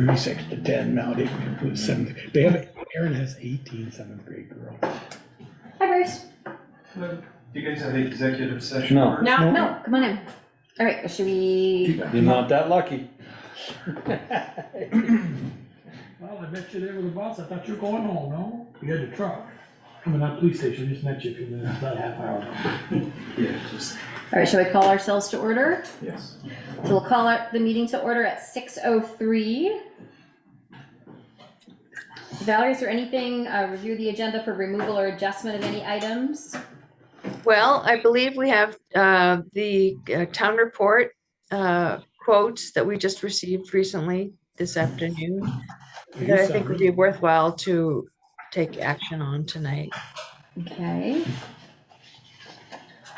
6 to 10 now, they can put 7th. They have, Aaron has 18 7th grade girls. Hi, Bruce. Do you guys have executive session? No. first? No, come on in. All right, should we? You're not that lucky. Well, I met you there with the bus, I thought you were going home, no? You had your truck. Coming out of the police station, just met you a few minutes, about a half hour ago. Yeah, just, All right, shall we call ourselves to order? yes. So we'll call the meeting to order at 6:03. Valerie, is there anything, review the agenda for removal or adjustment of any items? Well, I believe we have the town report quotes that we just received recently this afternoon that I think would be worthwhile to take action on tonight. Okay.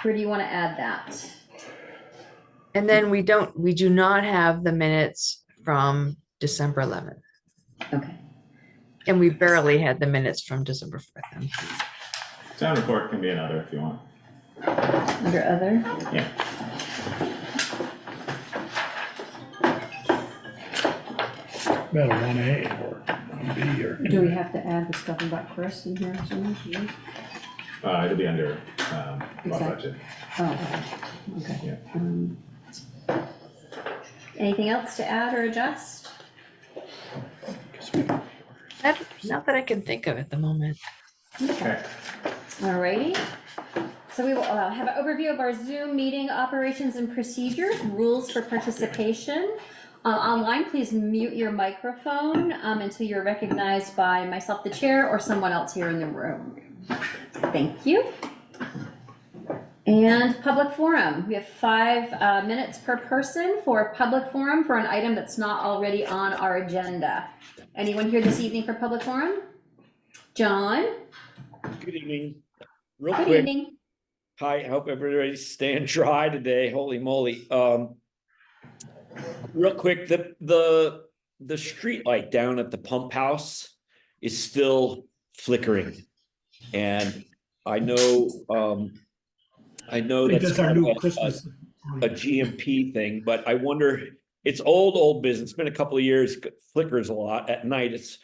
Where do you want to add that? And then we do not have the minutes from December 11th. Okay. And we barely had the minutes from December 5th. Town report can be another if you want. Under other? Yeah. About a 1A or 1B or. Do we have to add the stuff about Chris in here or something? It'll be under, Exactly. budget. Oh, okay. Yeah. Anything else to add or adjust? Not that I can think of at the moment. Okay. Alrighty. So we will have an overview of our Zoom meeting operations and procedures, rules for participation. Online, please mute your microphone until you're recognized by myself, the chair, or someone else here in the room. Thank you. And public forum. We have 5 minutes per person for public forum for an item that's not already on our agenda. Anyone here this evening for public forum? John? Good evening. Real Good quick. evening. Hi, I hope everybody's staying dry today. Holy moly. Real quick, the street light down at the pump house is still flickering. And I know that's That's our kind of new Christmas. a GMP thing, but I wonder, it's old business. It's been a couple of years, flickers a lot at night. It's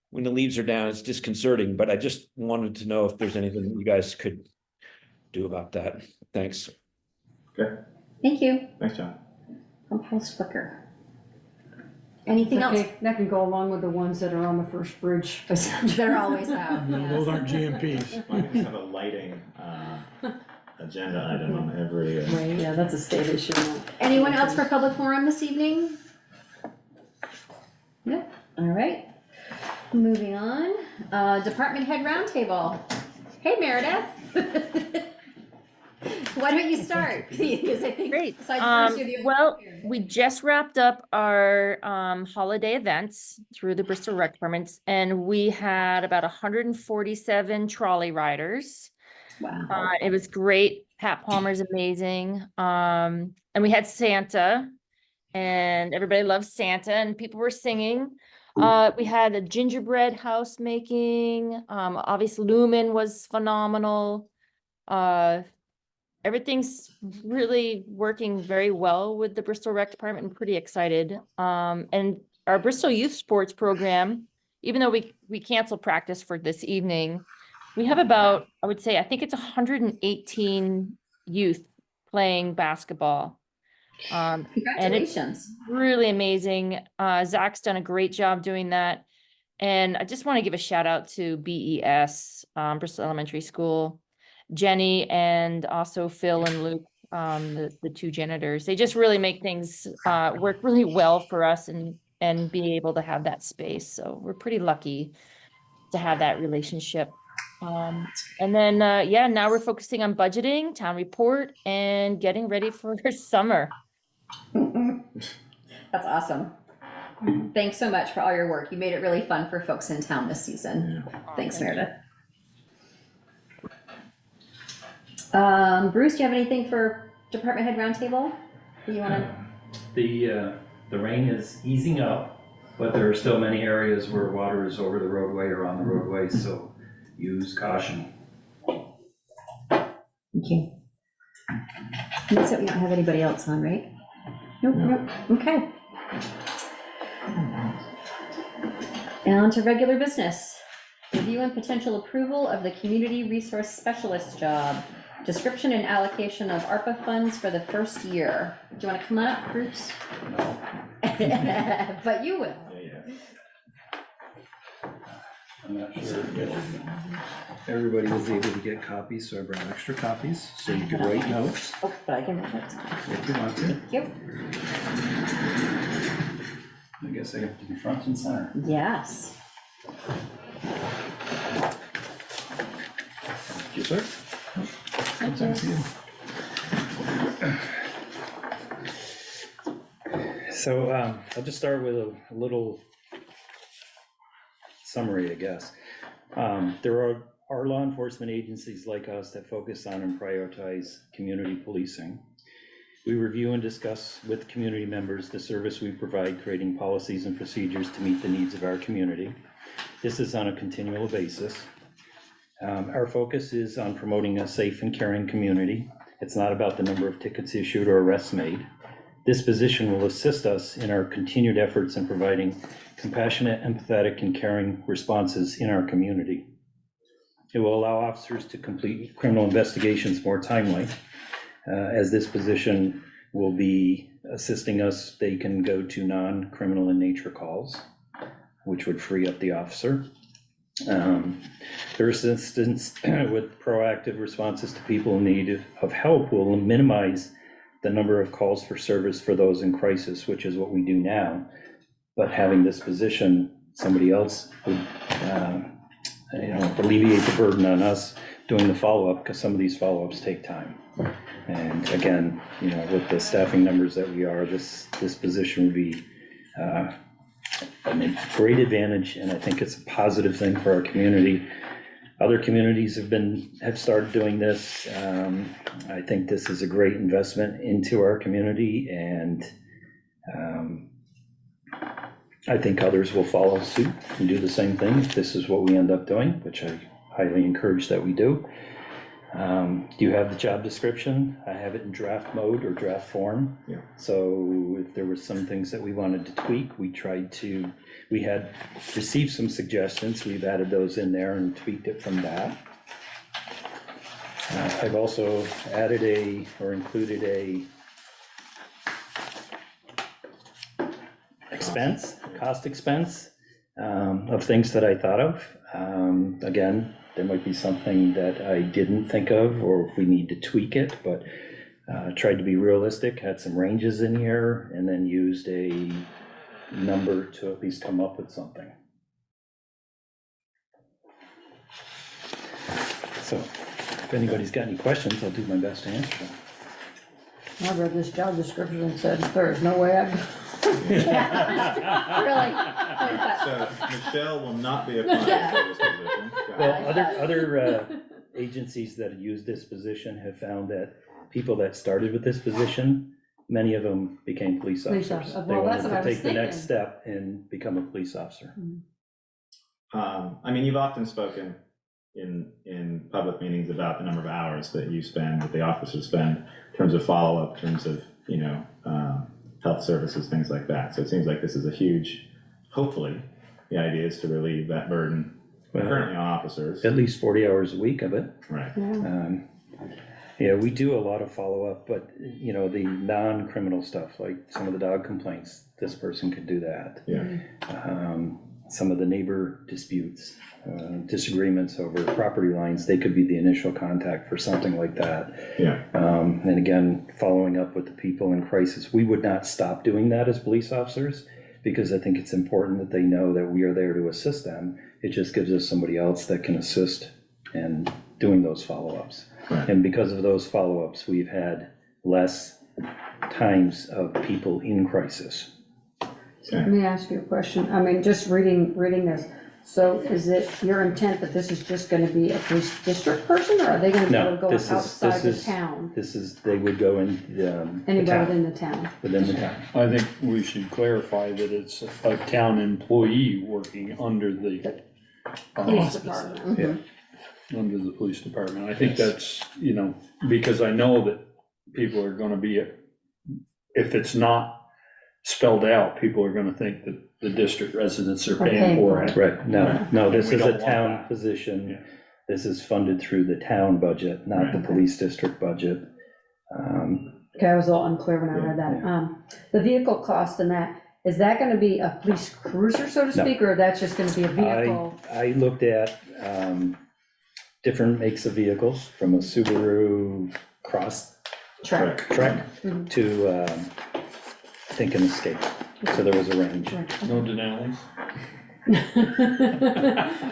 when the leaves are down, it's disconcerting, but I just wanted to know if there's anything you guys could do about that. Thanks. Okay. Thank you. Thanks, John. Pump house flicker. Anything else? That can go along with the ones that are on the first bridge. They're always out. No, yes. those aren't GMPs. Why don't we just have a lighting, agenda item on every, Right, yeah, that's a state issue. Anyone else for public forum this evening? No, all right. Moving on, department head roundtable. Hey, Meredith. Why don't you start? Because I think Great. besides Bruce, you're the only Well, one here. we just wrapped up our holiday events through the Bristol Rec Department, and we had about 147 trolley riders. Wow. It was great. Pat Palmer's amazing. And we had Santa, and everybody loves Santa, and people were singing. We had a gingerbread house making. Obviously, Lumen was phenomenal. Everything's really working very well with the Bristol Rec Department. I'm pretty excited. And our Bristol Youth Sports program, even though we canceled practice for this evening, we have about, I would say, I think it's 118 youth playing basketball. And it's Congratulations. really amazing. Zach's done a great job doing that. And I just want to give a shout out to BES, Bristol Elementary School, Jenny, and also Phil and Luke, the 2 janitors. They just really make things work really well for us and be able to have that space. So we're pretty lucky to have that relationship. And then, now we're focusing on budgeting, town report, and getting ready for summer. That's awesome. Thanks so much for all your work. You made it really fun for folks in town this season. Thanks, Meredith. Bruce, do you have anything for department head roundtable? Do you want to? The rain is easing up, but there are still many areas where water is over the roadway or on the roadway, so use caution. Thank you. Looks like we don't have anybody else on, right? Nope. Okay. And on to regular business. Review and potential approval of the community resource specialist job. Description and allocation of ARPA funds for the first year. Do you want to come on up, Bruce? No. But you will. I'm not sure if everybody was able to get copies, so I brought extra copies, so you could write notes Oh, but I can write notes. if you want to. Thank you. I guess I have to be front and center. Yes. Thank you, sir. Sometimes you. So I'll just start with a little summary, I guess. There are law enforcement agencies like us that focus on and prioritize community policing. We review and discuss with community members the service we provide, creating policies and procedures to meet the needs of our community. This is on a continual basis. Our focus is on promoting a safe and caring community. It's not about the number of tickets issued or arrests made. This position will assist us in our continued efforts in providing compassionate, empathetic, and caring responses in our community. It will allow officers to complete criminal investigations more timely. As this position will be assisting us, they can go to non-criminal in nature calls, which would free up the officer. Their assistance with proactive responses to people in need of help will minimize the number of calls for service for those in crisis, which is what we do now. But having this position, somebody else would alleviate the burden on us doing the follow-up, because some of these follow-ups take time. And again, with the staffing numbers that we are, this position would be a great advantage, and I think it's a positive thing for our community. Other communities have started doing this. I think this is a great investment into our community, and I think others will follow suit and do the same thing if this is what we end up doing, which I highly encourage that we do. You have the job description. I have it in draft mode or draft form. Yeah. So if there were some things that we wanted to tweak, we had received some suggestions. We've added those in there and tweaked it from that. I've also added included a cost expense of things that I thought of. Again, there might be something that I didn't think of, or if we need to tweak it, but tried to be realistic, had some ranges in here, and then used a number to at least come up with something. So if anybody's got any questions, I'll do my best to answer them. I read this job description and said, there's no way I'd. Really? So Michelle will not be applying for this position. Well, other agencies that use this position have found that people that started with this position, many of them became police Police officers. officer. They Well, wanted that's what I to was take the next thinking. step and become a police officer. I mean, you've often spoken in public meetings about the number of hours that you spend, that the officers spend, in terms of follow-up, in terms of, health services, things like that. So it seems like this is a huge, hopefully, the idea is to relieve that burden currently on officers. At least 40 hours a week of it. Right. Yeah, we do a lot of follow-up, but, the non-criminal stuff, like some of the dog complaints, this person could do that. Yeah. Some of the neighbor disputes, disagreements over property lines, they could be the initial contact for something like that. Yeah. And again, following up with the people in crisis, we would not stop doing that as police officers, because I think it's important that they know that we are there to assist them. It just gives us somebody else that can assist in doing those follow-ups. Right. And because of those follow-ups, we've had less times of people in crisis. Let me ask you a question. I mean, just reading this. So is it your intent that this is just gonna be a police district person, or are they gonna be able to go outside the town? They would go in the Anybody town, within the town? within the town. I think we should clarify that it's a town employee working under the Police department. Yeah. under the police department. I think that's, because I know that people are gonna be, if it's not spelled out, people are gonna think that the district residents are paying paying for for it. Right, no, And this we is a don't want town that. position. Yeah. This is funded through the town budget, not the Right. police district budget. Okay, I was a little unclear when I read that. The vehicle cost and that, is that gonna be a police cruiser, so to No. speak, or that's just gonna be a vehicle? I looked at different makes of vehicles, from a Subaru Cross Truck. Trek Mhm. to, I think an Escape. So there was a range. No Denali's?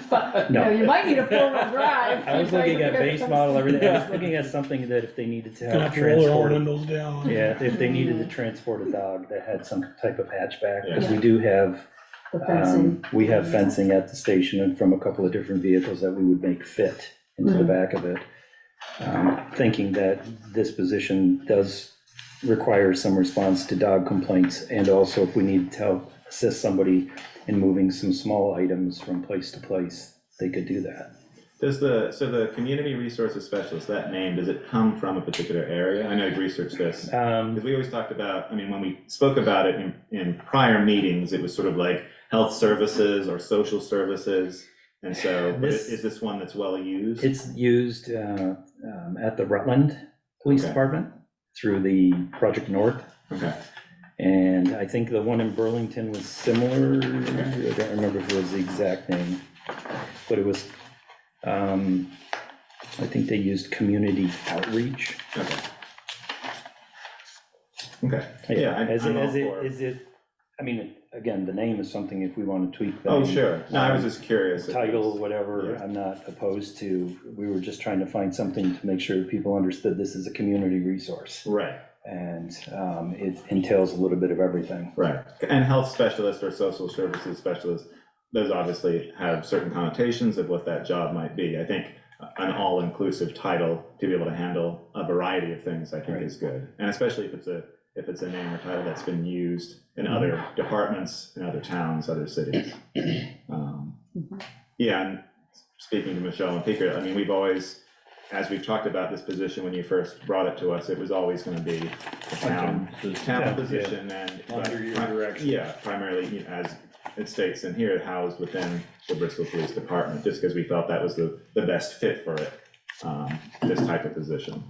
But, No. you might need a four-wheel drive. I was looking at base model, everything. I was looking at something that if they needed to Gonna have have to roll their own transport. windows down. Yeah, if they needed to transport a dog that had some type of hatchback, because Yeah. we do have, The fencing. we have fencing at the station and from a couple of different vehicles that we would make fit into the Mhm. back of it. Thinking that this position does require some response to dog complaints, and also if we need to help assist somebody in moving some small items from place to place, they could do that. Does so the community resources specialist, that name, does it come from a particular area? I know you've researched this. Because we always talked about, I mean, when we spoke about it in prior meetings, it was sort of like health services or social services. And so, but is this one that's well used? It's used at the Rutland Police Okay. Department through the Project North. Okay, And I think the one in Burlington was similar. I don't remember if it was the exact name, but it was, I think they used community outreach. okay. Yeah, I'm all for it. Is it, I mean, again, the name is something if we want to tweak that. Oh, sure. No, I was just curious. if Title, it's- whatever, Yeah. I'm not opposed to. We were just trying to find something to make sure that people understood this is a community resource. Right, And it entails a little bit of everything. right. And health specialist or social services specialist, those obviously have certain connotations of what that job might be. I think an all-inclusive title to be able to handle a variety of things, I think Right. is good. And especially if it's a name or title that's been used in other departments, in other towns, other cities. Yeah, and speaking to Michelle and Peter, I mean, we've always, as we've talked about this position, when you first brought it to us, it was always gonna be a town Yeah. position and. Under your direction. Yeah, primarily, you know, as it states in here, housed within the Bristol Police Department, just because we felt that was the best fit for it, this type of position.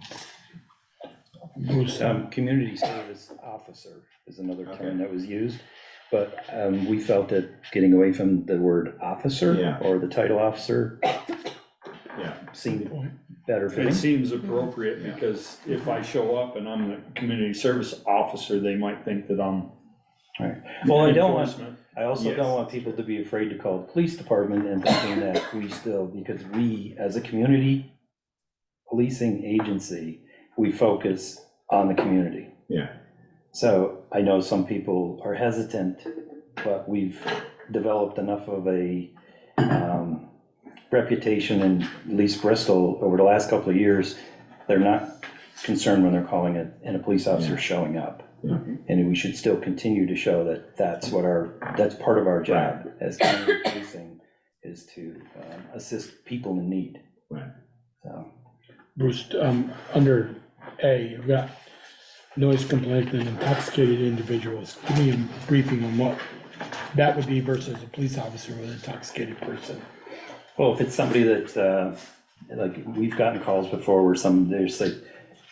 Community service officer is another Okay. term that was used, but we felt that getting away from the word officer Yeah. or the title officer Yeah, seemed better It fitting. seems appropriate, Yeah. because if I show up and I'm the community service officer, they might think that I'm. Right. Well, I don't want, enforcement. I also Yes. don't want people to be afraid to call the police department and thinking that we still, because we, as a community policing agency, we focus on the community. yeah, So I know some people are hesitant, but we've developed enough of a reputation in at least Bristol over the last couple of years. They're not concerned when they're calling it and a police officer Yeah. showing up. Yeah. And we should still continue to show that that's part of our job as community policing, is to assist people in need. right. So, Bruce, under A, you've got noise complaints and intoxicated individuals. Give me a briefing on what that would be versus a police officer with an intoxicated person. well, if it's somebody that, like, we've gotten calls before where there's like,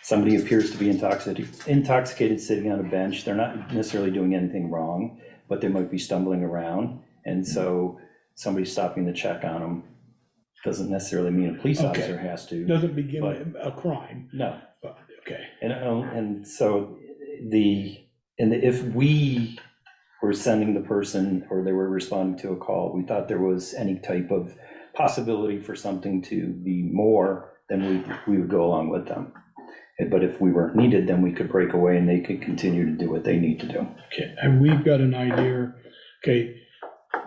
somebody appears to be intoxicated sitting on a bench, they're not necessarily doing anything wrong, but they might be stumbling around, and so somebody stopping to check on them doesn't necessarily mean a police Okay. officer has to. Doesn't begin a crime, No, but, okay. and so if we were sending the person, or they were responding to a call, we thought there was any type of possibility for something to be more, then we would go along with them. But if we weren't needed, then we could break away and they could continue to do what they need to do. Okay, and we've got an idea, okay,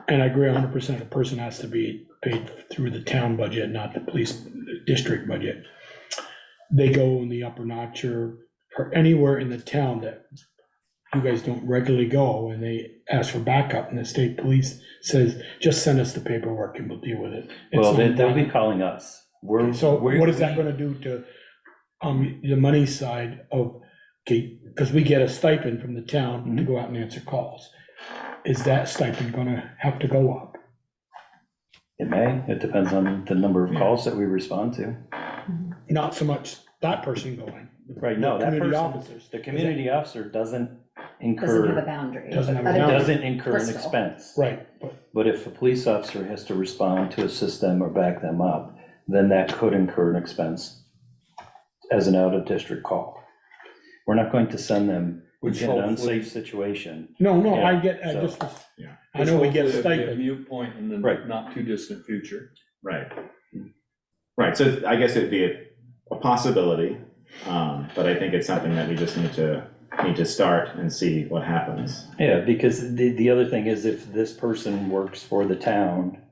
and I agree 100%, the person has to be paid through the town budget, not the police district budget. They go in the upper notch or anywhere in the town that you guys don't regularly go, and they ask for backup, and the state police says, just send us the paperwork and we'll deal with it. It's Well, not they'll be done. calling us. So what is that gonna do to, the money side of okay, because we get a stipend from the town to go out and answer calls. Is that stipend gonna have to go up? It may, it depends on the number of calls that we respond to. Not so much that person going. Right, no, that Community person, officers. the community officer doesn't Doesn't have a incur, boundary. Doesn't have a Other than boundary. doesn't incur an Bristol. expense. Right, but But if a police officer has to respond to assist them or back them up, then that could incur an expense as an out-of-district call. We're not going to send them Which in an hopefully- unsafe situation. no, Yeah, I so- just, Yeah. I know we get a Hopefully it'll be stipend. Mute point in the Right. not too distant future. Right. Right, so I guess it'd be a possibility, but I think it's something that we just need to start and see what happens. Yeah, because the other thing is if this person works for the town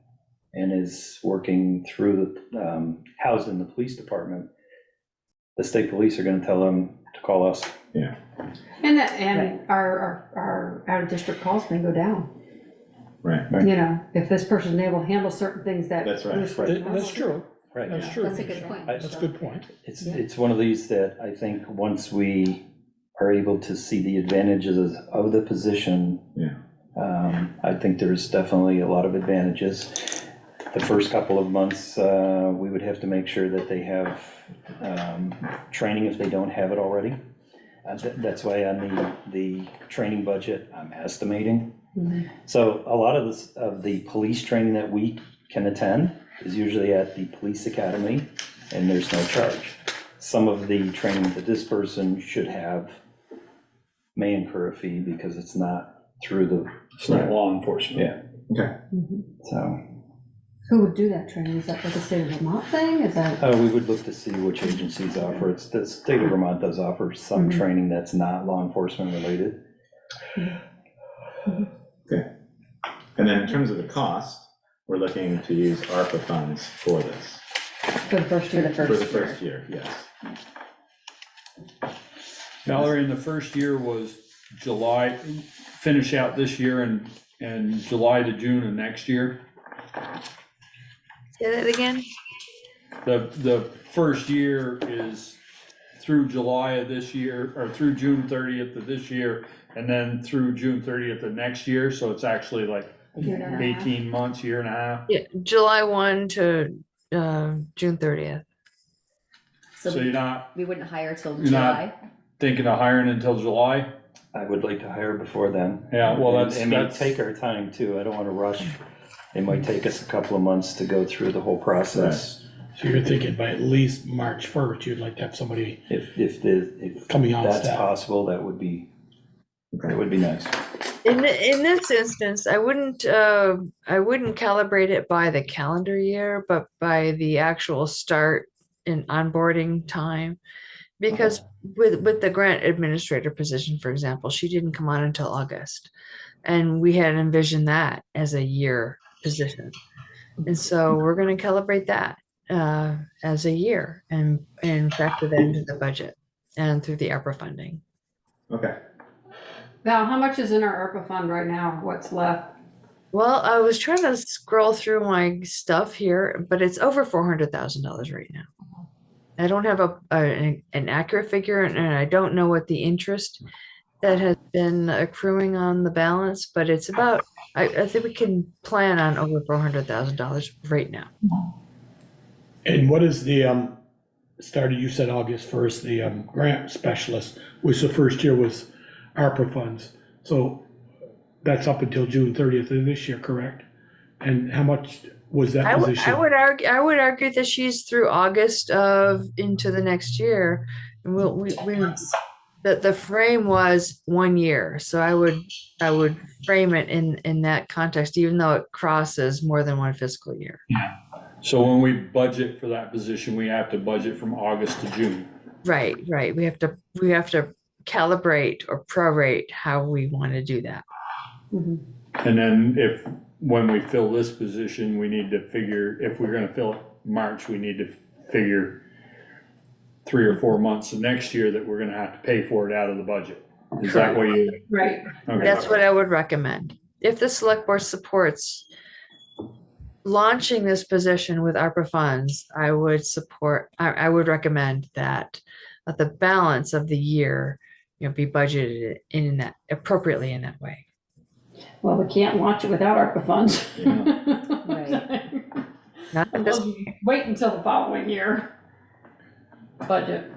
and is working through the, housed in the police department, the state police are gonna tell them to call us. Yeah, And our out-of-district calls may go down, right. you know, if this person's able to handle certain things that. That's right. Bruce wouldn't That's handle. true, Right. that's true. That's a good point. That's a good point. It's one of these that I think once we are able to see the advantages of the position, Yeah. I think there's definitely a lot of advantages. The first couple of months, we would have to make sure that they have training if they don't have it already. That's why on the training budget, I'm estimating. Mhm. So a lot of the police training that we can attend is usually at the police academy, and there's no charge. Some of the training that this person should have may incur a fee because it's not through the, It's not law enforcement. yeah, Okay, Mhm. so. Who would do that training? Is that like a state of Vermont thing? Is that? We would look to see which agencies offer. It's, the state of Vermont does offer some Mhm. training that's not law enforcement related. and then in terms of the cost, we're looking to use ARPA funds for this, For the first year. for the first year, yes. Valerie, in the first year was July, finish out this year and July to June of next year. Say that again? The first year is through July of this year, or through June 30th of this year, and then through June 30th of next year, so it's actually like Year and a half. 18 months, year and a half. Yeah, July 1 to June 30th. So So you're not we wouldn't hire till You're not- July. thinking of hiring until July? I would like to hire before then. Yeah, well, that's- And may that's- take our time too. I don't want to rush. It might take us a couple of months to go through the whole process. So you're thinking by at least March 1st, you'd like to have somebody If coming on that's staff. possible, that would be nice. In this instance, I wouldn't calibrate it by the calendar year, but by the actual start and onboarding time. Because with the grant administrator position, for example, she didn't come on until August. And we had envisioned that as a year position. And so we're gonna calibrate that as a year and factor that into the budget and through the ARPA funding. Okay, Val, how much is in our ARPA fund right now? What's left? Well, I was trying to scroll through my stuff here, but it's over $400,000 right now. I don't have an accurate figure, and I don't know what the interest that has been accruing on the balance, but it's about, I think we can plan on over $400,000 right now. And what is the, started, you said August 1st, the grant specialist, which the first year was ARPA funds. So that's up until June 30th of this year, correct? And how much was that I position? would argue that she's through August of into the next year. And the frame was 1 year, so I would frame it in that context, even though it crosses more than one fiscal year. So when we budget for that position, we have to budget from August to June. Right. We have to calibrate or prorate how we want to do that. Mhm. And then when we fill this position, we need to figure, if we're gonna fill it March, we need to figure 3 or 4 months of next year that we're gonna have to pay for it out of the budget. Is that what you? Right. Okay. That's what I would recommend. If the select board supports launching this position with ARPA funds, I would recommend that the balance of the year be budgeted in that appropriately in that way. Well, we can't launch it without ARPA funds. Right. Not at this, Wait until the following year. Budget.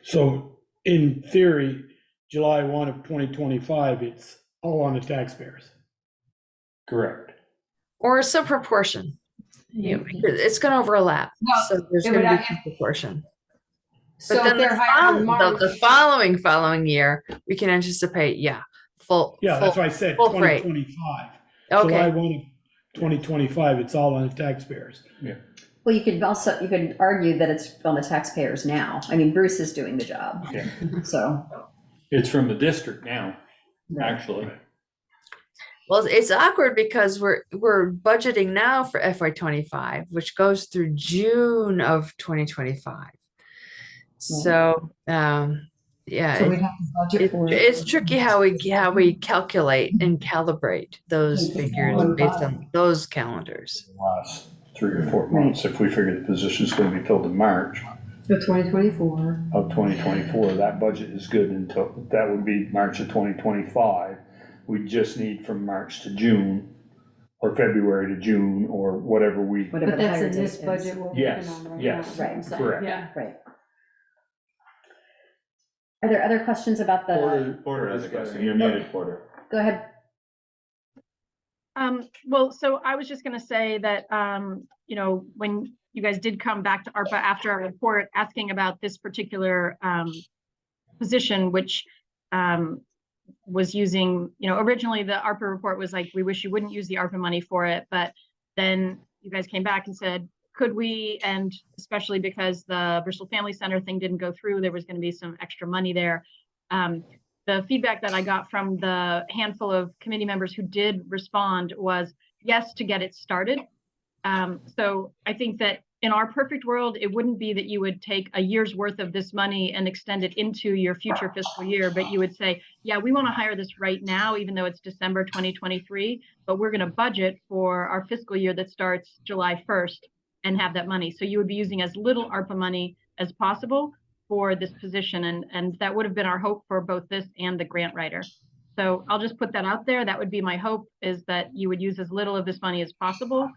So in theory, July 1 of 2025, it's all on the taxpayers. Correct. or some proportion. It's gonna overlap, No, so there's it would gonna be have- some proportion. So But if then they're hired in March, the following year, we can anticipate, full. Yeah, that's full- why I said full freight. 2025. July Okay, 1 of 2025, it's all on the taxpayers. Well, you could argue that it's on the taxpayers now. I mean, Bruce is doing the job, Yeah. so. It's from the district now, actually. well, it's awkward because we're budgeting now for FY '25, which goes through June of 2025 So, yeah, so we'd have to budget for it. it's tricky how we calculate and calibrate those figures based on those calendars. Last 3 or 4 months, if we figure the position's gonna be filled in March For 2024. of 2024, that budget is good until, that would be March of 2025. We just need from March to June, or February to June, or whatever we, Whatever But the that's hire in date this is. budget we're working Yes, on right now. yes, Right, So, correct. Yeah. Right. Are there other questions about the, Porter has a question. You're muted, Porter. go ahead. Well, so I was just gonna say that, when you guys did come back to ARPA after our report asking about this particular position, which was using, originally the ARPA report was like, we wish you wouldn't use the ARPA money for it, but then you guys came back and said, could we, and especially because the Bristol Family Center thing didn't go through, there was gonna be some extra money there. The feedback that I got from the handful of committee members who did respond was yes, to get it started. So I think that in our perfect world, it wouldn't be that you would take a year's worth of this money and extend it into your future fiscal year, but you would say, yeah, we want to hire this right now, even though it's December 2023, but we're going to budget for our fiscal year that starts July 1st and have that money. So you would be using as little ARPA money as possible for this position. And that would have been our hope for both this and the grant writer. So I'll just put that out there. That would be my hope, is that you would use as little of this money as possible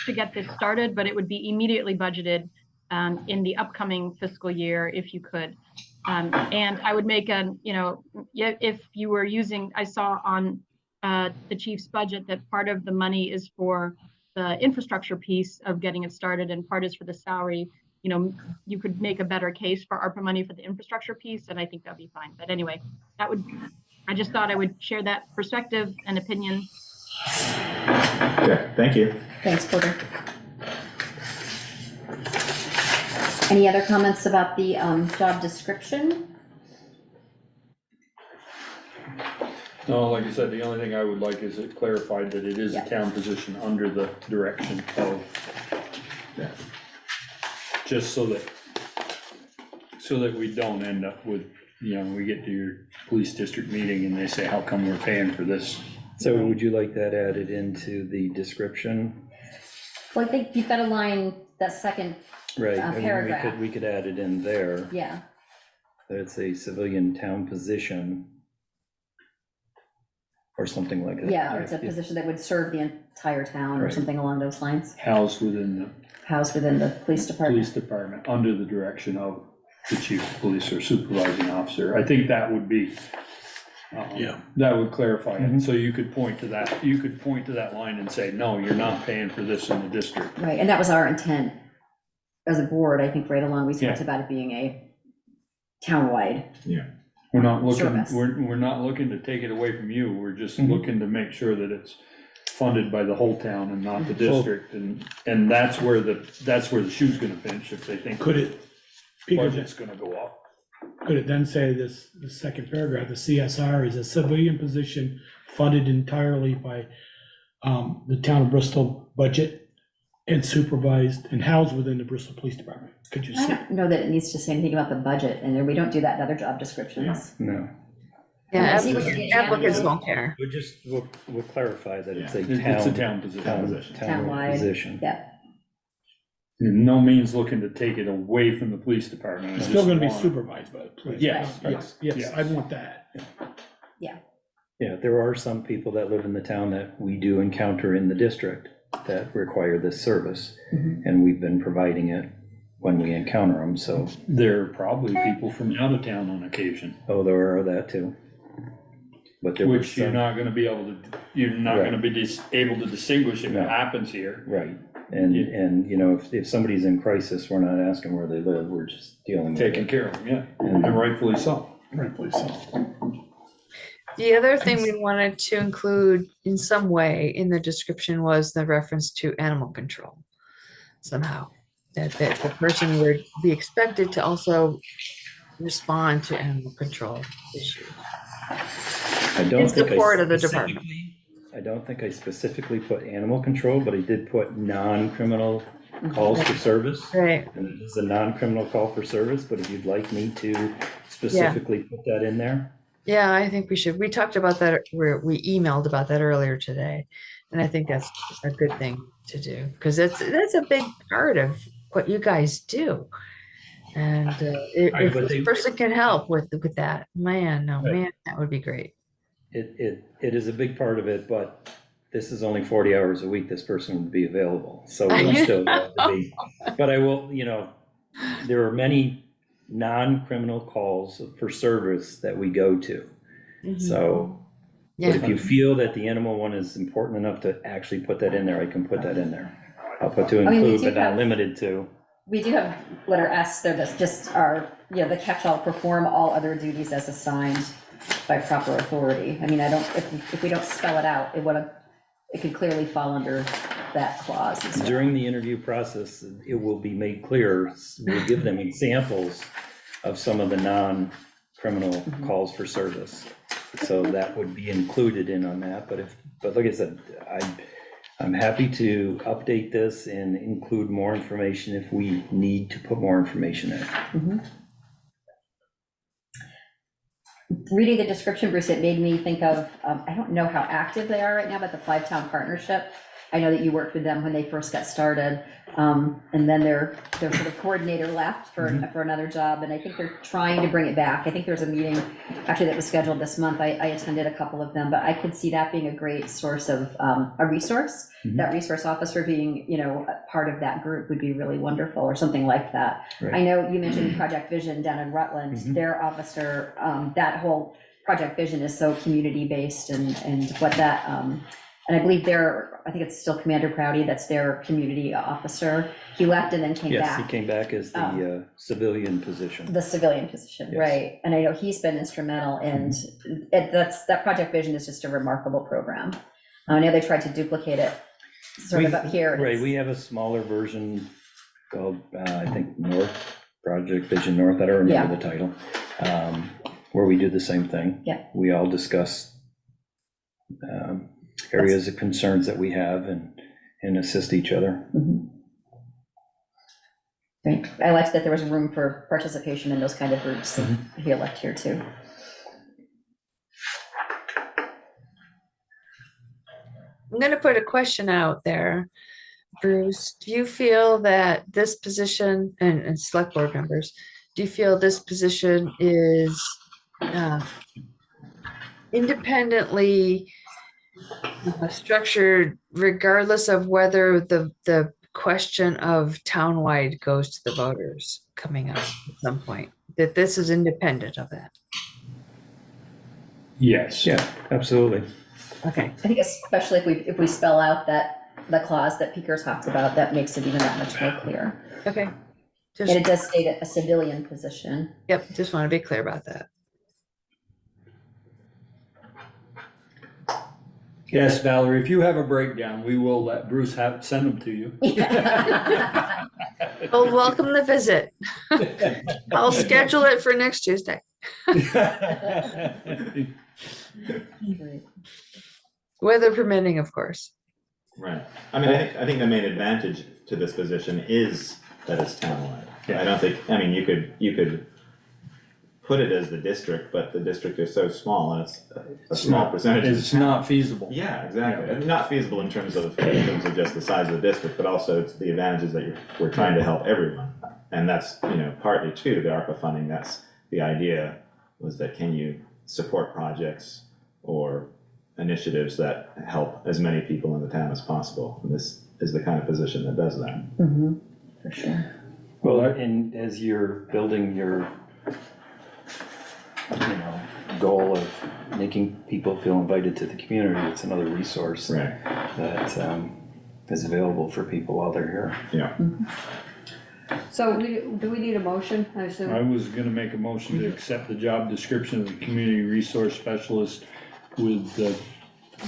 to get this started, but it would be immediately budgeted in the upcoming fiscal year if you could. And I would make if you were using, I saw on the chief's budget that part of the money is for the infrastructure piece of getting it started and part is for the salary. You could make a better case for ARPA money for the infrastructure piece, and I think that'd be fine. But anyway, I just thought I would share that perspective and opinion. Okay, thank you. Thanks, Porter. Any other comments about the job description? no, like I said, the only thing I would like is it clarified that it is a Yeah. town position under the direction of, Yeah. just so that we don't end up with, we get to your police district meeting and they say, how come we're paying for this? So would you like that added into the description? Well, I think you've got a line, that second, Right, I mean, paragraph. we could add it in there, yeah, that it's a civilian town position. Or something like that. yeah, or it's a position that would serve the entire town or Right. something along those lines, Housed within the housed within the police department. police department, under the direction of the chief of police or supervising officer. I think that would be, Yeah. that would clarify Mhm. it, so you could point to that line and say, no, you're not paying for this in the district. Right, and that was our intent as a board, I think right along, we talked Yeah. about it being a townwide. We're not looking, Service. we're not looking to take it away from you, we're just Mhm. looking to make sure that it's funded by the whole town and not the Well- district, and that's where the shoe's gonna pinch, if they think Could it, Peter, budget's gonna go up. could it then say this, the second paragraph, the CSR is a civilian position funded entirely by the town of Bristol budget and supervised and housed within the Bristol Police Department? Could you I say? don't know that it needs to say anything about the budget, and we don't do that in other job descriptions. No, Yeah, I see what you're getting at. applicants won't care. we'll clarify that it's a It's a town, town position. town Townwide. position. Yeah, in no means looking to take it away from the police department. I It's still just gonna be want- supervised by the police. Yes, Yes, yes, I want that. Yeah, there are some people that live in the town that we do encounter in the district that require this service. And we've been providing it when we encounter them, so, There are probably people from out of town on occasion, oh, there are that too. But there were which you're some, not gonna be able to, you're not Right. gonna be able to distinguish if No. it happens here. right, and, you know, if somebody's in crisis, we're not asking where they live, we're just dealing with Taking it. care of them, yeah, and rightfully so. Rightfully so. The other thing we wanted to include in some way in the description was the reference to animal control somehow. That the person would be expected to also respond to animal control issues. I don't In think I support of the department. specifically- I don't think I specifically put animal control, but I did put non-criminal calls for service. Right, And this is a non-criminal call for service, but if you'd like me to specifically put that in there. yeah, I think we should. We talked about that, we emailed about that earlier today. And I think that's a good thing to do, because that's a big part of what you guys do. And if but this person can help with that, man, oh Right. man, that would be great. It is a big part of it, but this is only 40 hours a week this person would be available, so we're still going to be. But I will, you know, there are many non-criminal calls for service that we go to. So, but Yeah, if you feel that the animal one is important enough to actually put that in there, I can put that in there. I'll put to I mean, we include, do but not have- limited to. We do have letter S there that's just our, the catch-all, perform all other duties as assigned by proper authority. I mean, I don't, if we don't spell it out, it could clearly fall under that clause as well. During the interview process, it will be made clear, we'll give them examples of some of the non-criminal calls for service. So that would be included in on that, but like I said, I'm happy to update this and include more information if we need to put more information in. Reading the description, Bruce, it made me think of, I don't know how active they are right now, but the Five-Town Partnership. I know that you worked with them when they first got started, and then their sort of coordinator left for another job, and I think they're trying to bring it back. I think there's a meeting actually that was scheduled this month. I attended a couple of them, but I could see that being a great source of a resource. That resource officer being, part of that group would be really wonderful, or something like that. Right. I know you mentioned Project Vision down in Rutland. Their officer, that whole Project Vision is so community-based, and what that, and I believe I think it's still Commander Prouty, that's their community officer. He left and then came Yes, he back, came back as the civilian position. the civilian position, Yes. right? And I know he's been instrumental, and that Project Vision is just a remarkable program. I know they tried to duplicate it sort of up here. and Right, it's- we have a smaller version called, I think, Project Vision North, I don't remember the title, where we do the same thing. Yeah. We all discuss areas of concerns that we have and assist each other. Right. I liked that there was room for participation in those kind of groups. He left here too. I'm gonna put a question out there. Bruce, do you feel that this position, and select board members, do you feel this position is independently structured regardless of whether the question of townwide goes to the voters coming up at some point? That this is independent of that? Yes. Yeah, absolutely. Okay. I think especially if we spell out the clause that Peter talked about, that makes it even that much more clear. Okay. And Just, it does state a civilian position. yep, just want to be clear about that. Yes, Valerie, if you have a breakdown, we will let Bruce send them to you. Well, welcome the visit. I'll schedule it for next Tuesday. Weather permitting, of course. Right. I mean, I think the main advantage to this position is that it's townwide. I don't think, I mean, you could put it as the district, but the district is so small and it's a small percentage. of the It's not feasible. Yeah, exactly. I mean, not feasible in terms of just the size of the district, but also it's the advantages that we're trying to help everyone. And that's, partly too, the ARPA funding, that's the idea, was that can you support projects or initiatives that help as many people in the town as possible? And this is the kind of position that does that. Mm-hmm, for sure. Well, and as you're building your, goal of making people feel invited to the community, it's another resource Right. that is available for people while they're here. Yeah. So do we need a motion, I assume? I was gonna make a motion to accept the job description of the community resource specialist with the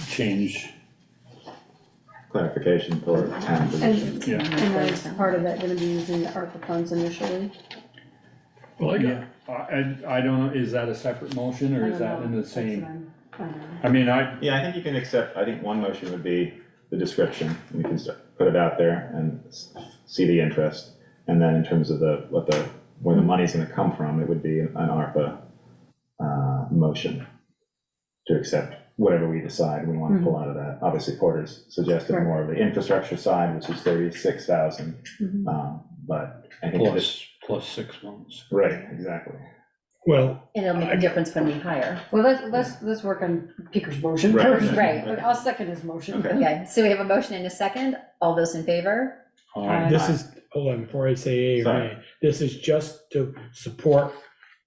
change. Clarification for town position. And, Yeah. and then is part of that gonna be using the ARPA funds initially? Well, I don't know, is that a separate motion or I is don't that know. in the That's what same? I don't know. I mean, Yeah, I think you can accept, I think one motion would be the description, we can put it out there and see the interest. And then in terms of where the money's gonna come from, it would be an ARPA, motion to accept whatever we decide we wanna pull out of that. Obviously Porter's suggested more of the infrastructure side, which is 36,000, Mhm. but I think this, plus 6 months. right, exactly. well, And it'll make a difference when we hire. Well, let's work on Peter's motion Right, first. right. But I'll second his motion. Okay. Okay, so we have a motion and a second. All those in favor? this is, hold on, before I say yea or Sorry. nay, this is just to support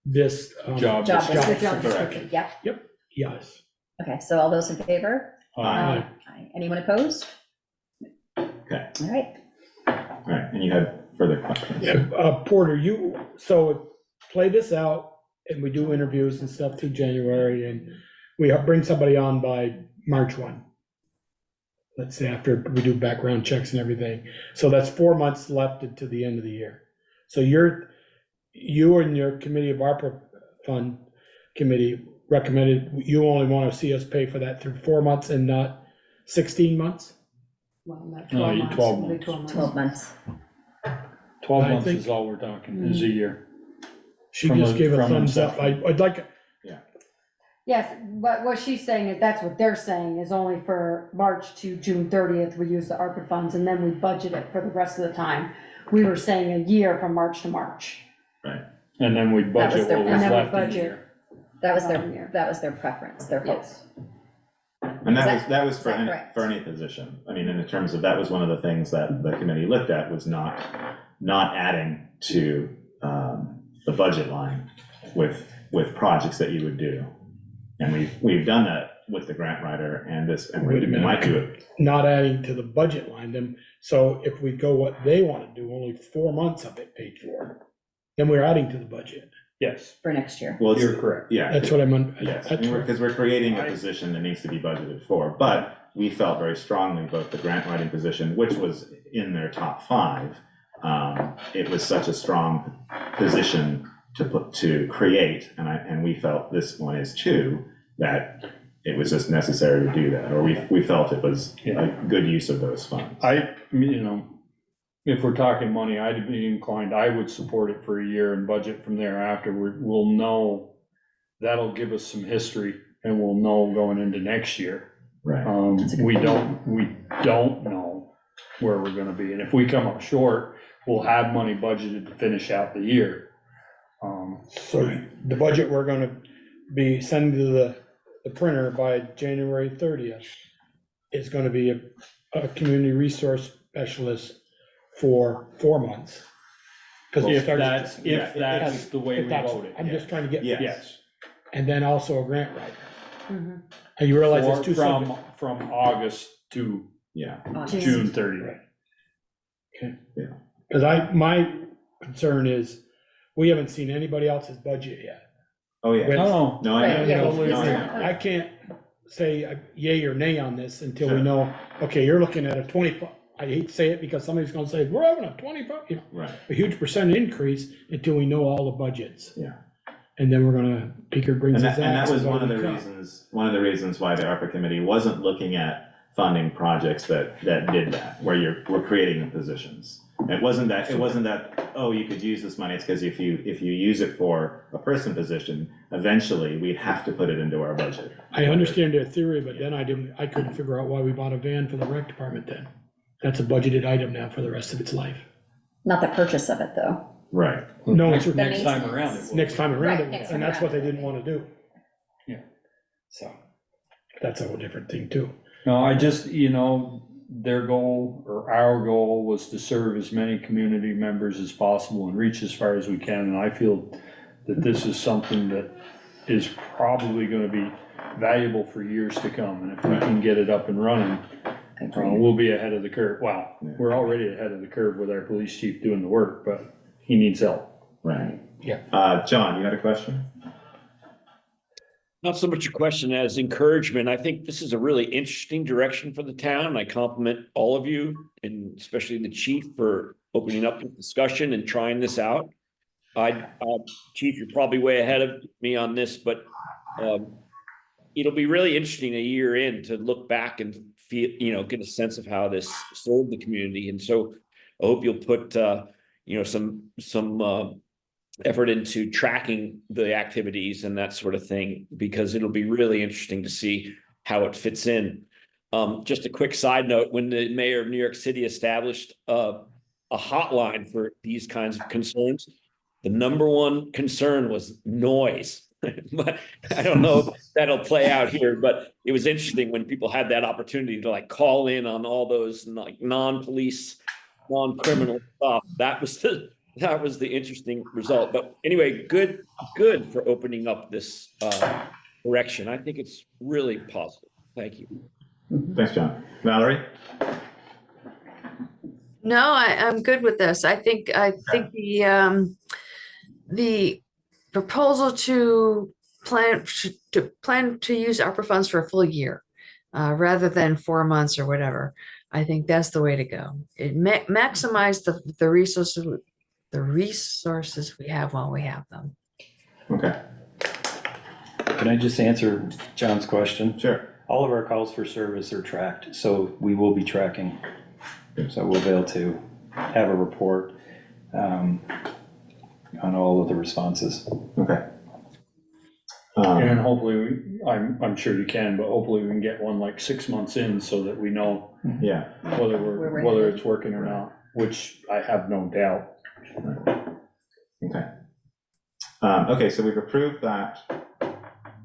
this. Job Job description. description. description. Yep. Yes. Okay, so all those in favor? Aye. Aye. Anyone opposed? Okay. All right. All right, and you had further questions? Yeah, Porter, so play this out and we do interviews and stuff through January and we bring somebody on by March 1. Let's say after we do background checks and everything. So that's 4 months left until the end of the year. So you and your committee of ARPA fund committee recommended, you only want to see us pay for that through 4 months and not 16 months? Well, not No, 12 you months. 12 it'll be months. 12 months. 12 I months think- is all we're talking, is a year. She From just a- gave a from thumbs up. inception. I'd like, Yes, but what she's saying is, that's what they're saying, is only for March to June 30th, we use the ARPA funds, and then we budget it for the rest of the time. We were saying a year from March to March. And then we budget their- what and was then we left in the budget. year. That was Yeah. their preference, their hope. Yes. And that was for that any, correct? for any position. I mean, in terms of, that was one of the things that the committee looked at, was not adding to the budget line with projects that you would do. And we've done that with the grant writer and this, and Wait a we minute. might do it. not adding to the budget line, then, so if we go what they want to do, only 4 months of it paid for, then we're adding to the budget. Yes, For next year. Well, you're correct. yeah. That's what I'm, Yes, that's what, because we're creating a position that needs to be budgeted for, but we felt very strongly about the grant writing position, which was in their top 5. It was such a strong position to create, and we felt this one is too, that it was just necessary to do that, or we felt it was a good use of those funds. If we're talking money, I'd be inclined, I would support it for a year and budget from there afterward. We'll know, that'll give us some history and we'll know going into next year. Right. We don't know where we're gonna be, and if we come up short, we'll have money budgeted to finish out the year. so the budget we're gonna be sending to the printer by January 30th is gonna be a community resource specialist for 4 months. Because If that's the way we that's, vote it. I'm just trying to get, Yeah. Yes. and then also a grant writer. Mhm. And you realize it's two From separate. from August to Yeah. June 30th. Because my concern is, we haven't seen anybody else's budget yet. Oh, yeah. With- No, No, I Right, know. yeah, No, we- I we- know. I can't say yay or nay on this until we Sure. know, okay, you're looking at a 25, I hate to say it because somebody's gonna say, we're having a 25, Right, a huge percent increase until we know all the budgets. yeah. And then we're gonna, Peter brings And his that axe. was and one of the cut. reasons why the ARPA committee wasn't looking at funding projects that did that, where we're creating the positions. It wasn't that, oh, you could use this money, it's because if you use it for a person position, eventually we'd have to put it into our budget. I understand their theory, but then I couldn't figure out why we bought a van for the rec department then. That's a budgeted item now for the rest of its life. Not the purchase of it, though. Right. No, it's Next time around. it will. next time around, Right, next and time that's what they around. didn't wanna do. Yeah. So, that's a whole different thing too. No, I just, their goal or our goal was to serve as many community members as possible and reach as far as we can. And I feel that this is something that is probably gonna be valuable for years to come. And if we can get it up and running, we'll be ahead of the curve. Well, we're already ahead of the curve with our police chief doing the work, but he needs help. Right. Yeah. John, you had a question? Not so much a question as encouragement. I think this is a really interesting direction for the town. I compliment all of you, and especially the chief, for opening up the discussion and trying this out. Chief, you're probably way ahead of me on this, but it'll be really interesting a year in to look back and feel, get a sense of how this served the community. And so I hope you'll put, some effort into tracking the activities and that sort of thing, because it'll be really interesting to see how it fits in. Just a quick side note, when the mayor of New York City established a hotline for these kinds of concerns, the number one concern was noise. But I don't know if that'll play out here, but it was interesting when people had that opportunity to call in on all those non-police, non-criminal stuff. That was the interesting result. But anyway, good for opening up this direction. I think it's really positive. Thank you. Thanks, John. Valerie? No, I'm good with this. I think the proposal to plan to use ARPA funds for a full year, rather than 4 months or whatever. I think that's the way to go. It maximize the resources we have while we have them. Okay, Can I just answer John's question? sure. All of our calls for service are tracked, so we will be tracking. So we'll be able to have a report on all of the responses. Okay. And hopefully, I'm sure you can, but hopefully we can get one 6 months in so that we know Yeah, whether it's working or not, which I have no doubt. okay. Okay, so we've approved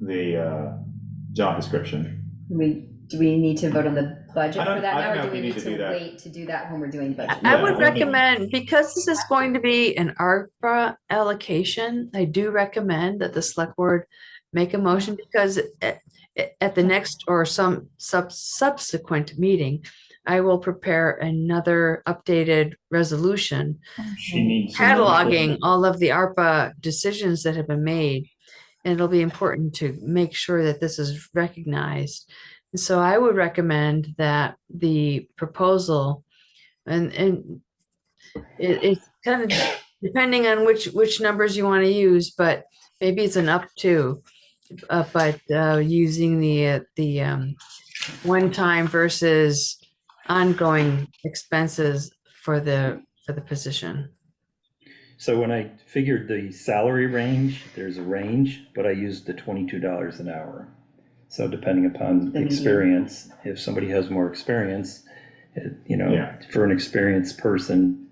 the job description. Do we need to vote on the budget I don't- for that I now, don't know or if do we we need need to do to that. wait to do that when we're doing budget? I would Yeah. recommend, because this is going to be an ARPA allocation, I do recommend that the select board make a motion, because at the next or some subsequent meeting, I will prepare another updated resolution She needs. cataloging all of the ARPA decisions that have been made. And it'll be important to make sure that this is recognized. And so I would recommend that the proposal, and it's kind of depending on which numbers you want to use, but maybe it's an up to, but using the one-time versus ongoing expenses for the position. So when I figured the salary range, there's a range, but I used the $22 an hour. So depending upon experience, if somebody has more experience, Yeah. for an experienced person,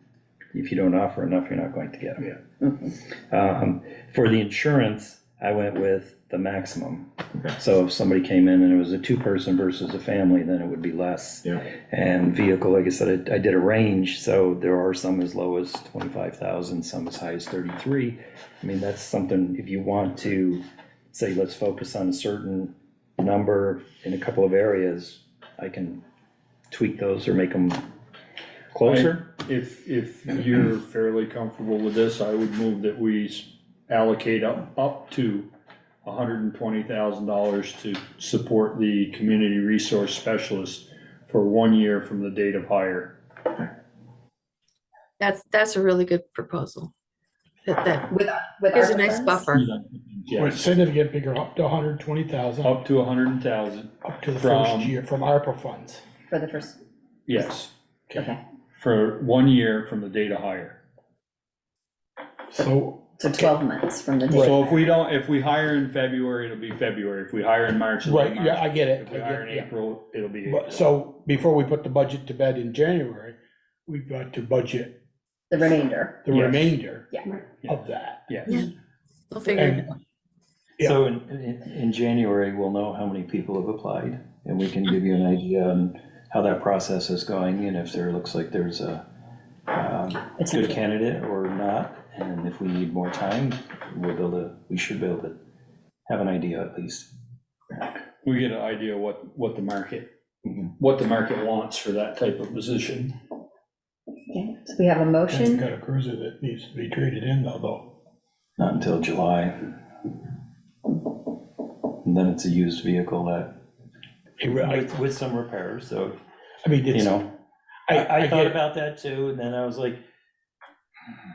if you don't offer enough, you're not going to get them. For the insurance, I went with the maximum. Okay. So if somebody came in and it was a 2-person versus a family, then it would be less. Yeah. And vehicle, like I said, I did a range, so there are some as low as 25,000, some as high as 33. I mean, that's something, if you want to say, let's focus on a certain number in a couple of areas, I can tweak those or make them closer. If you're fairly comfortable with this, I would move that we allocate up to $120,000 to support the community resource specialist for 1 year from the date of hire. That's a really good proposal. That With is a ARPA nice funds? buffer. Wait, say that again, bigger, up to 120,000, Up to 100,000, up to the first from- year, from ARPA funds. For the first, yes. okay. for 1 year from the date of hire. So, So 12 months from the date. So if we hire in February, it'll be February. If we hire in March, it'll be right, yeah, March. I get it. If we hire in April, it'll be But, April. so before we put the budget to bed in January, we've got to budget The remainder. the Yes. remainder Yeah. of that. Yes. We'll figure it out. And, yeah. So in January, we'll know how many people have applied, and we can give you an idea on how that process is going, and if there looks like there's a good Potential. candidate or not, and if we need more time, we should be able to have an idea at least. We get an idea what the market, Mhm. what the market wants for that type of position. Okay, so we have a It's motion. got a cruiser that needs to be traded in though. Not until July. And then it's a used vehicle that, with some repairs, so, I mean, you it's, know. I I get thought it, about that too, and then I was like,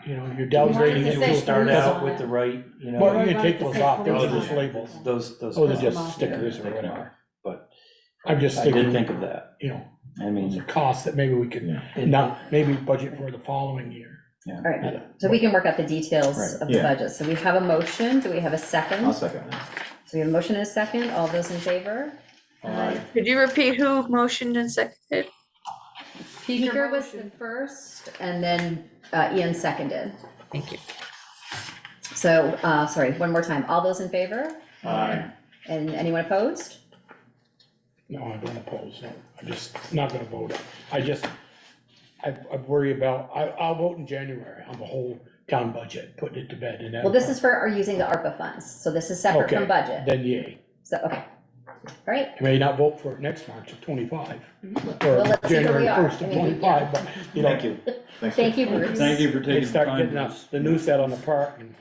you know, you're wanted downgrading to it. say to start police out on with it. the right, you know. Well, you I can wanted take to those say off, they're police just on it. labels. Those Those are ones, just off, stickers or take them whatever. off. But I'm just I did thinking, think of that. you know, I it's a mean, cost that maybe we could, Yeah. not, maybe budget for the following year. All right, so we can work out the details Right. of the Yeah. budget. So we have a motion. Do we have a second? I'll second that. So we have a motion and a second. All those in favor? Could you repeat who motioned and seconded? Peter was the first, and then Ian seconded. Thank you. So, sorry, one more time. All those in favor? Aye. And anyone opposed? No, I don't oppose, no, I'm just not gonna vote it. I worry about, I'll vote in January on the whole town budget, putting it to bed and then. Well, this is for our using the ARPA funds, so this is separate from Okay. budget. Then yay. So, okay. All right, I may not vote for it next March of 25, Well, or let's see where January we are. 1st I of mean, 25, but, you know. thank you. Thanks. thank you, Bruce. Thank you for They taking the start time. getting the new set on the part, and,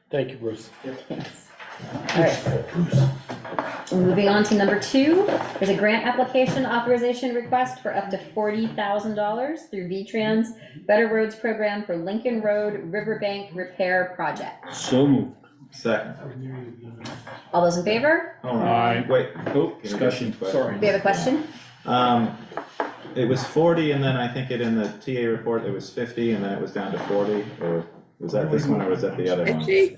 thank you, Bruce. Thanks. All right. Moving on to number 2, there's a grant application authorization request for up to $40,000 through V-Trans Better Roads Program for Lincoln Road Riverbank Repair Project. So moved. Second. All those in favor? Hold Aye. on, wait. Oh, discussion, sorry. We have a question? It was 40, and then I think in the TA report, it was 50, and then it was down to 40, or was that this one, or was that the other one? Actually,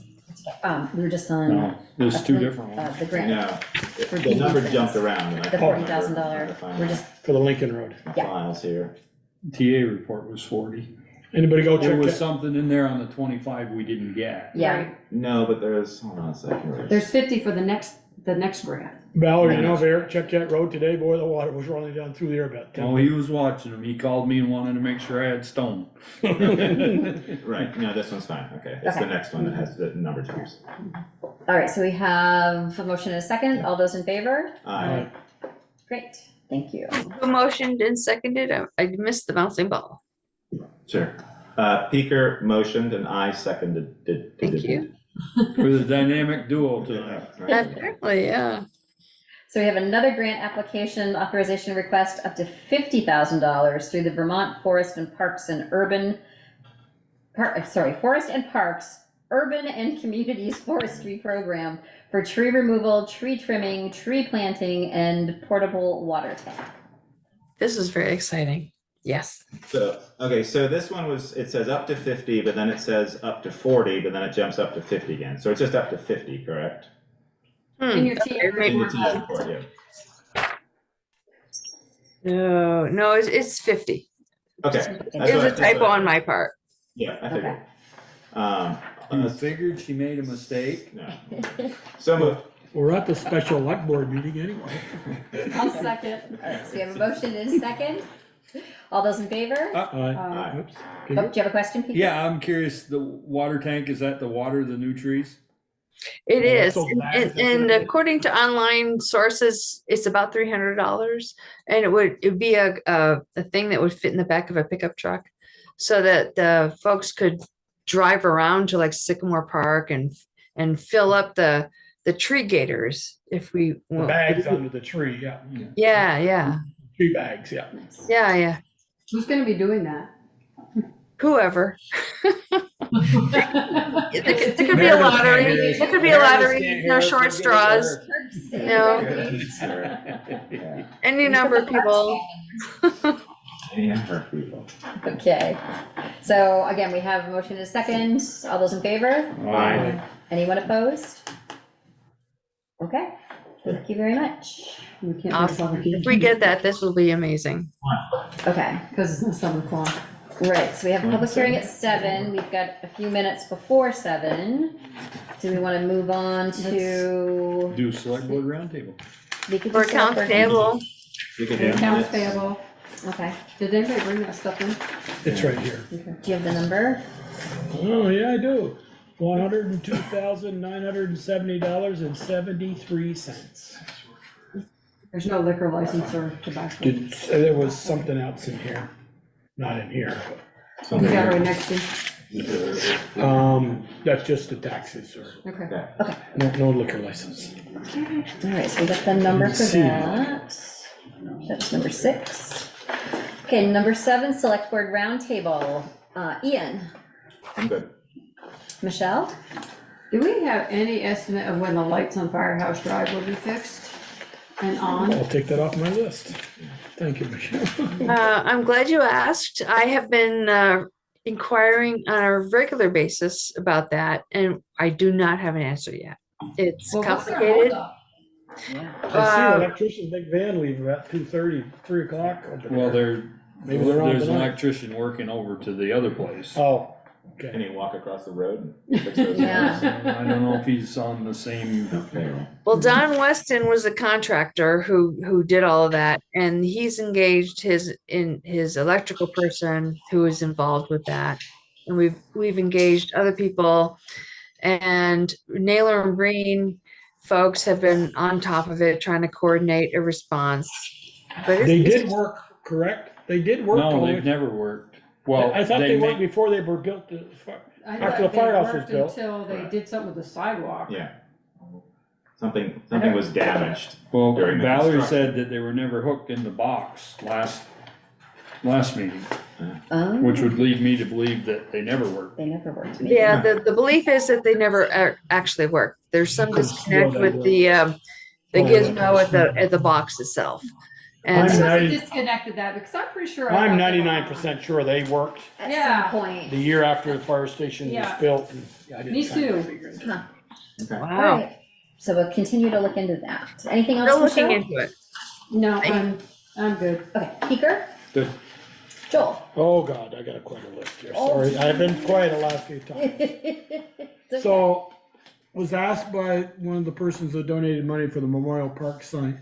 We were just on. No, there's two different ones. The grant, No, the number jumped around, and I the can't remember $40,000, how to find we're just, For the Lincoln Road. my yeah. files here. TA report was 40. Anybody go There check was that? something in there on the 25 we didn't get. Yeah, No, but there's, hold on a second. There's 50 for the next grant. Valerie, you know, if Eric checked that road today, boy, the water was running down through there about 10. Oh, he was watching them. He called me and wanted to make sure I had stone. Right, no, this one's fine, okay, it's the Okay. next one that has the number twos. all right, so we have a motion and a second, all those in favor? Aye. Great, thank you. who motioned and seconded? I missed the bouncing ball. Sure. Peaker motioned and I seconded. Thank you. We're the dynamic duo tonight. Apparently, yeah. So we have another grant application authorization request up to $50,000 through the Vermont Forest and Parks and Forest and Parks Urban and Communities Forestry Program for tree removal, tree trimming, tree planting, and portable water tank. This is very exciting. Yes. So, okay, so this one was, it says up to 50, but then it says up to 40, but then it jumps up to 50 again. So it's just up to 50, correct? In your Okay, TA In the maybe- TA report, yeah. No, it's 50. Okay. It was a typo on my part. Yeah, I figured. You figured she made a mistake? No. So moved. We're at the special elect board meeting anyway. I'll second. All right, so we have a motion and a second. All those in favor? Aye. Oops. Oh, do you have a question, Peter? Yeah, I'm curious, the water tank, is that to water the new trees? It Yeah, is, so and- bad, and, that's and what it is. according to online sources, it's about $300. And it'd be a thing that would fit in the back of a pickup truck. So that the folks could drive around to like Sycamore Park and fill up the tree gators if we. The bags under the tree, yeah. Yeah. Tree bags, yeah. Yeah. Who's gonna be doing that? Whoever. There could be a lottery. There could be a lottery. No short straws. No, any number of people. Yeah, people. Okay, so again, we have a motion and a second. All those in favor? Aye. Anyone opposed? Okay, thank you very much. We can't. Awesome. If we get that, this will be amazing. Okay, Because it's not 7 o'clock. right, so we have a public hearing at 7. We've got a few minutes before 7. Do we want to move on to? Do select board roundtable. we could do For accounts select board- payable, You could do Accounts minutes. payable. Okay, Did anybody bring that stuff in? It's right here. do you have the number? Oh, yeah, I do. $102,970.73. There's no liquor license or tobacco. There was something else in here, not in here, You got it right next to you. but, that's just the taxes, or Okay. Okay. no liquor license. All right, so we got the number for See. that. That's number 6. Okay, number 7, select board roundtable. Ian, I'm good. Michelle? Do we have any estimate of when the lights on Firehouse Drive will be fixed and on? I'll take that off my list. Thank you, Michelle. I'm glad you asked. I have been inquiring on a regular basis about that, and I do not have an answer yet. It's Well, what's our complicated. holdup? I see electrician, big van leave about 2:30, 3 o'clock. over Well, there. Maybe they're on there's an tonight. electrician working over to the other place. Oh, Can okay. you walk across the road and fix those? Yeah. I don't know if he's on the same, Okay, well, Well, Don Weston was the contractor who did all of that, and he's engaged his electrical person who is involved with that. And we've engaged other people, and Naylor and Breen folks have been on top of it, trying to coordinate a response. But They it's, did work, correct? They did work. no, all the they've way- never worked. Well, I thought they may- worked before they were built. I After thought the they firehouse was worked built. Until they did something with the sidewalk. yeah. Something was damaged. Well, during the Valerie construction. said that they were never hooked in the box last meeting, which would lead me to believe that they never worked. They never worked. yeah, the belief is that they never actually worked. There's some Could've disconnect sworn they with the gizmo at the box itself. And I'm I so- must have 90 disconnected that because I'm pretty sure. I I'm thought they were 99% sure they worked At Yeah. some point. the year after the fire station was Yeah. built. And I didn't Me kinda too. figure it out. Huh. Okay. All wow, right, so we'll continue to look into that. Anything else, still looking Michelle? into it. on. No, I'm good. Okay, Peter? Good. Joel? Oh, God, I got quite a list here. Oh. Sorry, I've been quiet the last few times. It's okay. So, was asked by one of the persons that donated money for the Memorial Park sign,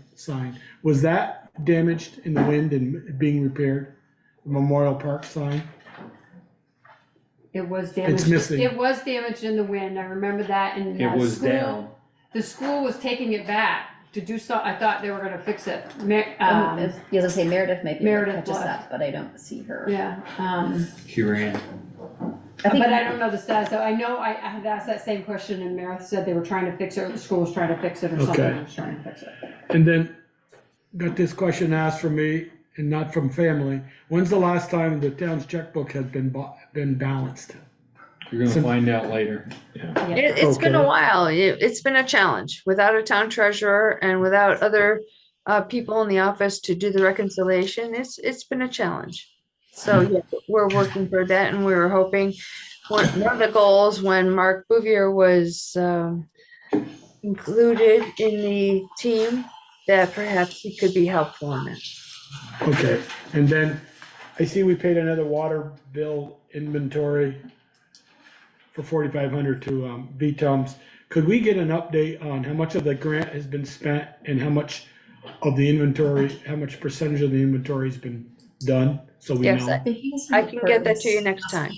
was that damaged in the wind and being repaired? The Memorial Park sign? It was damaged. missing. It was damaged in the wind. I remember that and. It was down. The school was taking it back to do so. I thought they were gonna fix it. You was gonna say Meredith maybe Meredith catch us left. up, but I don't see her. Yeah, He ran. I think- but I don't know the status. So I know I had asked that same question and Meredith said they were trying to fix it, or the school was trying to fix it, or something Okay. was trying to fix it. And then, got this question asked from me, and not from family. When's the last time the town's checkbook has been balanced? You're gonna find out later. It's been a Okay. while. It's been a challenge without a town treasurer and without other people in the office to do the reconciliation. It's been a challenge. So yeah, we're working for that, and we were hoping one of the goals when Mark Bouvier was included in the team, that perhaps he could be helpful in it. Okay, and then I see we paid another water bill inventory for 4,500 to VTUMS. Could we get an update on how much of the grant has been spent and how much of the inventory, how much percentage of the inventory has been done, so we Yes, know? I can get that to you next time.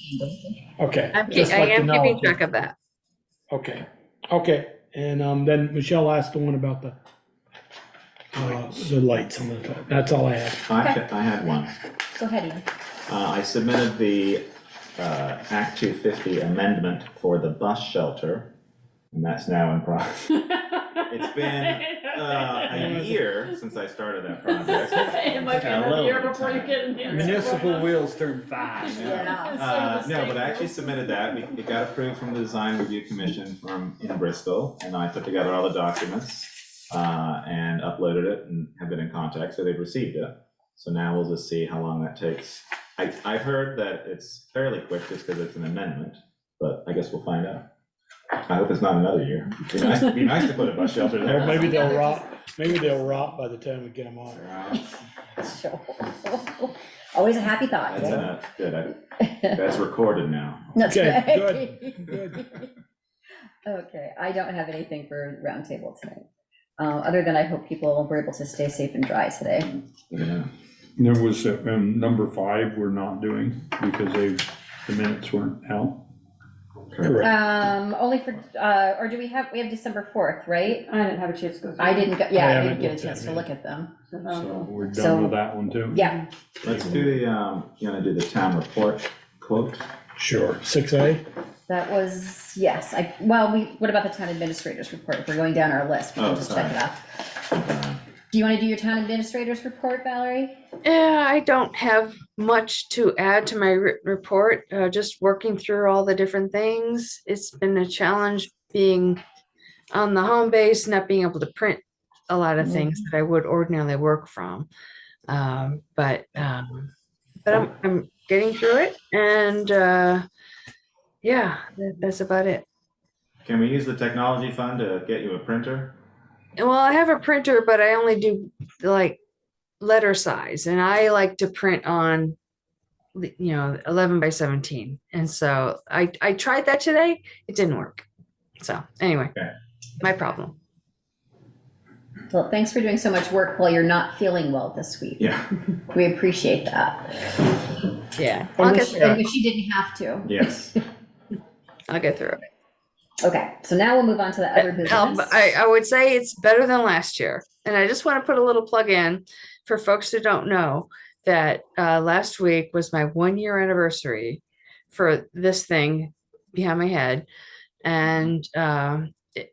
Okay. I just like to am know. keeping track of that. Okay, and then Michelle asked the one about the lights on the top. That's all I had. I had one. Go ahead, Ian. I submitted the Act 250 amendment for the bus shelter, and that's now in process. It's been a year since I started that project. It might be Yeah, a another little year bit of before you time. get in here. Municipal wheels turn fast. No, but I actually submitted that. It got approved from the Design Review Commission in Bristol, and I put together all the documents and uploaded it and have been in contact, so they've received it. So now we'll just see how long that takes. I heard that it's fairly quick just because it's an amendment, but I guess we'll find out. I hope it's not another year. Be nice to put a bus shelter there. Or maybe they'll rot by the time we get them on. Sure. Always a happy thought. That's enough, good, that's recorded now. That's Okay, right. good. Okay, I don't have anything for roundtable tonight. Other than I hope people were able to stay safe and dry today. Yeah. There was, number 5 we're not doing because the minutes weren't out. Correct. Only for, or do we have December 4th, right? I didn't have a chance to go through. I didn't, I I haven't didn't get a looked chance at to it. look at them. So we're So- done with that one too. Yeah, Let's do the, you wanna do the town report quote? Sure, 6A? that was, yes, what about the town administrator's report? If we're going down our list, we can Oh, just check it sorry. off. Do you want to do your town administrator's report, Valerie? Yeah, I don't have much to add to my report, just working through all the different things. It's been a challenge being on the home base, not being able to print a lot of things that I would ordinarily work from. But I'm getting through it, and yeah, that's about it. Can we use the technology fund to get you a printer? Well, I have a printer, but I only do like letter size, and I like to print on 11 by 17. And so I tried that today. It didn't work. So anyway, Okay. my problem. Well, thanks for doing so much work while you're not feeling well this week. Yeah, We appreciate that. Yeah, And I'll get wish through it. you didn't have to. yes. I'll get through it. Okay, so now we'll move on to the other business. I would say it's better than last year. And I just want to put a little plug in for folks who don't know that last week was my 1-year anniversary for this thing behind my head. And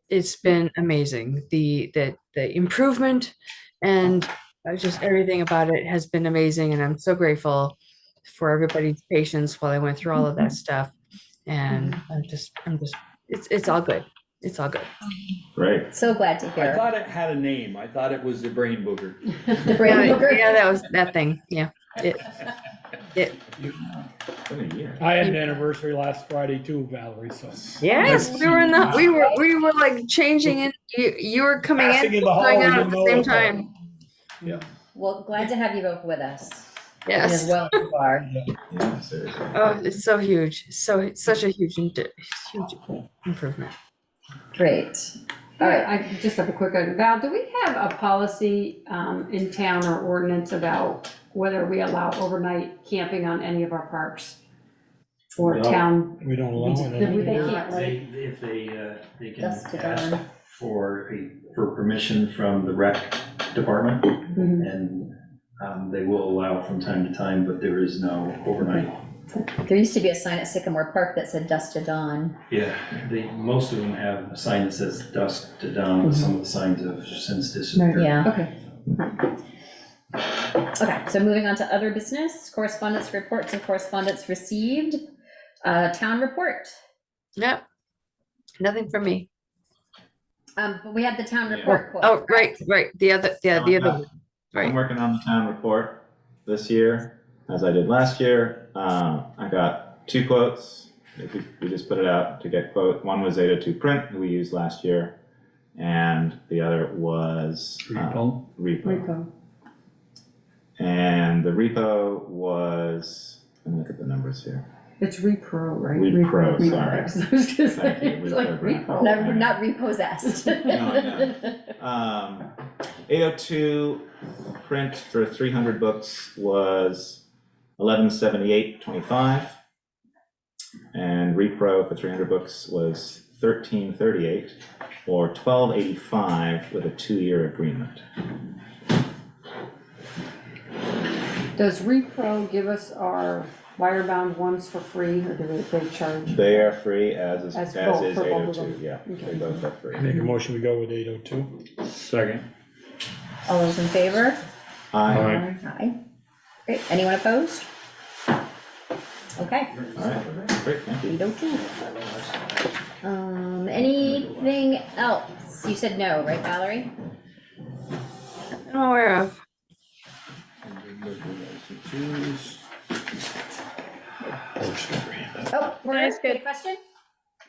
it's been amazing. The improvement and just everything about it has been amazing. And I'm so grateful for everybody's patience while I went through all of that stuff. And it's all good. It's all good. Great. So glad to I hear. thought it had a name. I thought it was the brain booger. The brain booger. Yeah, that was that thing. Yeah. It It's been a year. I had an anniversary last Friday too, Valerie, so. Yes, we were like changing it. You were coming in, Passing in the hall, going we out at didn't the know same it. time. Well, glad to have you both with us. As Yes. well as you are. Yeah, seriously. Oh, it's so huge. Such a huge improvement. Great. All right, I just have a quick one. Val, do we have a policy in town or ordinance about whether we allow overnight camping on any of our parks? Or No. town, We don't allow it. They anymore. can't, right? If they can Dusk to ask dawn. for permission from the rec department, Mhm. and they will allow from time to time, but there is no overnight. There used to be a sign at Sycamore Park that said dusk to dawn. Yeah, most of them have a sign that says dusk to dawn, but some of the signs have since disappeared. Yeah. Okay. Okay, so moving on to other business, correspondence reports and correspondence received. Town report. Yep. Nothing for me. But we have the town Yeah. report quote. Oh, right. The other one. I'm Right. working on the town report this year, as I did last year. I got 2 quotes. We just put it out to get quote. One was 802 Print, who we used last year, and the other was Repo. Repo. Rico. And the repo was, let me look at the numbers here. It's repro, right? Repro, Repro. sorry. I was just gonna say, Thank you, it's like repro, repro. No, not repossessed. No. 802 print for 300 books was $1178.25, and repro for 300 books was $1338, or $1285 with a 2-year agreement. Does repro give us our wire-bound ones for free, or do they charge? They are free, as is As both, is for both of 802. them. Yeah, Okay. they both are free. Make a motion, we go with 802. Second. All those in favor? Aye. Aye. Great, anyone opposed? Okay, All right, great, thank you. 802. Anything else? You said no, right, Valerie? I'm aware of. Oh, Can I Porter, ask got a- a question?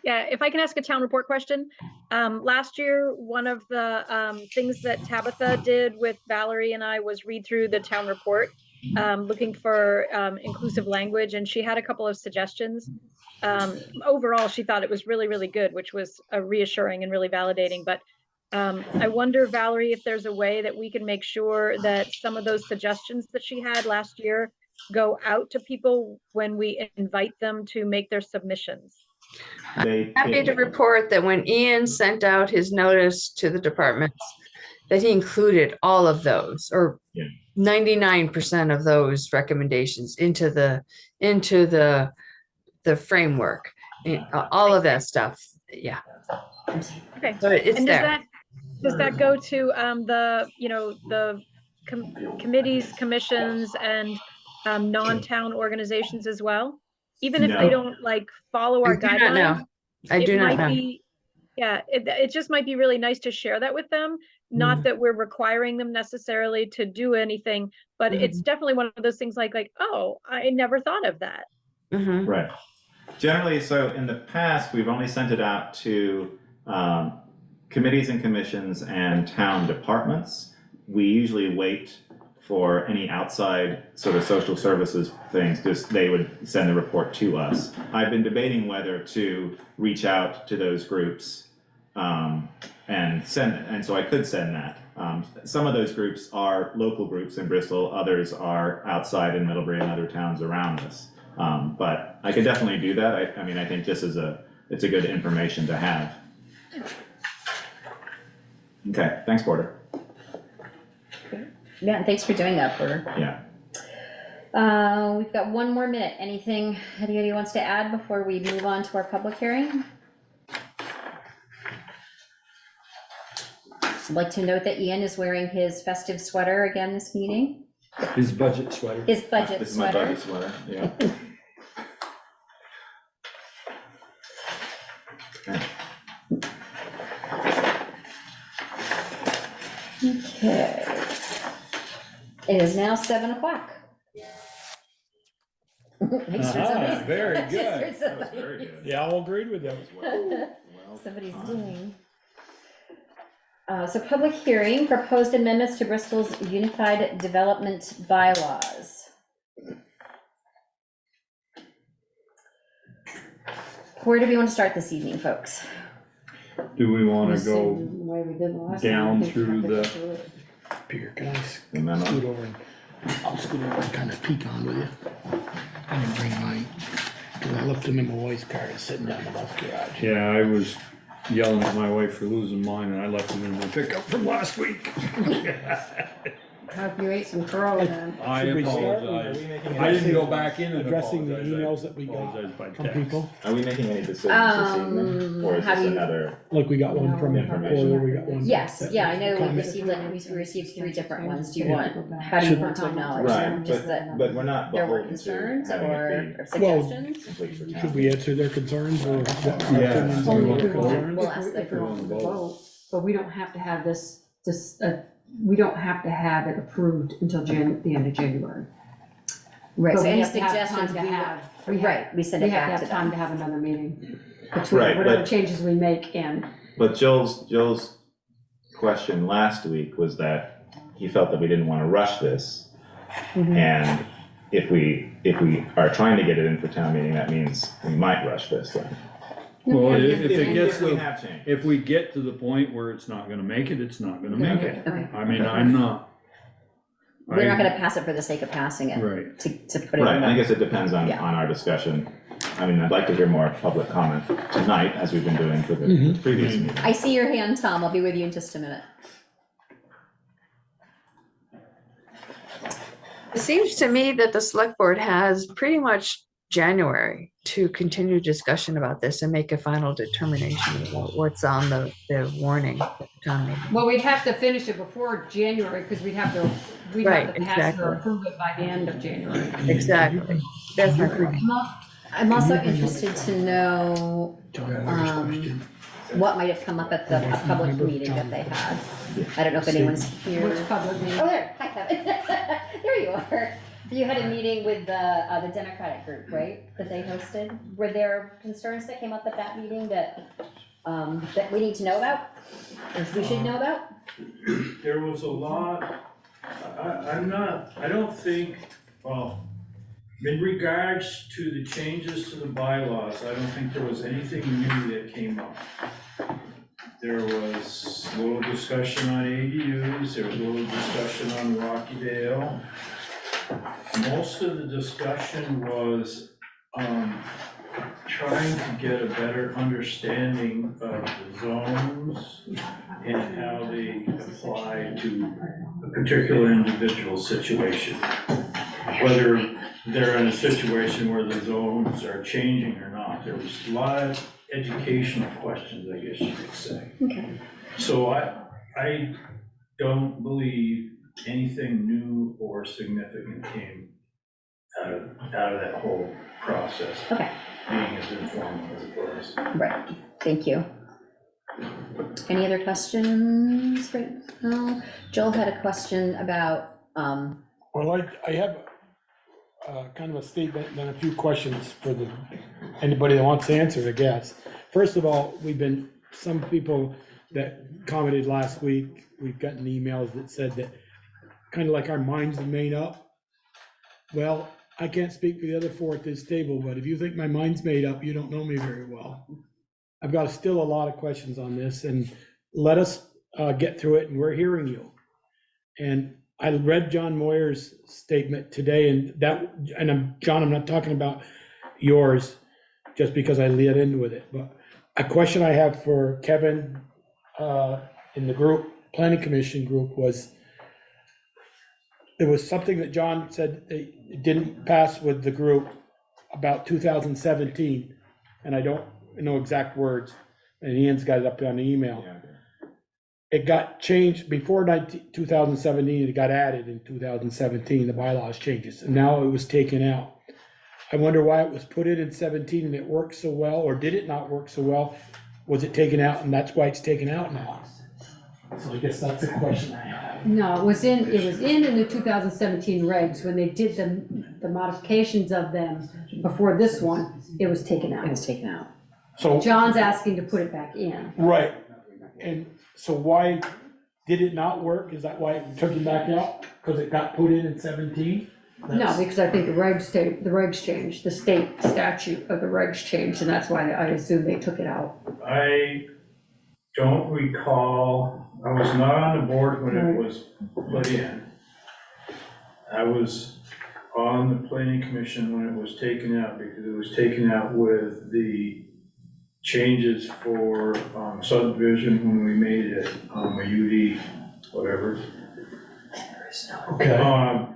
Yeah, if I can ask a town report question. Last year, one of the things that Tabitha did with Valerie and I was read through the town report, looking for inclusive language, and she had a couple of suggestions. Overall, she thought it was really, really good, which was reassuring and really validating. But I wonder, Valerie, if there's a way that we can make sure that some of those suggestions that she had last year go out to people when we invite them to make their submissions. Happy to report that when Ian sent out his notice to the departments, that he included all of those, or Yeah. 99% of those recommendations into the framework, all of that stuff. Yeah. Okay. So it's And there. does that go to the committees, commissions, and non-town organizations as well? Even if they No. don't like follow I our do not guidelines, know. I do it not might know. be, yeah, it just might be really nice to share that with them. Not that we're requiring them necessarily to do anything, but it's definitely one of those things like, oh, I never thought of that. Mhm. Right. Generally, so in the past, we've only sent it out to committees and commissions and town departments. We usually wait for any outside sort of social services things, just they would send the report to us. I've been debating whether to reach out to those groups and send it, and so I could send that. Some of those groups are local groups in Bristol, others are outside in Middlebury and other towns around us. But I could definitely do that. I mean, I think just it's a good information to have. Okay, thanks, Porter. Yeah, and thanks for doing that, Porter. Yeah. We've got one more minute. Anything anybody wants to add before we move on to our public hearing? I'd like to note that Ian is wearing his festive sweater again this meeting. His budget sweater. His budget This is my sweater. budget sweater, yeah. Okay. It is now 7:00. Thanks for somebody's- Very thanks good. for That was somebody- very good. Yeah, all agreed with you. Somebody's doing. So public hearing, proposed amendments to Bristol's Unified Development Bylaws. Where do we want to start this evening, folks? Do we wanna The go way we did the last time. down I think through we the- should do it. Peter, can I The memo? scoot over and, I'll scoot over and kind of peek on with you? I didn't bring mine, because I left them in my wife's car, it's sitting down in the left garage. Yeah, I was yelling at my wife for losing mine, and I left them in my pickup from last week. Hope you ate some crow then. I Should we start with- apologize. I didn't go back in and Addressing the apologize. I emails that we got apologize by from text. people, Are we making any decisions this evening, or is how this do you- another? like we got one from Information. Porter, we got one. Yes, that- yeah, I know we comment. received, we received 3 different ones. Do you Yeah. want, how do you want to acknowledge them? Right, Just that but we're not there were beholden to concerns having or it or be Well, suggestions? complete for town. Should we answer their concerns or what our Yeah. opinions We on want their to vote. concerns? We'll ask them. If we want to vote, but we don't have to have we don't have to have it approved until the end of January. Right, But so we any have to have time suggestions, to have- right, we send We it have to back to have time to them. have another meeting between Right, whatever but- changes we make and. But Joel's question last week was that he felt that we didn't want to rush this. And if we are trying to get it in for town meeting, that means we might rush this then. Well, if it gets If we to, have changed. if we get to the point where it's not gonna make it, it's not gonna make it. Okay. I mean, I'm not. We're not gonna pass it for the sake of passing it, Right. to put it Right, in I the. guess it depends on Yeah. our discussion. I mean, I'd like to hear more public comment tonight, as we've been doing for the Mhm. previous meeting. I see your hand, Tom, I'll be with you in just a minute. It seems to me that the select board has pretty much January to continue discussion about this and make a final determination about what's on the warning for the town meeting. Well, we'd have to finish it before January, because we'd have to pass it exactly. or approve it by the end of January. Exactly. That's my point. I'm also interested to know, Tell me Laura's question. what might have come up at the public meeting that they had. I don't know if anyone's here. Which public meeting? Oh, there, hi Kevin. There you are. You had a meeting with the Democratic group, right, that they hosted? Were there concerns that came up at that meeting that we need to know about? Or we should know about? There was a lot, I don't think, well, in regards to the changes to the bylaws, I don't think there was anything new that came up. There was a little discussion on ADUs, there was a little discussion on Rockydale. Most of the discussion was, trying to get a better understanding of the zones and how they apply to a particular individual situation. Whether they're in a situation where the zones are changing or not. There was a lot of educational questions, I guess you could say. Okay. So I don't believe anything new or significant came out of that whole process. Okay. Being as informal as it was. Right, thank you. Any other questions right now? Joel had a question about, Well, I have kind of a statement and then a few questions for anybody that wants to answer, I guess. First of all, some people that commented last week, we've gotten emails that said that kind of like our minds are made up. Well, I can't speak for the other four at this table, but if you think my mind's made up, you don't know me very well. I've got still a lot of questions on this, and let us get through it, and we're hearing you. And I read John Moyer's statement today, John, I'm not talking about yours, just because I led in with it, but a question I have for Kevin in the group, planning commission group, was, there was something that John said it didn't pass with the group about 2017, and I don't know exact words, and Ian's got it up on the email. It got changed before 2017, it got added in 2017, the bylaws changes, and now it was taken out. I wonder why it was put in 17 and it worked so well, or did it not work so well? Was it taken out and that's why it's taken out now? So I guess that's a question I have. No, it was in the 2017 regs, when they did the modifications of them before this one, it was taken out. it was taken out. So, John's asking to put it back in. right, and so why did it not work? Is that why it took it back out? Because it got put in 17? No, because I think the regs changed, the state statute of the regs changed, and that's why I assume they took it out. I don't recall, I was not on the board when it was put in. I was on the planning commission when it was taken out, because it was taken out with the changes for subdivision when we made it a UD, whatever. Okay.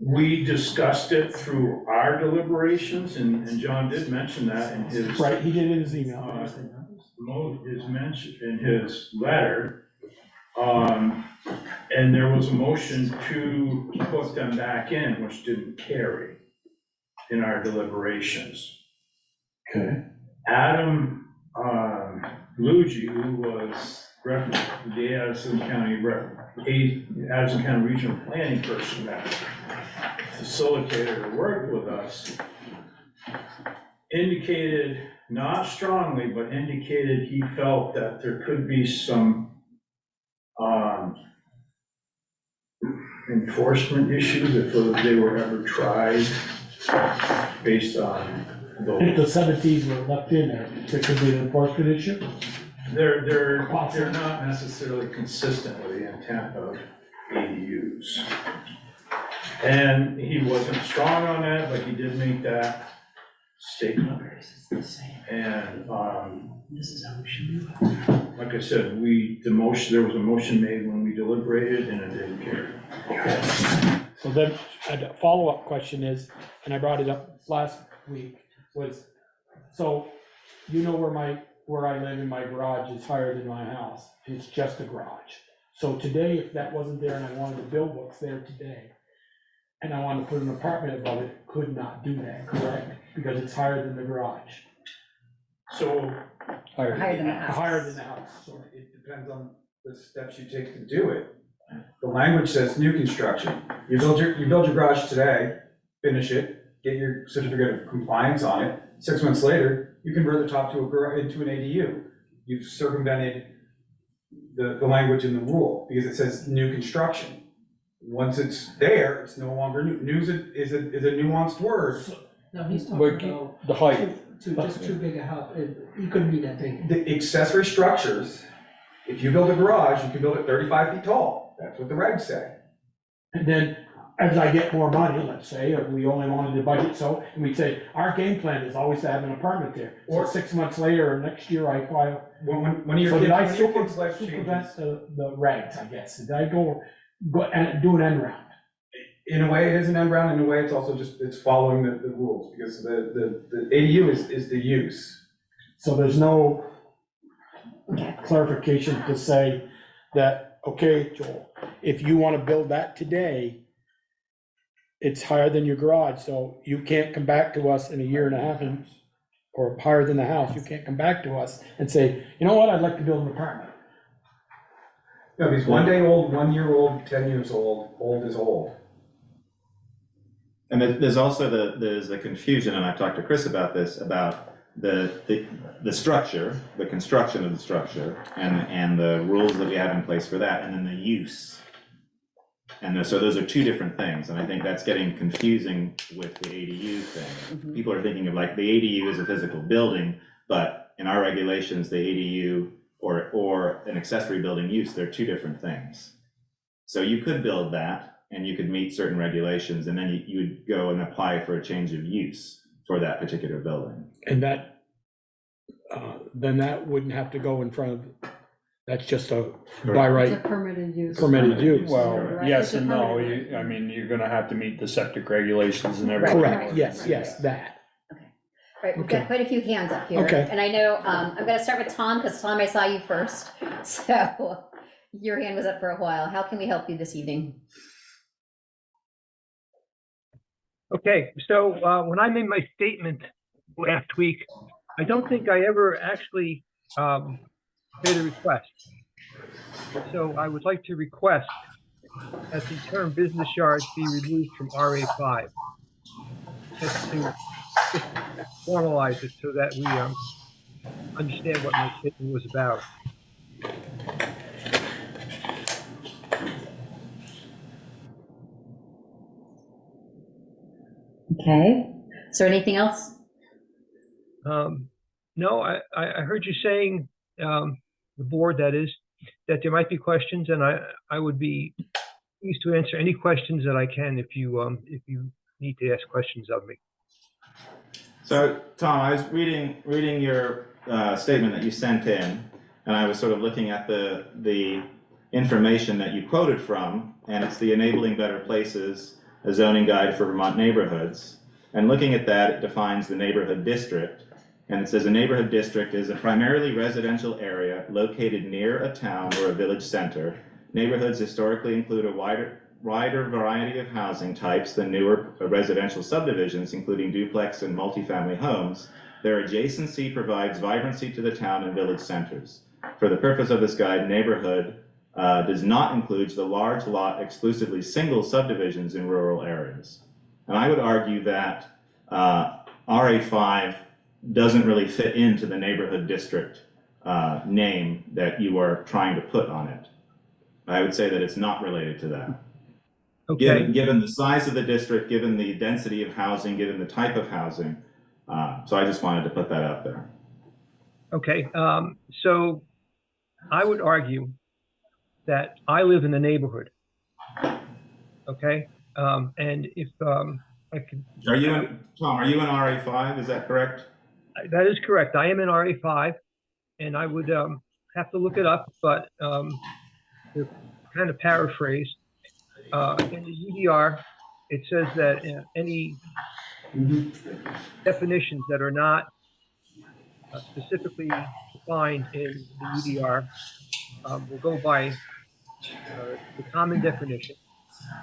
We discussed it through our deliberations, and John did mention that in his. Right, he did in his email. Is mentioned in his letter, and there was a motion to put them back in, which didn't carry in our deliberations. Okay. Adam Luigi, who was the Addison County Regional Planning person that facilitated or worked with us, indicated, not strongly, but indicated he felt that there could be some enforcement issues if they were ever tried based on If those. the 17s were left in there could be an enforcement issue? They're not necessarily consistent with the intent of ADUs. And he wasn't strong on that, but he did make that statement. And, like I said, there was a motion made when we deliberated and it didn't carry. So then, a follow-up question is, and I brought it up last week, was, so you know where I live in my garage is higher than my house, and it's just a garage. So today, if that wasn't there and I wanted to build what's there today, and I wanted to put an apartment above it, could not do that, correct? Because it's higher than the garage. So Higher than the house. Higher than the house, sorry. It depends on the steps you take to do it. The language says new construction. You build your garage today, finish it, get your certificate of compliance on it. 6 months later, you convert the top to into an ADU. You've circumvented the language in the rule because it says new construction. Once it's there, it's no longer new. New is a nuanced word. No, he's But talking about the height, just too big a house, you couldn't be that big. The accessory structures, if you build a garage, you can build it 35 feet tall. That's what the regs say. And then, as I get more money, let's say, or we only wanted to budget so, and we say, our game plan is always to have an apartment there. Or 6 months later, or next year, I file. When your So kids, did I when your kids' life circumvent changes, the regs, I guess? Did I go and do an end round? in a way it is an end round, in a way it's also just, it's following the rules, because the ADU is the use. So there's no clarification to say that, okay, Joel, if you want to build that today, it's higher than your garage, so you can't come back to us in a year and a half or higher than the house, you can't come back to us and say, you know what, I'd like to build an apartment. No, because 1 day old, 1 year old, 10 years old is old. And there's also there's the confusion, and I've talked to Chris about this, about the structure, the construction of the structure, and the rules that we have in place for that, and then the use. And so those are two different things, and I think that's getting confusing with the ADU thing. People are thinking of like the ADU as a physical building, but in our regulations, the ADU or an accessory building use, they're two different things. So you could build that, and you could meet certain regulations, and then you would go and apply for a change of use for that particular building. And that, then that wouldn't have to go in front of, that's just a by It's a right permitted use. permitted use. well, Right, yes it's a and no, permanent. I mean, you're gonna have to meet the septic regulations and everything. Correct, yes, that. Right, we've Okay. got quite a few hands up here. Okay. And I know, I'm gonna start with Tom, because Tom, I saw you first. So your hand was up for a while. How can we help you this evening? Okay, so when I made my statement last week, I don't think I ever actually made a request. So I would like to request that the term business yard be removed from RA5. Just to formalize it so that we understand what my statement was about. Okay, is there anything else? No, I heard you saying, the board that is, that there might be questions, and I would be pleased to answer any questions that I can if you need to ask questions of me. So, Tom, I was reading your statement that you sent in, and I was sort of looking at the information that you quoted from, and it's the Enabling Better Places, a zoning guide for Vermont neighborhoods. And looking at that, it defines the neighborhood district. And it says a neighborhood district is a primarily residential area located near a town or a village center. Neighborhoods historically include a wider variety of housing types than newer residential subdivisions, including duplex and multifamily homes. Their adjacency provides vibrancy to the town and village centers. For the purpose of this guide, neighborhood does not include the large lot exclusively single subdivisions in rural areas. And I would argue that RA5 doesn't really fit into the neighborhood district name that you are trying to put on it. I would say that it's not related to that. Okay. Given the size of the district, given the density of housing, given the type of housing. So I just wanted to put that out there. Okay, so I would argue that I live in the neighborhood. Okay, and if I could. Tom, are you in RA5? Is that correct? That is correct. I am in RA5, and I would have to look it up, but to kind of paraphrase, in the UDR, it says that any definitions that are not specifically defined in the UDR will go by the common definition.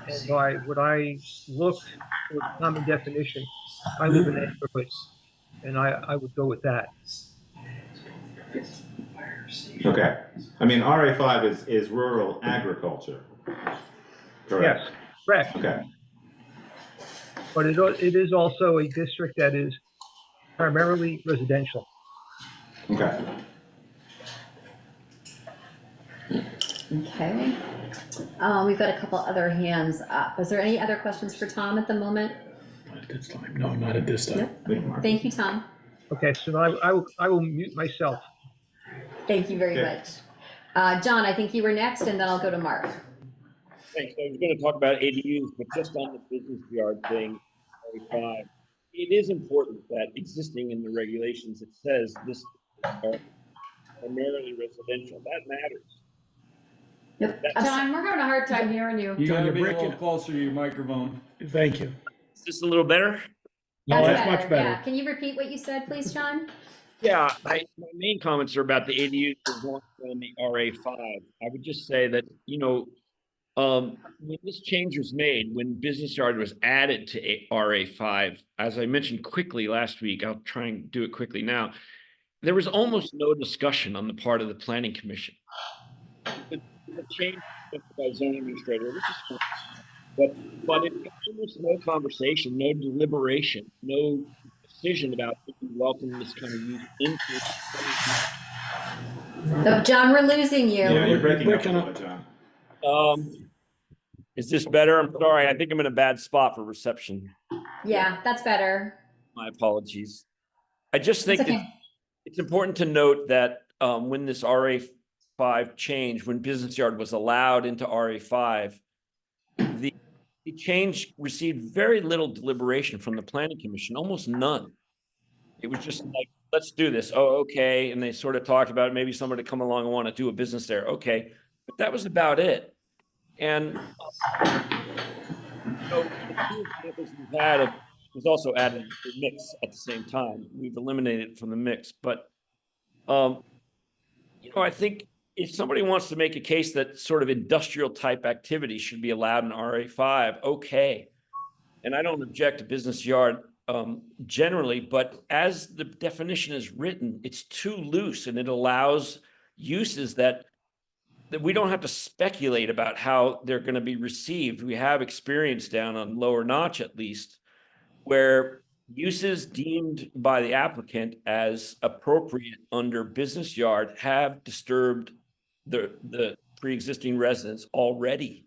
And by what I looked for the common definition, I live in a neighborhood, and I would go with that. Okay, I mean, RA5 is rural agriculture. Correct. Yes, correct. Okay, But it is also a district that is primarily residential. okay. Okay. We've got a couple other hands up. Is there any other questions for Tom at the moment? Not at this time, no, not at this time. Nope. Thank you, Tom. Okay, so now I will mute myself. Thank you very Okay. much. John, I think you were next, and then I'll go to Mark. Thanks. I was gonna talk about ADUs, but just on the business yard thing, 45, it is important that existing in the regulations, it says this are primarily residential. That matters. Yep. John, we're having a hard time hearing you. You gotta You're be a breaking little up. closer to your microphone. Thank you. Is this a little better? No, that's much Yeah. better. Can you repeat what you said, please, John? Yeah, my main comments are about the ADUs and the RA5. I would just say that, when this change was made, when business yard was added to RA5, as I mentioned quickly last week, I'll try and do it quickly now. There was almost no discussion on the part of the planning commission. The change by zoning administrator, which is fine, but it almost no conversation, no deliberation, no decision about if you welcome this kind of use into. Oh, John, we're losing you. Yeah, you're breaking up a breaking little up. bit, John. Is this better? I'm sorry. I think I'm in a bad spot for reception. Yeah, that's better. My apologies. I just think It's that okay. it's important to note that when this RA5 changed, when business yard was allowed into RA5, the change received very little deliberation from the planning commission, almost none. It was just like, let's do this. Oh, okay. And they sort of talked about maybe somebody come along and want to do a business there. Okay. But that was about it. And so the two examples we've had was also added to the mix at the same time. We've eliminated it from the mix. But, I think if somebody wants to make a case that sort of industrial type activity should be allowed in RA5, okay. And I don't object to business yard generally, but as the definition is written, it's too loose and it allows uses that we don't have to speculate about how they're going to be received. We have experience down on Lower Notch, at least, where uses deemed by the applicant as appropriate under business yard have disturbed the pre-existing residents already.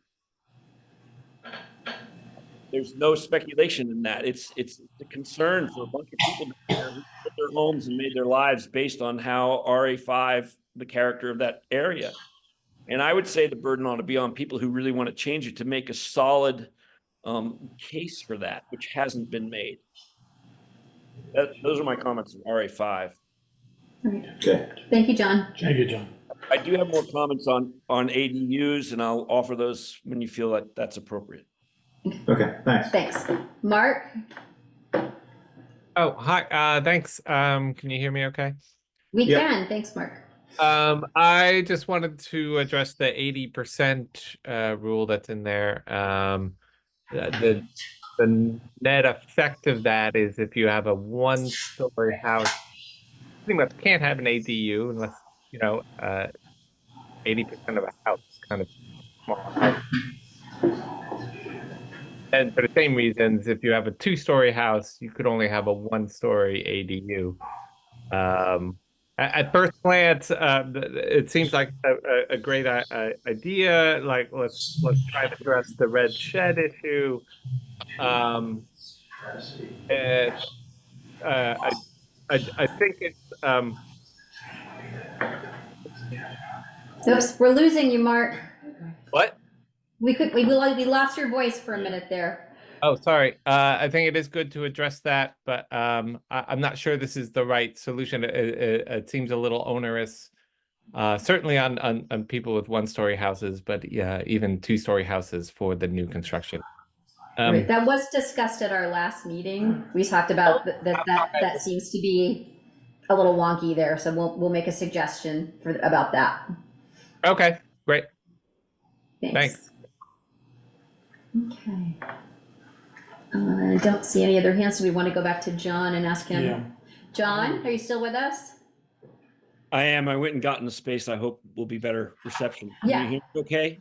There's no speculation in that. It's a concern for a bunch of people there who built their homes and made their lives based on how RA5, the character of that area. And I would say the burden ought to be on people who really want to change it to make a solid case for that, which hasn't been made. Those are my comments on RA5. Okay. Thank you, John. Thank you, John. I do have more comments on ADUs, and I'll offer those when you feel like that's appropriate. Okay, thanks. Thanks. Mark? Oh, hi, thanks. Can you hear me okay? We Yep. can. Thanks, Mark. I just wanted to address the 80% rule that's in there. The net effect of that is if you have a one-story house, pretty much can't have an ADU unless, 80% of a house is kind of small house. And for the same reasons, if you have a two-story house, you could only have a one-story ADU. At first glance, it seems like a great idea. Like, let's try to address the red shed issue. And I think it's Oops, we're losing you, Mark. what? We lost your voice for a minute there. Oh, sorry. I think it is good to address that, but I'm not sure this is the right solution. It seems a little onerous, certainly on people with one-story houses, but yeah, even two-story houses for the new construction. Right. That was discussed at our last meeting. We talked about that seems to be a little wonky there, so we'll make a suggestion about that. Okay, great. Thanks. Okay. I don't see any other hands, so we want to go back to John and ask him. Yeah. John, are you still with us? I am. I went and got in the space. I hope will be better reception. Can Yeah. you hear me okay?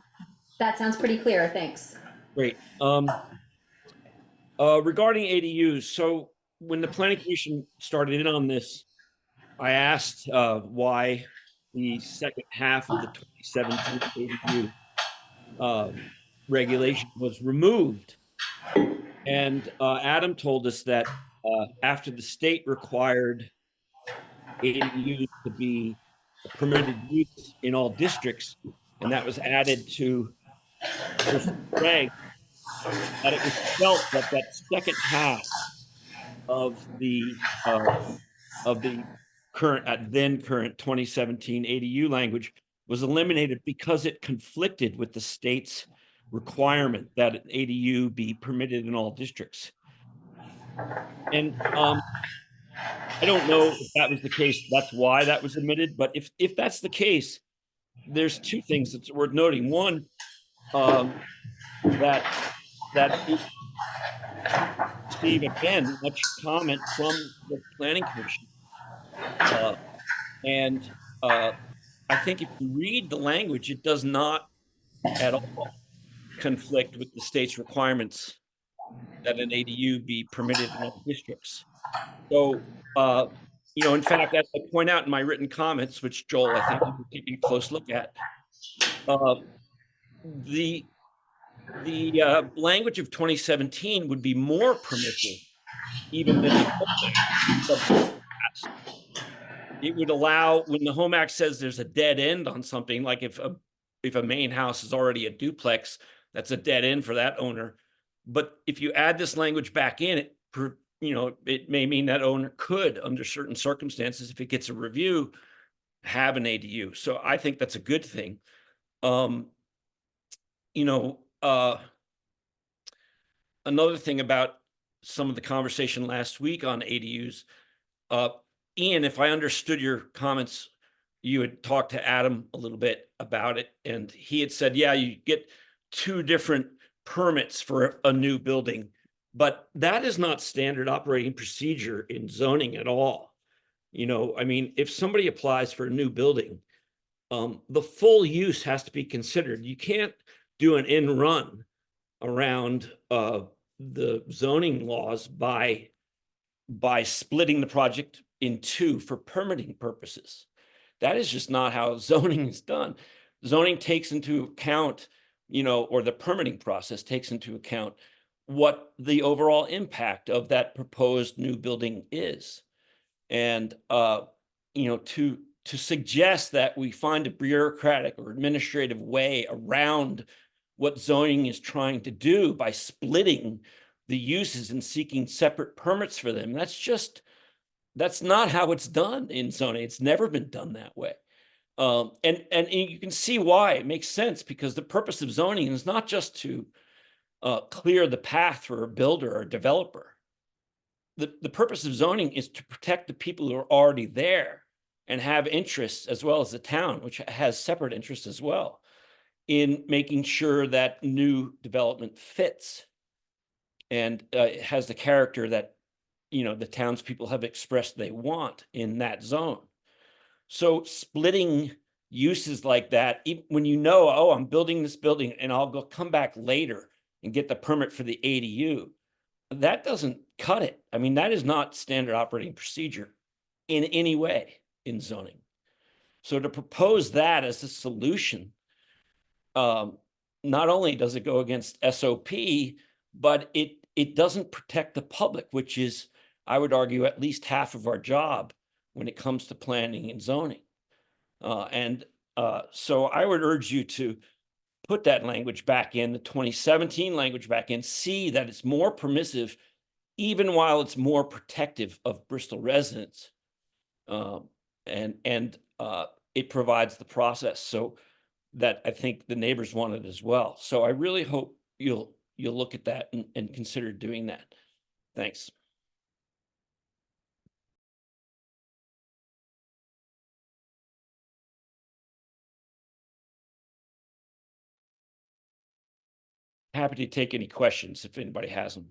That sounds pretty clear, thanks. Great. Regarding ADUs, so when the planning commission started in on this, I asked why the second half of the 2017 ADU regulation was removed. And Adam told us that after the state required ADUs to be a permitted use in all districts, and that was added to Bristol reg, that it was felt that that second half of the current then current 2017 ADU language was eliminated because it conflicted with the state's requirement that an ADU be permitted in all districts. And I don't know if that was the case. That's why that was omitted. But if that's the case, there's two things that's worth noting. One, that it received again much comment from the planning commission, and I think if you read the language, it does not at all conflict with the state's requirements that an ADU be permitted in all districts. So, in fact, as I point out in my written comments, which Joel, I think you're taking a close look at, the language of 2017 would be more permissive even than the Home Act. It would allow, when the Home Act says there's a dead end on something, like if a main house is already a duplex, that's a dead end for that owner. But if you add this language back in, it may mean that owner could, under certain circumstances, if it gets a review, have an ADU. So I think that's a good thing. Another thing about some of the conversation last week on ADUs, Ian, if I understood your comments, you had talked to Adam a little bit about it, and he had said, yeah, you get 2 different permits for a new building, but that is not standard operating procedure in zoning at all. I mean, if somebody applies for a new building, the full use has to be considered. You can't do an in run around the zoning laws by splitting the project in 2 for permitting purposes. That is just not how zoning is done. Zoning takes into account, or the permitting process takes into account what the overall impact of that proposed new building is. And, to suggest that we find a bureaucratic or administrative way around what zoning is trying to do by splitting the uses and seeking separate permits for them, that's not how it's done in zoning. It's never been done that way. And you can see why it makes sense, because the purpose of zoning is not just to clear the path for a builder or a developer. The purpose of zoning is to protect the people who are already there and have interests, as well as the town, which has separate interests as well, in making sure that new development fits and has the character that the townspeople have expressed they want in that zone. So splitting uses like that, even when oh, I'm building this building and I'll come back later and get the permit for the ADU, that doesn't cut it. I mean, that is not standard operating procedure in any way in zoning. So to propose that as a solution, not only does it go against SOP, but it doesn't protect the public, which is, I would argue, at least half of our job when it comes to planning and zoning. So I would urge you to put that language back in, the 2017 language back in, see that it's more permissive, even while it's more protective of Bristol residents. It provides the process so that I think the neighbors want it as well. So I really hope you'll look at that and consider doing that. Thanks. Happy to take any questions if anybody has them.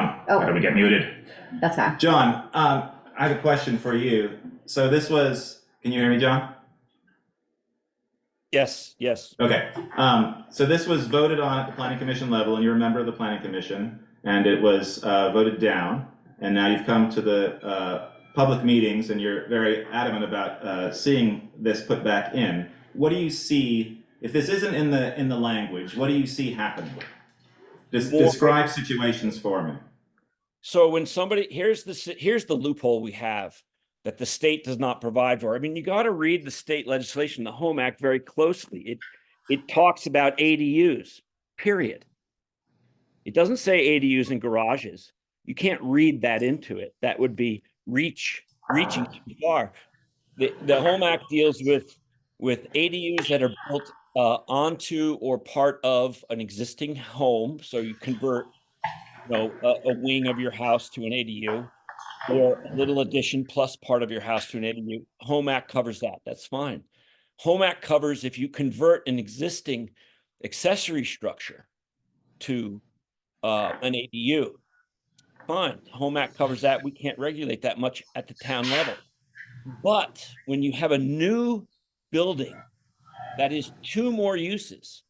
John, Oh. how do we get muted? That's fine. John, I have a question for you. So this was, can you hear me, John? Yes, yes. Okay, so this was voted on at the planning commission level, and you're a member of the planning commission, and it was voted down, and now you've come to the public meetings, and you're very adamant about seeing this put back in. What do you see, if this isn't in the language, what do you see happening? Describe situations for me. So when somebody, here's the loophole we have that the state does not provide for. I mean, you got to read the state legislation, the Home Act, very closely. It talks about ADUs, period. It doesn't say ADUs in garages. You can't read that into it. That would be reaching too far. The Home Act deals with ADUs that are built onto or part of an existing home. So you convert, a wing of your house to an ADU, or a little addition plus part of your house to an ADU. Home Act covers that. That's fine. Home Act covers if you convert an existing accessory structure to an ADU. Fine. Home Act covers that. We can't regulate that much at the town level. But when you have a new building that is two more uses,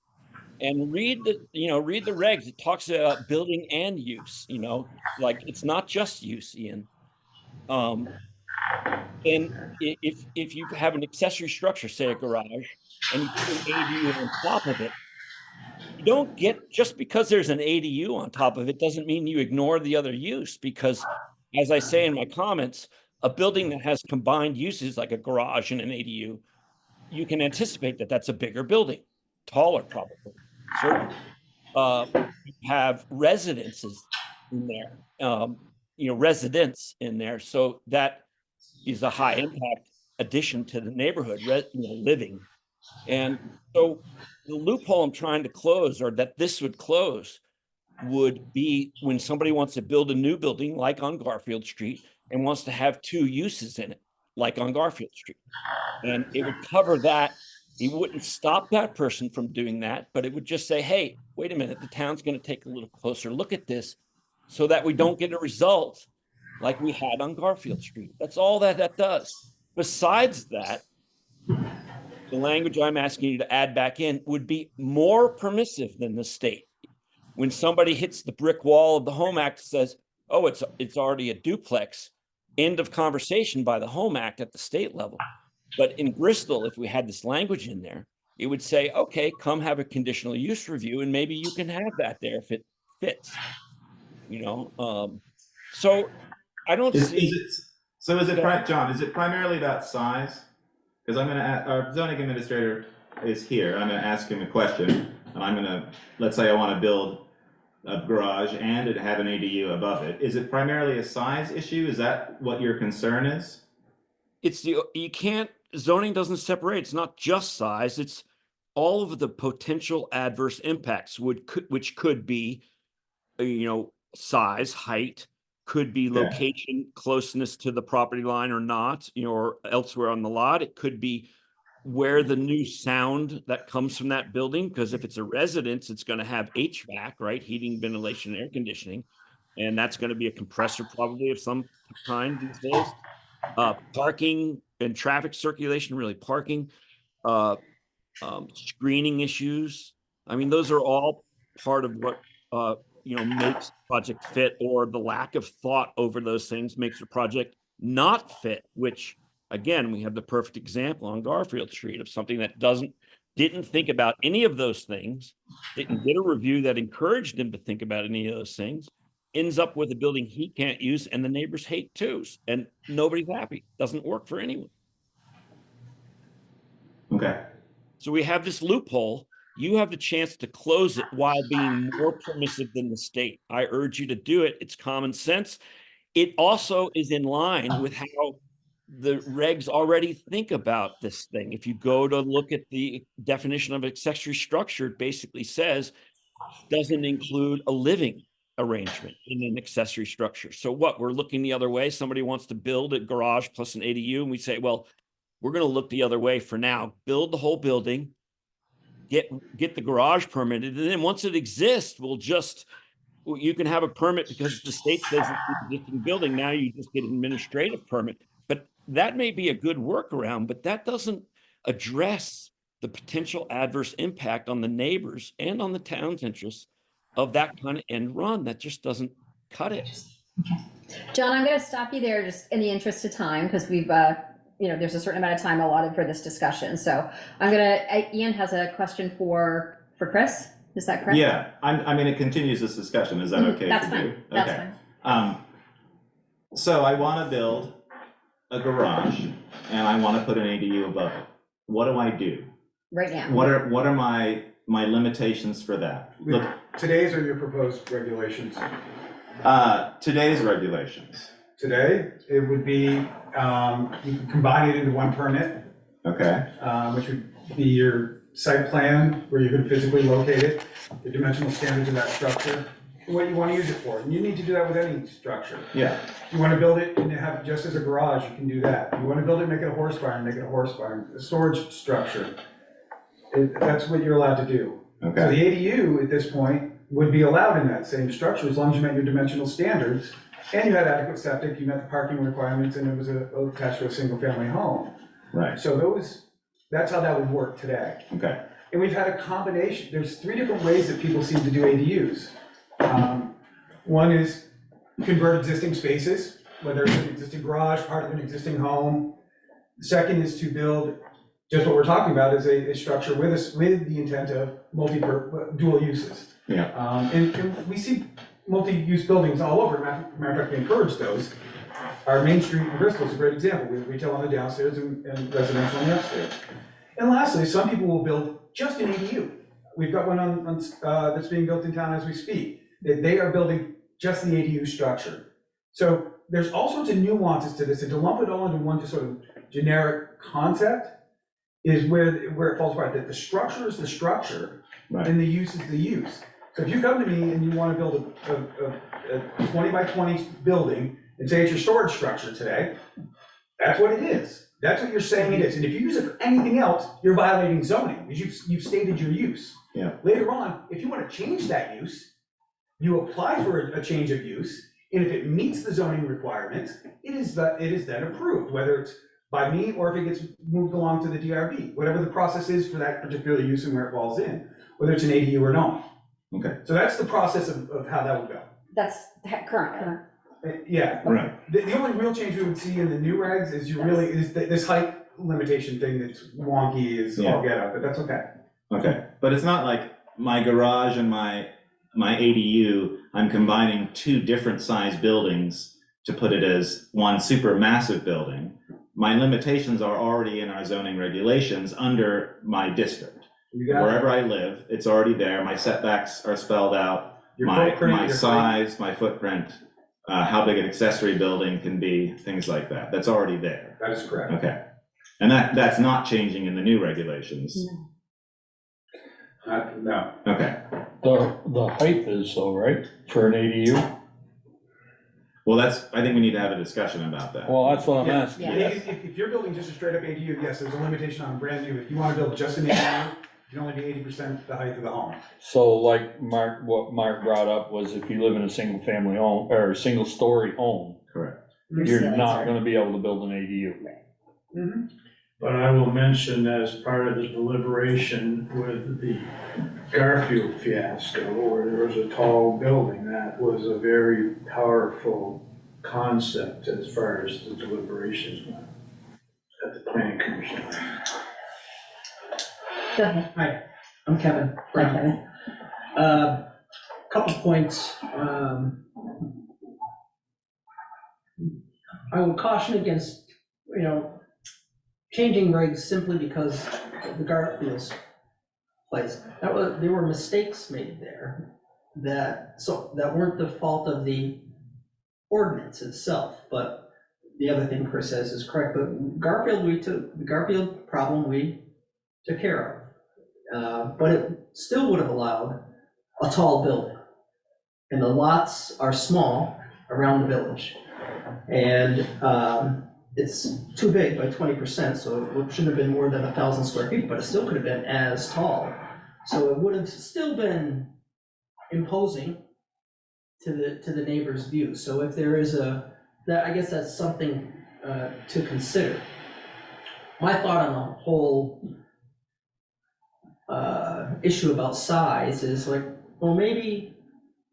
and read the regs, it talks about building and use, like it's not just use, Ian. And if you have an accessory structure, say a garage, and you put an ADU on top of it, you don't get, just because there's an ADU on top of it doesn't mean you ignore the other use, because as I say in my comments, a building that has combined uses like a garage and an ADU, you can anticipate that that's a bigger building, taller probably, certainly. You have residences in there, residents in there, so that is a high impact addition to the neighborhood, living. And so the loophole I'm trying to close, or that this would close, would be when somebody wants to build a new building like on Garfield Street and wants to have two uses in it, like on Garfield Street. And it would cover that. It wouldn't stop that person from doing that, but it would just say, hey, wait a minute, the town's going to take a little closer look at this so that we don't get a result like we had on Garfield Street. That's all that does. Besides that, the language I'm asking you to add back in would be more permissive than the state. When somebody hits the brick wall of the Home Act, says, oh, it's already a duplex, end of conversation by the Home Act at the state level. But in Bristol, if we had this language in there, it would say, okay, come have a conditional use review, and maybe you can have that there if it fits, so I don't see. John, is it primarily about size? Because I'm going to, our zoning administrator is here. I'm going to ask him a question, and let's say I want to build a garage and it have an ADU above it. Is it primarily a size issue? Is that what your concern is? Zoning doesn't separate. It's not just size. It's all of the potential adverse impacts which could be, size, height, could be location, closeness to the property line or not, or elsewhere on the lot. It could be where the new sound that comes from that building, because if it's a residence, it's going to have HVAC, right? Heating, ventilation, air conditioning. And that's going to be a compressor probably of some kind these days. Parking and traffic circulation, really parking, screening issues. I mean, those are all part of what, makes project fit, or the lack of thought over those things makes a project not fit, which again, we have the perfect example on Garfield Street of something that didn't think about any of those things, didn't get a review that encouraged him to think about any of those things, ends up with a building he can't use and the neighbors hate too, and nobody's happy. Doesn't work for anyone. Okay. So we have this loophole. You have the chance to close it while being more permissive than the state. I urge you to do it. It's common sense. It also is in line with how the regs already think about this thing. If you go to look at the definition of accessory structure, it basically says doesn't include a living arrangement in an accessory structure. So what, we're looking the other way? Somebody wants to build a garage plus an ADU, and we say, well, we're going to look the other way for now. Build the whole building, get the garage permitted, and then once it exists, we'll just you can have a permit because the state says it's an existing building, now you just get an administrative permit. But that may be a good workaround, but that doesn't address the potential adverse impact on the neighbors and on the town's interests of that kind of end run. That just doesn't cut it. John, I'm gonna stop you there just in the interest of time, because we've, there's a certain amount of time allotted for this discussion, so Ian has a question for Chris, is that correct? Yeah, I mean, it continues this discussion, is that okay? That's for you? fine, that's Okay. fine. So I wanna build a garage, and I wanna put an ADU above it. What do I do? Right now. What are my limitations for that? Look, Today's are your proposed regulations. today's regulations, Today, it would be, you can combine it into one permit, okay? which would be your site plan, where you're gonna physically locate it, the dimensional standards of that structure, and what you wanna use it for. And you need to do that with any structure. Yeah, If you wanna build it and have it just as a garage, you can do that. If you wanna build it, make it a horse barn, make it a horse barn. A storage structure, that's what you're allowed to do. So okay, the ADU at this point would be allowed in that same structure as long as you met your dimensional standards and you had adequate septic, you met the parking requirements, and it was attached to a single-family home. right, So that's how that would work today. okay, And we've had a combination, there's 3 different ways that people seem to do ADUs. One is convert existing spaces, whether it's an existing garage, part of an existing home. The second is to build, just what we're talking about, is a structure with the intent of dual uses. yeah, And we see multi-use buildings all over. Matter of fact, we encourage those. Our Main Street in Bristol is a great example. We have retail on the downstairs and residential on the upstairs. And lastly, some people will build just an ADU. We've got one on that's being built in town as we speak. They are building just the ADU structure. So there's all sorts of nuances to this, and to lump it all into one just sort of generic concept is where it falls apart. That the structure is the structure, right, and the use is the use. So if you come to me and you want to build a 20 by 20 building and say it's your storage structure today, that's what it is. That's what you're saying it is. And if you use it for anything else, you're violating zoning, because you've stated your use. Yeah. Later on, if you want to change that use, you apply for a change of use, and if it meets the zoning requirements, it is then approved, whether it's by me or if it gets moved along to the DRB, whatever the process is for that particular use and where it falls in, whether it's an ADU or not. okay, So that's the process of how that would go. That's current. Yeah. right, The only real change we would see in the new regs is this height limitation thing that's wonky is all get out, but that's okay. okay. But it's not like my garage and my ADU, I'm combining 2 different size buildings to put it as one super massive building. My limitations are already in our zoning regulations under my district. Wherever I live, it's already there. My setbacks are spelled out. My size, my footprint, how big an accessory building can be, things like that. That's already there. That is correct. Okay. And that's not changing in the new regulations. No. Okay. The height is though, right, for an ADU? Well, I think we need to have a discussion about that. Well, that's what I'm Yeah. asking. Yeah. If you're building just a straight up ADU, yes, there's a limitation on brand new. If you want to build just an ADU, you can only be 80% the height of the home. So like what Mark brought up was if you live in a single family home or a single story home, Correct. you're not gonna be able to build an ADU. Mm-hmm. But I will mention as part of the deliberation with the Garfield fiasco, where there was a tall building, that was a very powerful concept as far as the deliberations went at the planning commission. Go ahead. Hi, I'm Kevin. Hi, Kevin. Couple points. I would caution against, changing regs simply because of the Garfield's place. There were mistakes made there that weren't the fault of the ordinance itself, but the other thing Chris says is correct. But the Garfield problem we took care of. But it still would have allowed a tall building. And the lots are small around the village. And it's too big by 20%, so it shouldn't have been more than 1,000 square feet, but it still could have been as tall. So it would have still been imposing to the neighbor's view. So if there is I guess that's something to consider. My thought on the whole issue about size is like, well, maybe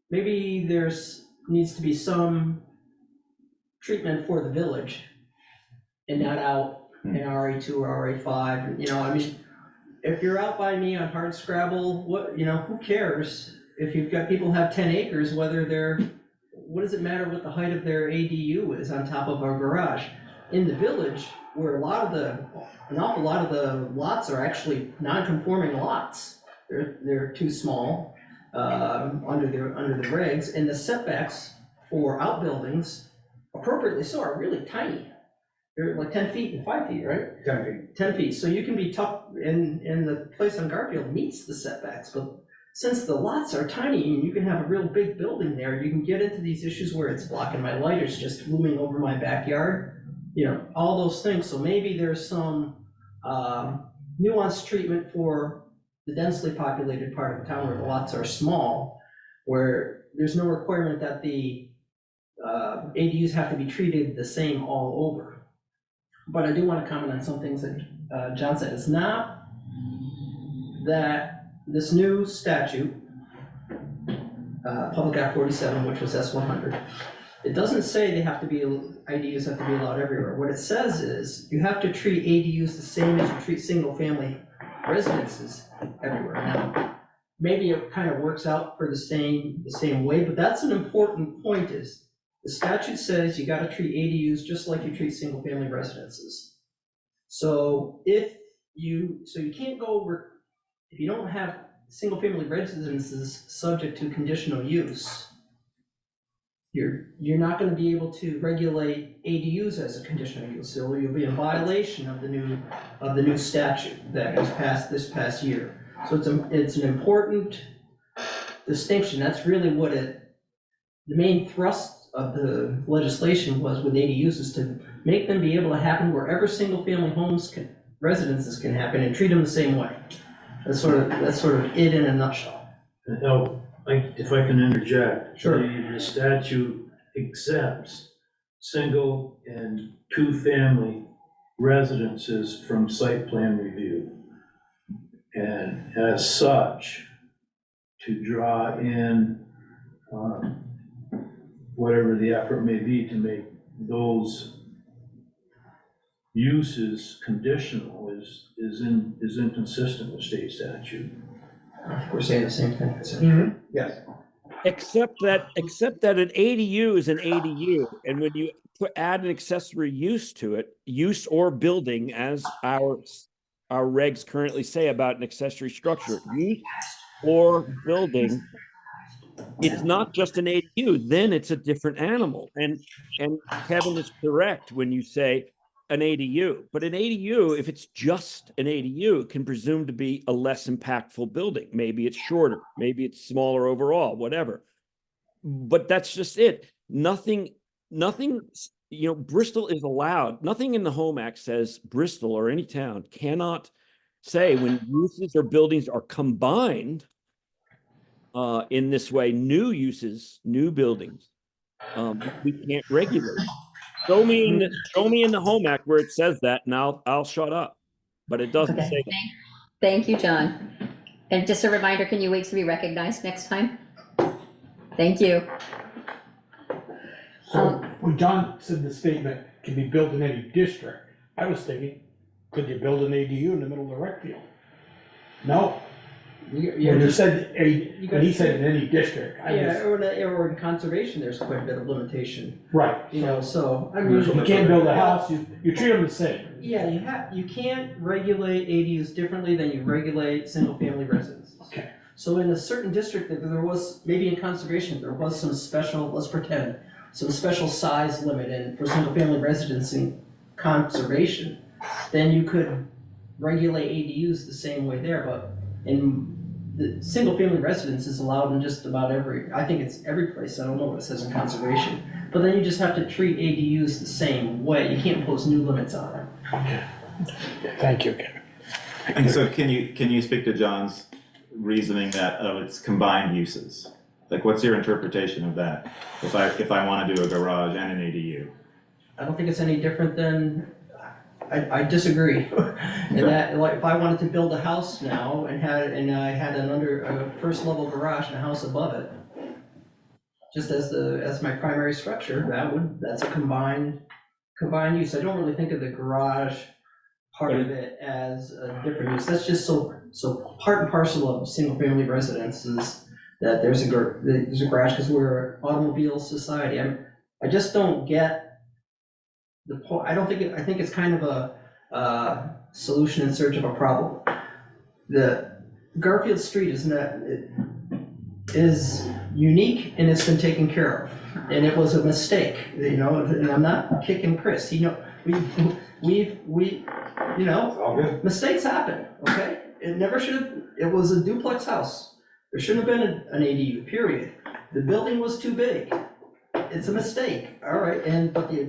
there's needs to be some treatment for the village and not out in RA2 or RA5, you know, I mean, if you're out by me on hard scrabble, what, you know, who cares? If you've got people who have 10 acres, what does it matter what the height of their ADU is on top of a garage? In the village, where an awful lot of the lots are actually non-conforming lots. They're too small, under the regs, and the setbacks for outbuildings, appropriately so, are really tiny. They're like 10 feet and 5 feet, right? 10 feet. 10 feet, so you can be tough, and the place on Garfield meets the setbacks, but since the lots are tiny and you can have a real big building there, you can get into these issues where it's blocking my light, it's just looming over my backyard, you know, all those things. So maybe there's some nuanced treatment for the densely populated part of the town where the lots are small, where there's no requirement that the ADUs have to be treated the same all over. But I do want to comment on some things that John said. It's not that this new statute, Public Act 47, which was S100, it doesn't say ADUs have to be allowed everywhere. What it says is you have to treat ADUs the same as you treat single-family residences everywhere. Now, maybe it kind of works out for the same way, but that's an important point. Is the statute says you got to treat ADUs just like you treat single-family residences. So you can't go over, if you don't have single-family residences subject to conditional use, you're not going to be able to regulate ADUs as a conditional use. So you'll be in violation of the new statute that was passed this past year. So it's an important distinction. That's really what the main thrust of the legislation was with ADUs, is to make them be able to happen wherever single-family residences can happen, and treat them the same way. That's sort of it in a nutshell. Now, if I can interject. Sure. The statute exempts single and two-family residences from site plan review. And as such, to draw in whatever the effort may be to make those uses conditional is inconsistent with state statute. We're saying the same thing. Yes. Except that an ADU is an ADU, and when you add an accessory use to it, use or building, as our regs currently say about an accessory structure, use or building, it's not just an ADU, then it's a different animal. And Kevin is correct when you say an ADU, but an ADU, if it's just an ADU, can presume to be a less impactful building. Maybe it's shorter, maybe it's smaller overall, whatever. But that's just it. Nothing, you know, Bristol is allowed, nothing in the Home Act says Bristol or any town cannot say when uses or buildings are combined in this way, new uses, new buildings, we can't regulate. Show me in the Home Act where it says that, and I'll shut up. But it doesn't say that. Thank you, John. And just a reminder, can you wait to be recognized next time? Thank you. So when John said the statement can be built in any district, I was thinking, could you build an ADU in the middle of the rec field? No. When you said, when he said in any district, or in conservation, there's quite a bit of limitation. Right. You know, so, I mean. You can't build a house, you treat them the same. Yeah, you can't regulate ADUs differently than you regulate single-family residences. Okay. So in a certain district, there was, maybe in conservation, there was some special, let's pretend, some special size limit in for single-family residence in conservation, then you could regulate ADUs the same way there, but in the single-family residence is allowed in just about I think it's every place, I don't know what it says in conservation, but then you just have to treat ADUs the same way, you can't impose new limits on them. Okay. Thank you, Kevin. And so can you speak to John's reasoning that, it's combined uses? Like, what's your interpretation of that? If I wanna do a garage and an ADU? I don't think it's any different than, I disagree. And that, like, if I wanted to build a house now and I had a first level garage and a house above it, just as my primary structure, that's a combined use. I don't really think of the garage part of it as a different use. That's just so part and parcel of single family residences, that there's a garage, because we're an automobile society. I just don't get the point. I think it's kind of a solution in search of a problem. The Garfield Street is unique, and it's been taken care of, and it was a mistake, and I'm not kicking Chris, All good. mistakes happen, okay? It never should have, it was a duplex house. There shouldn't have been an ADU, period. The building was too big. It's a mistake, all right, but the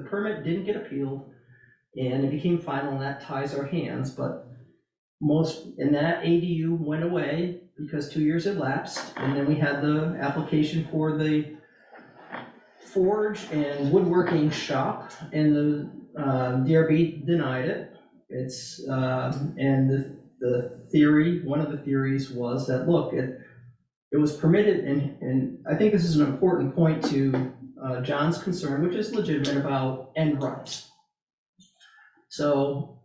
permit didn't get appealed, and it became final, and that ties our hands, but and that ADU went away because 2 years had lapsed, and then we had the application for the forge and woodworking shop, and the DRB denied it. And the theory, one of the theories was that, look, it was permitted, and I think this is an important point to John's concern, which is legitimate, about end runs. So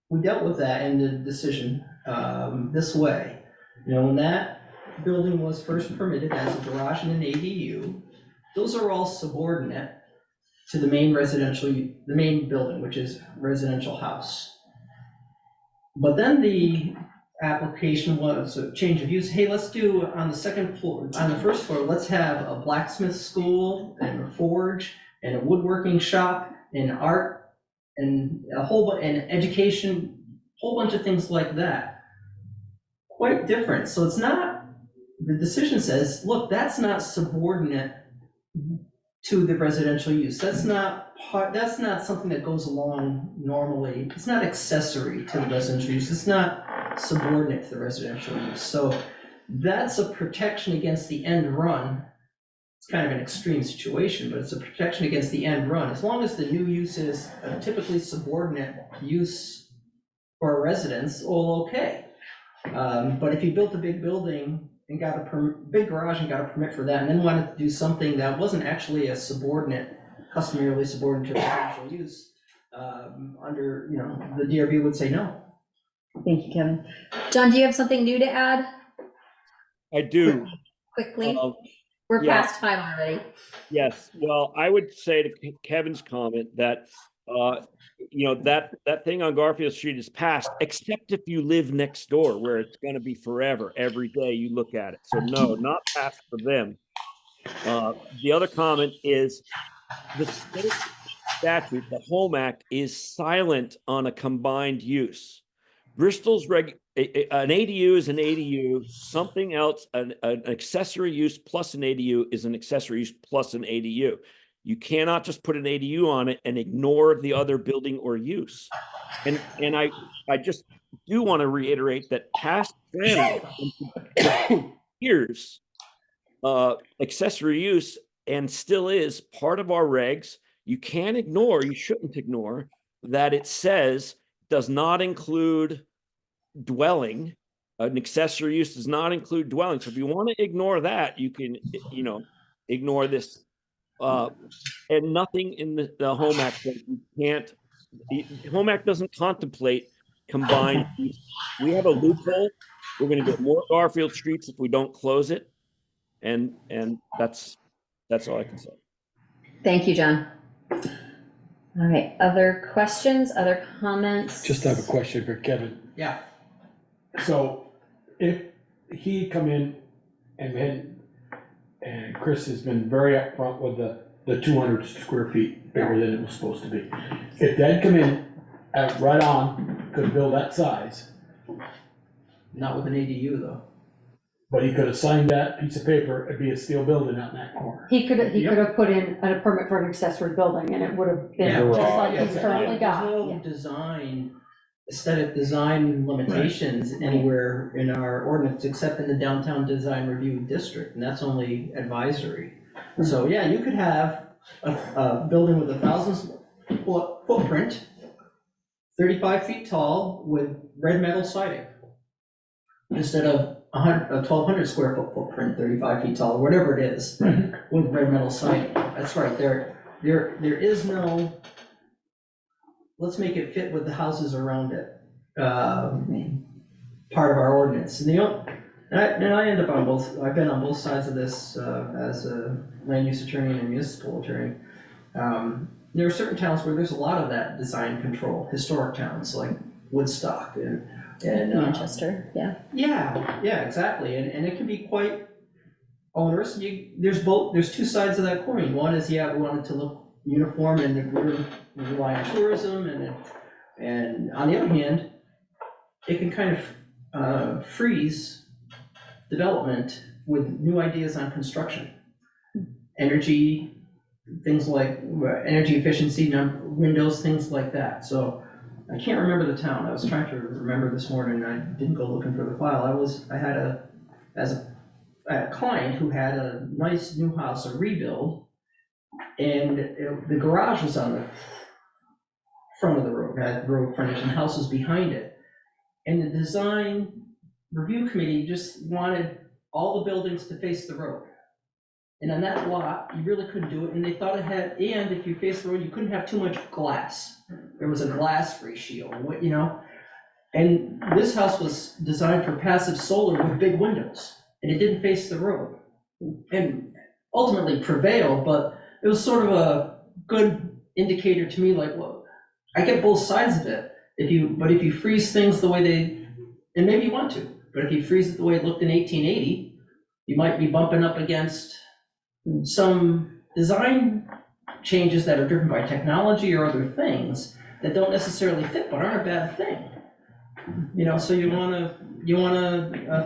we dealt with that in the decision this way. When that building was first permitted as a garage and an ADU, those are all subordinate to the main building, which is residential house. But then the application was a change of use. Hey, let's do on the first floor, let's have a blacksmith school and a forge and a woodworking shop and art and and education, whole bunch of things like that. Quite different. So it's not, the decision says, look, that's not subordinate to the residential use. That's not something that goes along normally. It's not accessory to the residential use. It's not subordinate to the residential use. So that's a protection against the end run. It's kind of an extreme situation, but it's a protection against the end run. As long as the new use is a typically subordinate use for a residence, all okay. But if you built a big building and got a big garage and got a permit for that, and then wanted to do something that wasn't actually a customarily subordinate to residential use, under, the DRB would say no. Thank you, Kevin. John, do you have something new to add I do. quickly? We're yeah. past time already. Yes, well, I would say to Kevin's comment that, that thing on Garfield Street is passed, except if you live next door, where it's gonna be forever, every day you look at it. So no, not passed for them. The other comment is the state statute, the Home Act, is silent on a combined use. Bristol's an ADU is an ADU, something else, an accessory use plus an ADU is an accessory use plus an ADU. You cannot just put an ADU on it and ignore the other building or use. And I just do want to reiterate that past years, accessory use, and still is part of our regs. You can't ignore, you shouldn't ignore that it says does not include dwelling. An accessory use does not include dwelling. So if you want to ignore that, you can, ignore this. And nothing in the Home Act says you can't. The Home Act doesn't contemplate combined use. We have a loophole. We're going to get more Garfield Streets if we don't close it, and that's all I can say. Thank you, John. All right, other questions, other comments? Just have a question for Kevin. Yeah. So if he come in and Chris has been very upfront with the 200 square feet bigger than it was supposed to be. If they'd come in right on, could build that size, Not with an ADU, though. but he could have signed that piece of paper, it'd be a steel building out in that corner. He could have put in a permit for an accessory building, and it would have been Yeah, just like he's yeah. currently got. There's no Yeah. design aesthetic design limitations anywhere in our ordinance, except in the downtown design review district, and that's only advisory. So, yeah, you could have a building with 1,000 footprint, 35 feet tall with red metal siding, instead of a 1,200 square foot footprint, 35 feet tall, whatever it is, with red metal siding. That's right, there is no, let's make it fit with the houses around it, part of our ordinance. And I end up on both, I've been on both sides of this as a land use attorney and a municipal attorney. There are certain towns where there's a lot of that design control, historic towns like Woodstock and Manchester, yeah. Yeah, exactly, and it can be quite onerous. There's two sides of that coin. One is, we want it to look uniform and we rely on tourism, and on the other hand, it can kind of freeze development with new ideas on construction. Energy, things like energy efficiency, windows, things like that. So I can't remember the town. I was trying to remember this morning, and I didn't go looking for the file. I had a client who had a nice new house, a rebuild, and the garage was on the front of the road, had road frontage, and the house was behind it. And the design review committee just wanted all the buildings to face the road. And on that lot, you really couldn't do it, and they thought it had, and if you face the road, you couldn't have too much glass. There was a glass ratio, and this house was designed for passive solar with big windows, and it didn't face the road. And ultimately prevailed, but it was sort of a good indicator to me, like, well, I get both sides of it. If you freeze things the way they, and maybe you want to, but if you freeze it the way it looked in 1880, you might be bumping up against some design changes that are driven by technology or other things that don't necessarily fit, but aren't a bad thing. So you wanna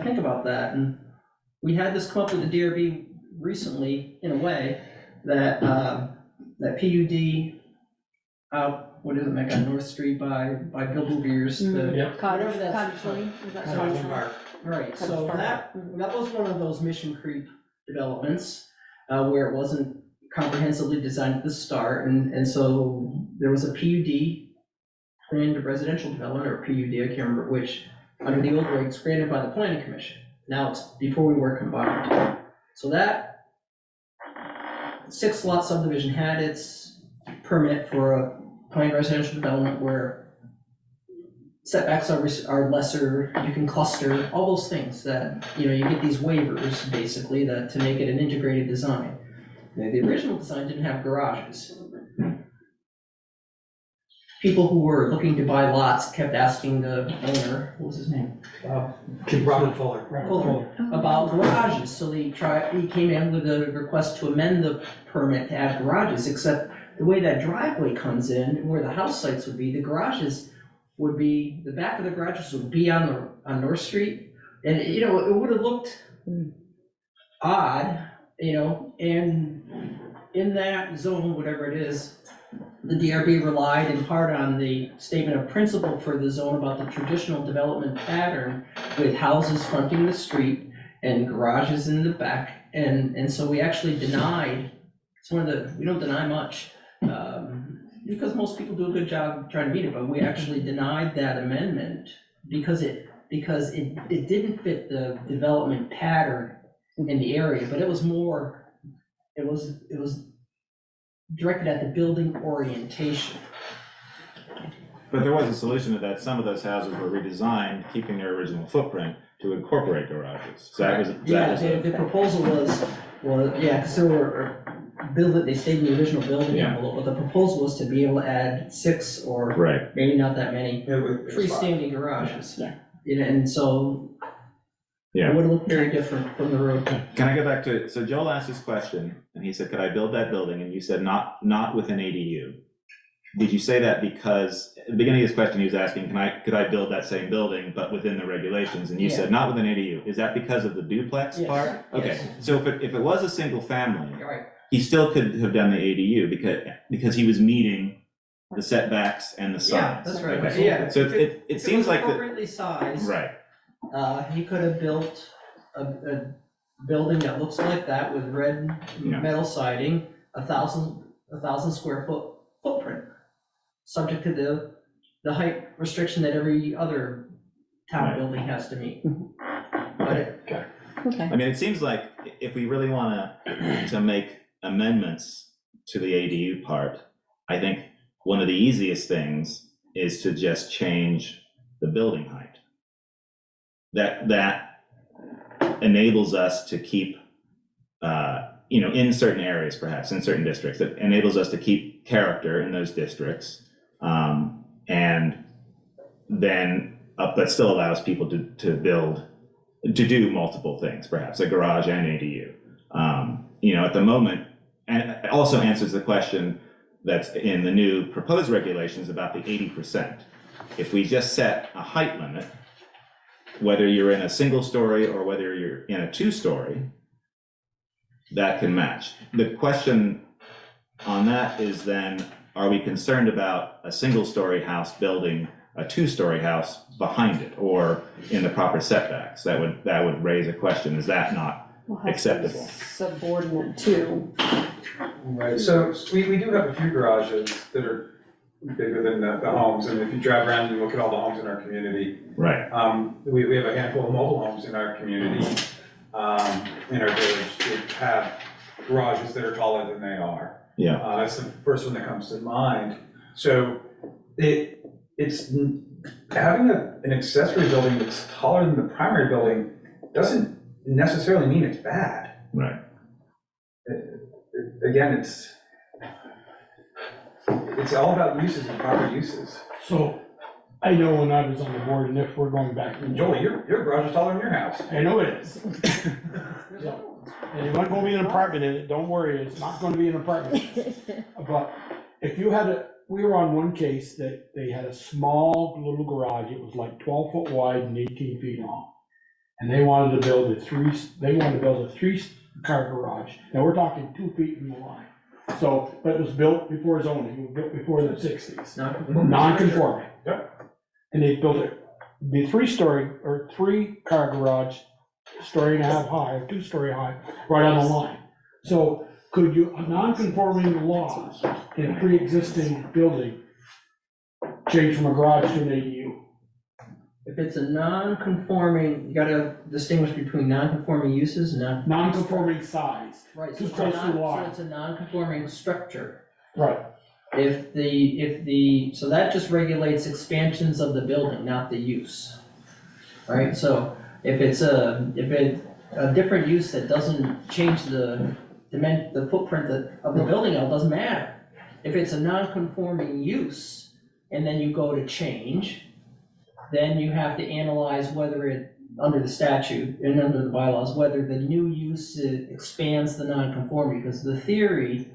think about that. And we had this come up with the DRB recently, in a way, that PUD out, what is it, like on North Street by Bill Bouvier's, whatever that's. Right, so that was one of those mission creep developments, where it wasn't comprehensively designed at the start, and so there was a PUD, planned residential development, or PUD, I can't remember which, under the old regs, granted by the planning commission. Now it's before we were combined. So that 6-lot subdivision had its permit for a planned residential development where setbacks are lesser, you can cluster, all those things that, you get these waivers, basically, that to make it an integrated design. The original design didn't have garages. People who were looking to buy lots kept asking the owner, what was his name? Robert Fuller. About garages, so he came in with a request to amend the permit to add garages, except the way that driveway comes in, and where the house sites would be, the back of the garages would be on North Street, and, it would have looked odd, and in that zone, whatever it is, the DRB relied in part on the statement of principle for the zone about the traditional development pattern with houses fronting the street and garages in the back, and so we actually denied, we don't deny much, because most people do a good job trying to meet it, but we actually denied that amendment because it didn't fit the development pattern in the area, but it was directed at the building orientation. But there was a solution to that. Some of those houses were redesigned, keeping their original footprint to incorporate garages. So the proposal was, because there were, they stayed in the original building envelope, but the proposal was to be able to add 6 or maybe not that many freestanding garages. And so it would look very different from the road. Can I go back to, so Joel asked this question, and he said, could I build that building? And you said, not with an ADU. Did you say that because, at the beginning of his question, he was asking, could I build that same building, but within the regulations? And you said, not with an ADU. Is that because of the duplex part? Okay, so if it was a single family, he still could have done the ADU because he was meeting the setbacks and the Yeah, size. that's right, Okay. yeah. So If it seems was like that, appropriately sized. right, He could have built a building that looks like that with red Yeah. metal siding, 1,000 square foot footprint, subject to the height restriction that every other town Right. building has to meet. But Okay. I mean, it seems like if we really wanna, to make amendments to the ADU part, I think one of the easiest things is to just change the building height. That enables us to keep, in certain areas, perhaps, in certain districts, it enables us to keep character in those districts. And then, but still allows people to build, to do multiple things, perhaps, a garage and ADU. At the moment, and it also answers the question that's in the new proposed regulations about the 80%. If we just set a height limit, whether you're in a single story or whether you're in a two-story, that can match. The question on that is then, are we concerned about a single-story house building a two-story house behind it or in the proper setbacks? That would raise a question. Is that not acceptable? Subordinate to. Right, so we do have a few garages that are bigger than the homes, and if you drive around and look at all the homes in our community, Right. We have a handful of mobile homes in our community, in our village, that have garages that are taller than they are. Yeah. That's the first one that comes to mind. So it's having an accessory building that's taller than the primary building doesn't necessarily mean it's bad. Right. Again, it's all about uses and proper uses. So, I know when I was on the board, and if we're going back. Joel, your garage is taller than your house. I know it is. So, and it wasn't gonna be an apartment in it, don't worry, it's not gonna be an apartment. But if you had we were on one case that they had a small little garage, it was like 12 foot wide and 18 feet long. And they wanted to build a three-car garage. Now, we're talking 2 feet from the line. So, but it was built before zoning, it was built before the 60s. Non-conforming. Yep. And they built it, the three-car garage, story and a half high, or two-story high, right on the line. So could you, a non-conforming law in a pre-existing building change from a garage to an ADU? if it's a non-conforming, you gotta distinguish between non-conforming uses and Non-conforming size. Right, so Too it's a close to the so line. it's a non-conforming structure. Right. So that just regulates expansions of the building, not the use. Right, so if it's a different use that doesn't change the footprint of the building, it doesn't matter. If it's a non-conforming use, and then you go to change, then you have to analyze whether it, under the statute and under the bylaws, whether the new use expands the non-conformity, because the theory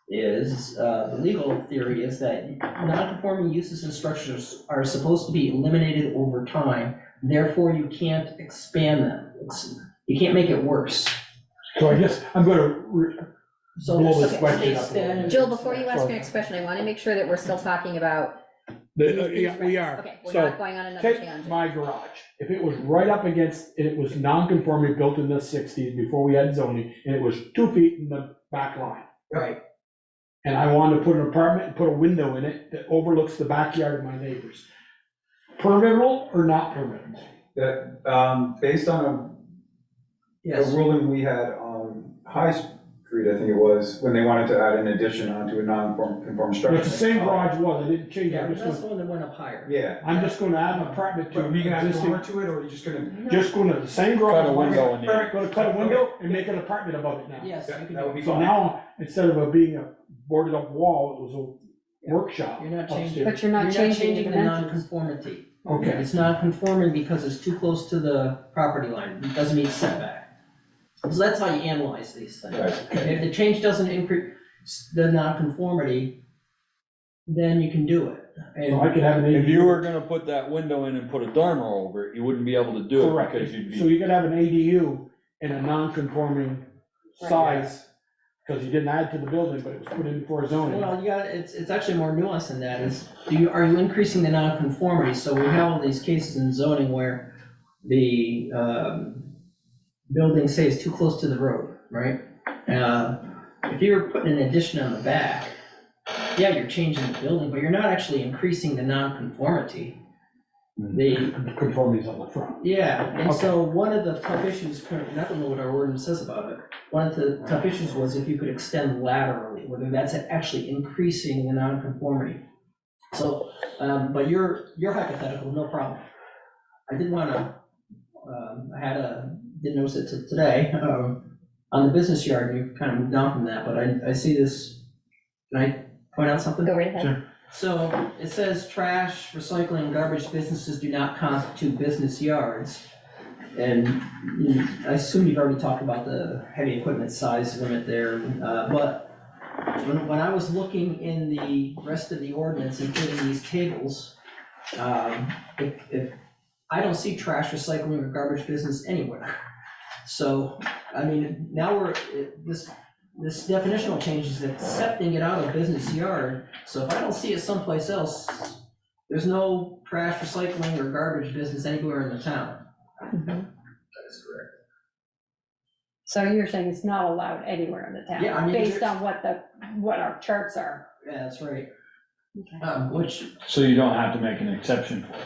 is, the legal theory is that non-conforming uses and structures are supposed to be eliminated over time, therefore you can't expand them. You can't make it worse. So I guess I'm gonna blow this Okay, question up. a little bit. Jill, before you ask your Sorry. next question, I want to make sure that we're still talking about. Yeah, we are. Okay, we're So, not going on another take tangent. my garage, if it was right up against, and it was non-conforming, built in the 60s before we had zoning, and it was 2 feet in the back line. Right. And I wanted to put an apartment and put a window in it that overlooks the backyard of my neighbors. Permittable or not permittable? That, based on a ruling we had on High Street, I think it was, when they wanted to add an addition onto a non-conforming structure. It's the same garage was, I didn't change it, Yeah, I'm just that's the gonna, one that went up higher. Yeah. I'm just gonna add an apartment to But are you gonna add existing. more to it, or are you just gonna? Just gonna, the same garage. Cut a window in there. Gonna cut a window and make an apartment above it now. Yes, you can That would do be it. So fine. now, instead of it being a boarded up wall, it was a workshop You're not changing, upstairs. But you're not changing the the dimensions. non-conformity. Okay, It's not conforming because it's too close to the property line, it doesn't meet setback. So that's how you analyze these things. Right. If the change doesn't increase the non-conformity, then you can do it. so I could have an If ADU. you were gonna put that window in and put a dormer over it, you wouldn't be able to do it Correct, because you'd so be, you could have an ADU in a non-conforming size Because you didn't add to the building, but it was put in for zoning. Well, you got, it's actually more nuanced than that, is, are you increasing the nonconformity? So we have all these cases in zoning where the, building, say, is too close to the road, right? If you're putting an addition on the back, yeah, you're changing the building, but you're not actually increasing the nonconformity. The conformities on the front. Yeah, and so one of the tough issues, and I don't know what our ordinance says about it, one of the tough issues was if you could extend laterally, whether that's actually increasing the nonconformity. So, but your hypothetical, no problem. I did wanna, didn't notice it till today, on the business yard, and you kind of moved on from that, but I see this, can I point out something? Go right ahead. Sure. So it says trash, recycling, and garbage businesses do not constitute business yards. And I assume you've already talked about the heavy equipment size limit there, but when I was looking in the rest of the ordinance, including these tables, if I don't see trash, recycling, or garbage business anywhere. So, I mean, now this definitional change is accepting it out of business yard, so if I don't see it someplace else, there's no trash, recycling, or garbage business anywhere in the town. Mhm. That is correct. So you're saying it's not allowed anywhere in the town? Yeah, I mean, based on what our charts are? Yeah, that's right. Okay. Which. So you don't have to make an exception for it.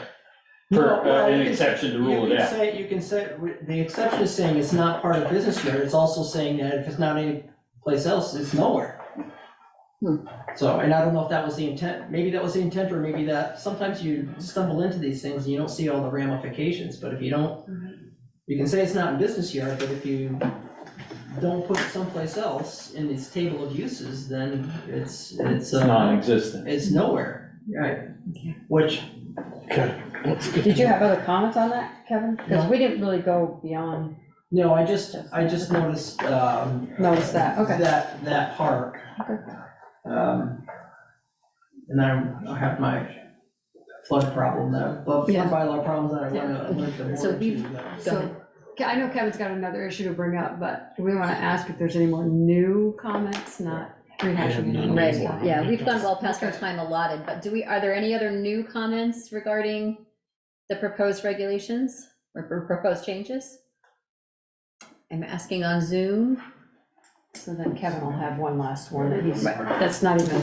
No, well, An you can exception to rule it out. You can say, the exception is saying it's not part of business yard, it's also saying that if it's not any place else, it's nowhere. So, and I don't know if that was the intent, maybe that was the intent, or maybe that, sometimes you stumble into these things and you don't see all the ramifications, but if you don't, you can say it's not in business yard, but if you don't put it someplace else in this table of uses, then it's Non-existent. it's nowhere, right? Which. Okay. Did you have other comments on that, Kevin? Because we didn't really go beyond. No, I just noticed, Noticed that, okay. That part. Okay. And I have my flood problem, flood Yeah. bylaw problems that I wanna alert the board So to. we've- So, I know Kevin's got another issue to bring up, but do we want to ask if there's any more new comments, not rehashing none. any? Right, yeah, we've gone well past our time allotted, but are there any other new comments regarding the proposed regulations or proposed changes? I'm asking on Zoom. So then Kevin will have one last one that's not even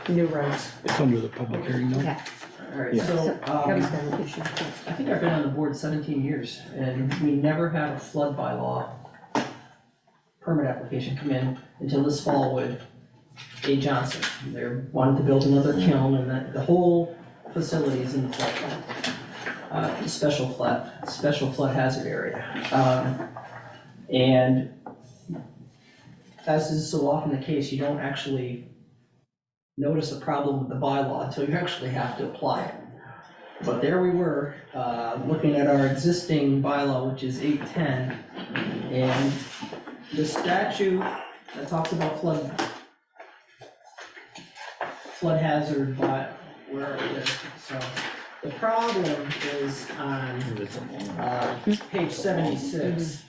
new roads. It's under the public hearing, no? Okay. All right, Yeah. so, Kevin's got an issue. I think I've been on the board 17 years, and we never had a flood bylaw permit application come in until this fall with A. Johnson. They wanted to build another kiln, and the whole facility is in the floodplain. Special flood hazard area. And as is so often the case, you don't actually notice a problem with the bylaw until you actually have to apply it. But there we were, looking at our existing bylaw, which is 810, and the statute that talks about flood hazard, but where it is, so the problem is on page 76.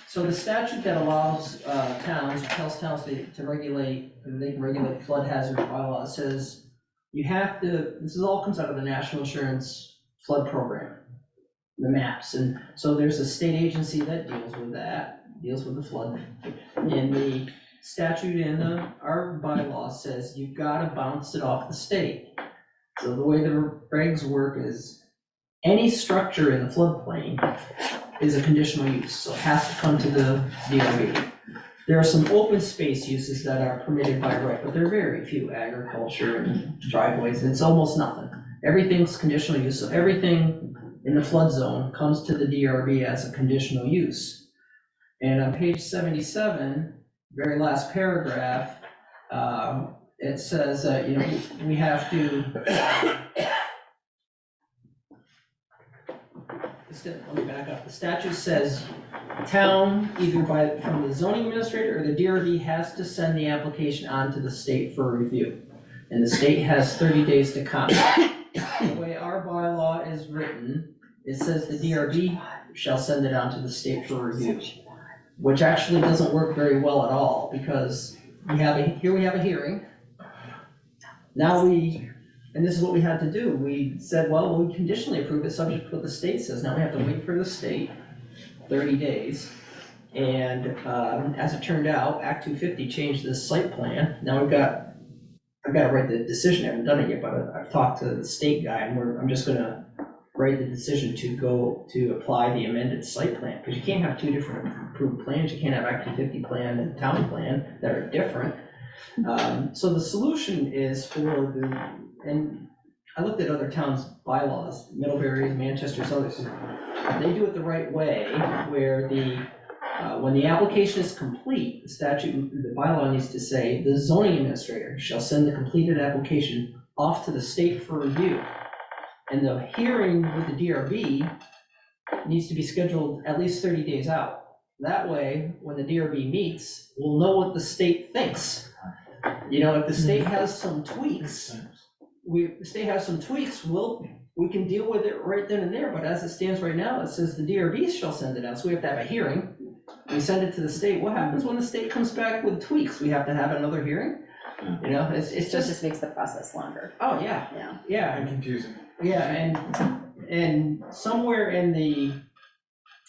So the statute that allows towns, tells towns to regulate, they can regulate flood hazard bylaw, says you have to, this is all comes out of the National Insurance Flood Program, the maps, and so there's a state agency that deals with that, deals with the flood. And the statute in our bylaw says you've got to bounce it off the state. So the way the regs work is any structure in the floodplain is a conditional use, so it has to come to the DRB. There are some open space uses that are permitted by right, but they're very few, agriculture and driveways, and it's almost nothing. Everything's conditional use, so everything in the flood zone comes to the DRB as a conditional use. And on page 77, very last paragraph, it says that, we have to, let me back up. The statute says town, either from the zoning administrator or the DRB, has to send the application on to the state for review. And the state has 30 days to comment. The way our bylaw is written, it says the DRB shall send it on to the state for review. which actually doesn't work very well at all, because here we have a hearing. Now and this is what we had to do, we said, well, we conditionally approve it subject to what the state says, now we have to wait for the state 30 days. And as it turned out, Act 250 changed this site plan, now I've got to write the decision, I haven't done it yet, but I've talked to the state guy, and I'm just gonna write the decision to apply the amended site plan, because you can't have two different approved plans, you can't have Act 250 plan and town plan that are different. So the solution is and I looked at other towns' bylaws, Middlebury, Manchester, others, they do it the right way, where when the application is complete, the bylaw needs to say, the zoning administrator shall send the completed application off to the state for review. And the hearing with the DRB needs to be scheduled at least 30 days out. That way, when the DRB meets, we'll know what the state thinks. If the state has some tweaks, we can deal with it right then and there, but as it stands right now, it says the DRB shall send it out, so we have to have a hearing. We send it to the state. What happens when the state comes back with tweaks? We have to have another hearing? It just makes the process longer. Oh, yeah. Yeah. Yeah. And confusing. Yeah, and somewhere in the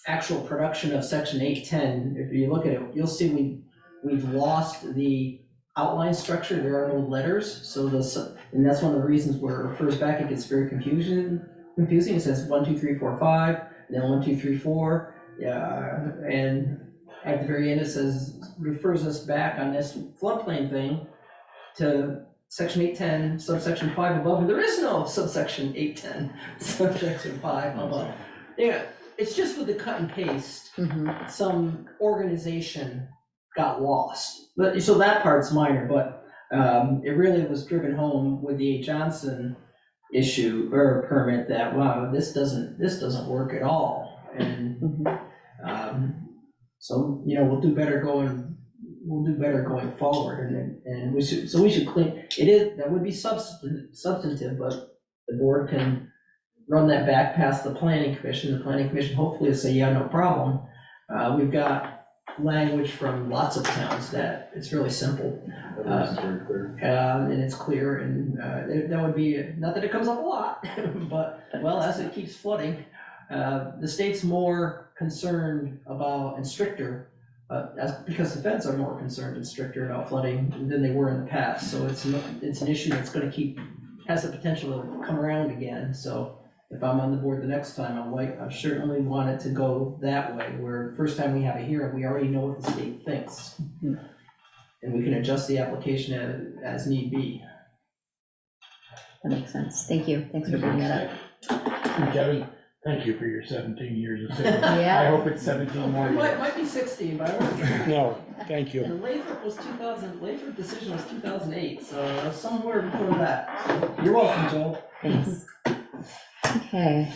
actual production of section 810, if you look at it, you'll see we've lost the outline structure. There are no letters, and that's one of the reasons where it refers back, it gets very confusing. It says 1, 2, 3, 4, 5, and then 1, 2, 3, 4. And at the very end, refers us back on this floodplain thing to section 810, subsection 5 above, and there is no subsection 810, subsection 5 above. Yeah, it's just with the cut and paste, some organization got lost. So that part's minor, but it really was driven home with the A. Johnson issue or permit that, wow, this doesn't work at all. And so we'll do better going forward, and we should clean it. That would be substantive, but the board can run that back past the planning commission. The planning commission hopefully will say, yeah, no problem. We've got language from lots of towns that it's really simple, and it's clear, and that would be, not that it comes up a lot, but well, as it keeps flooding, the state's more concerned about and stricter, because the feds are more concerned and stricter about flooding than they were in the past. So it's an issue that's going to has the potential to come around again. So if I'm on the board the next time, I certainly want it to go that way, where first time we have a hearing, we already know what the state thinks. And we can adjust the application as need be. That makes sense. Thank you. Thanks for bringing that up. And Kevin, thank you for your 17 years of service. Yeah. I hope it's 17 more It years. might be 16, but I won't. No, thank you. And Lathrop decision was 2008, so somewhere before that. So you're welcome, Joel. Thanks. Okay.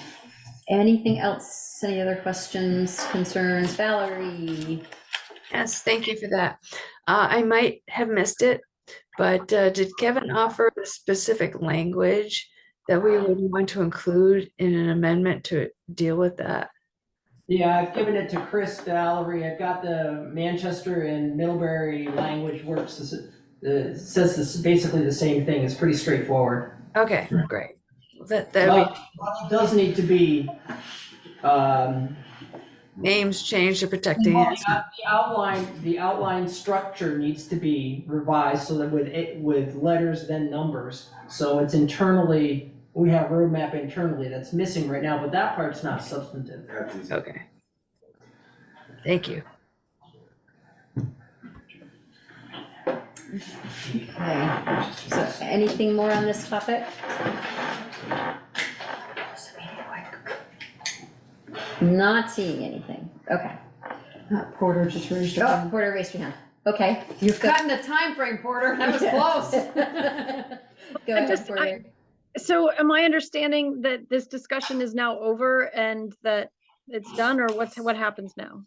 Anything else? Any other questions, concerns? Valerie? Yes, thank you for that. I might have missed it, but did Kevin offer the specific language that we would want to include in an amendment to deal with that? Yeah, I've given it to Chris, Valerie. I've got the Manchester and Middlebury language works. It says this basically the same thing. It's pretty straightforward. Okay, great. That But it does need to be names changed to protect the the outline structure needs to be revised so that with letters then numbers. So it's internally, we have a roadmap internally that's missing right now, but that part's not substantive. Okay. Thank you. Okay. So anything more on this topic? Not seeing anything. Okay. Porter just raised her Oh, hand. Porter, raise your hand. Okay. You're cutting the time frame, Porter. That was close. Go ahead, Porter. So am I understanding that this discussion is now over and that it's done, or what happens now?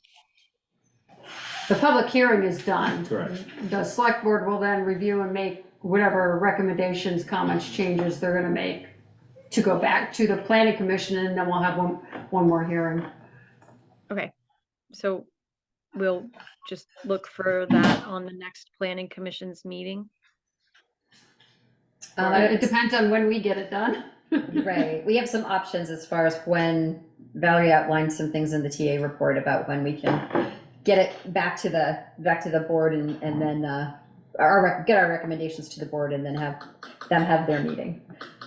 The public hearing is done. Correct. The select board will then review and make whatever recommendations, comments, changes they're gonna make to go back to the planning commission, and then we'll have one more hearing. Okay, so we'll just look for that on the next planning commission's meeting. It depends on when we get it done. Right, we have some options as far as when Valerie outlined some things in the TA report about when we can get it back to the board and then, get our recommendations to the board and then have them have their meeting.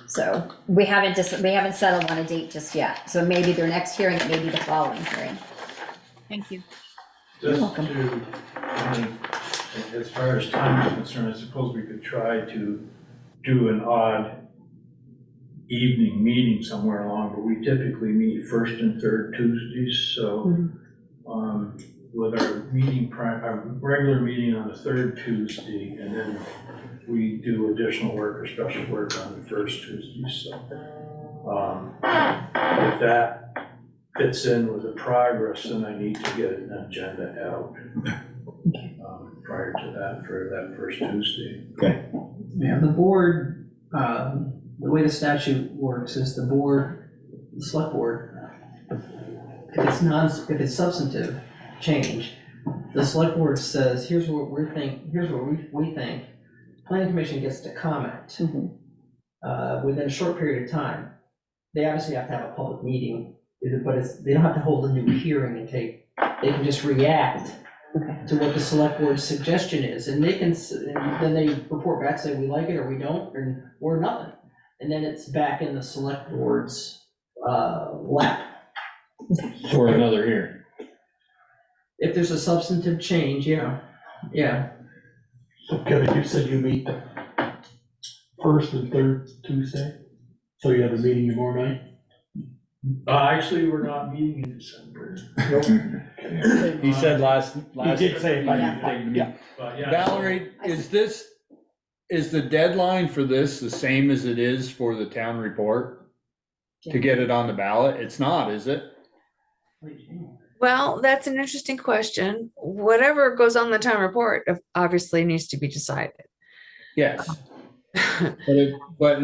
So we haven't settled on a date just yet, so maybe their next hearing, it may be the following hearing. Thank you. Just welcome. to, I mean, as far as time is concerned, I suppose we could try to do an odd evening meeting somewhere along, but we typically meet first and third Tuesdays, so with our regular meeting on the third Tuesday, and then we do additional work or special work on the first Tuesday, so if that fits in with the progress, then I need to get an agenda out prior to that, for that first Tuesday. Okay. Yeah, the board, the way the statute works is the board, the select board, if it's substantive change, the select board says, here's what we think. Planning commission gets to comment within a short period of time. They obviously have to have a public meeting, but they don't have to hold a new hearing and they can just react to what the select board's suggestion is, and then they report back, say we like it or we don't, or nothing. And then it's back in the select board's lap. For another hearing. If there's a substantive change, yeah. So Kevin, you said you meet the first and third Tuesday, so you have a meeting tomorrow night? Actually, we're not meeting in December. He said last. He did say by Yeah. But yeah. Valerie, is the deadline for this the same as it is for the town report? To get it on the ballot? It's not, is it? Well, that's an interesting question. Whatever goes on the town report obviously needs to be decided. Yes. But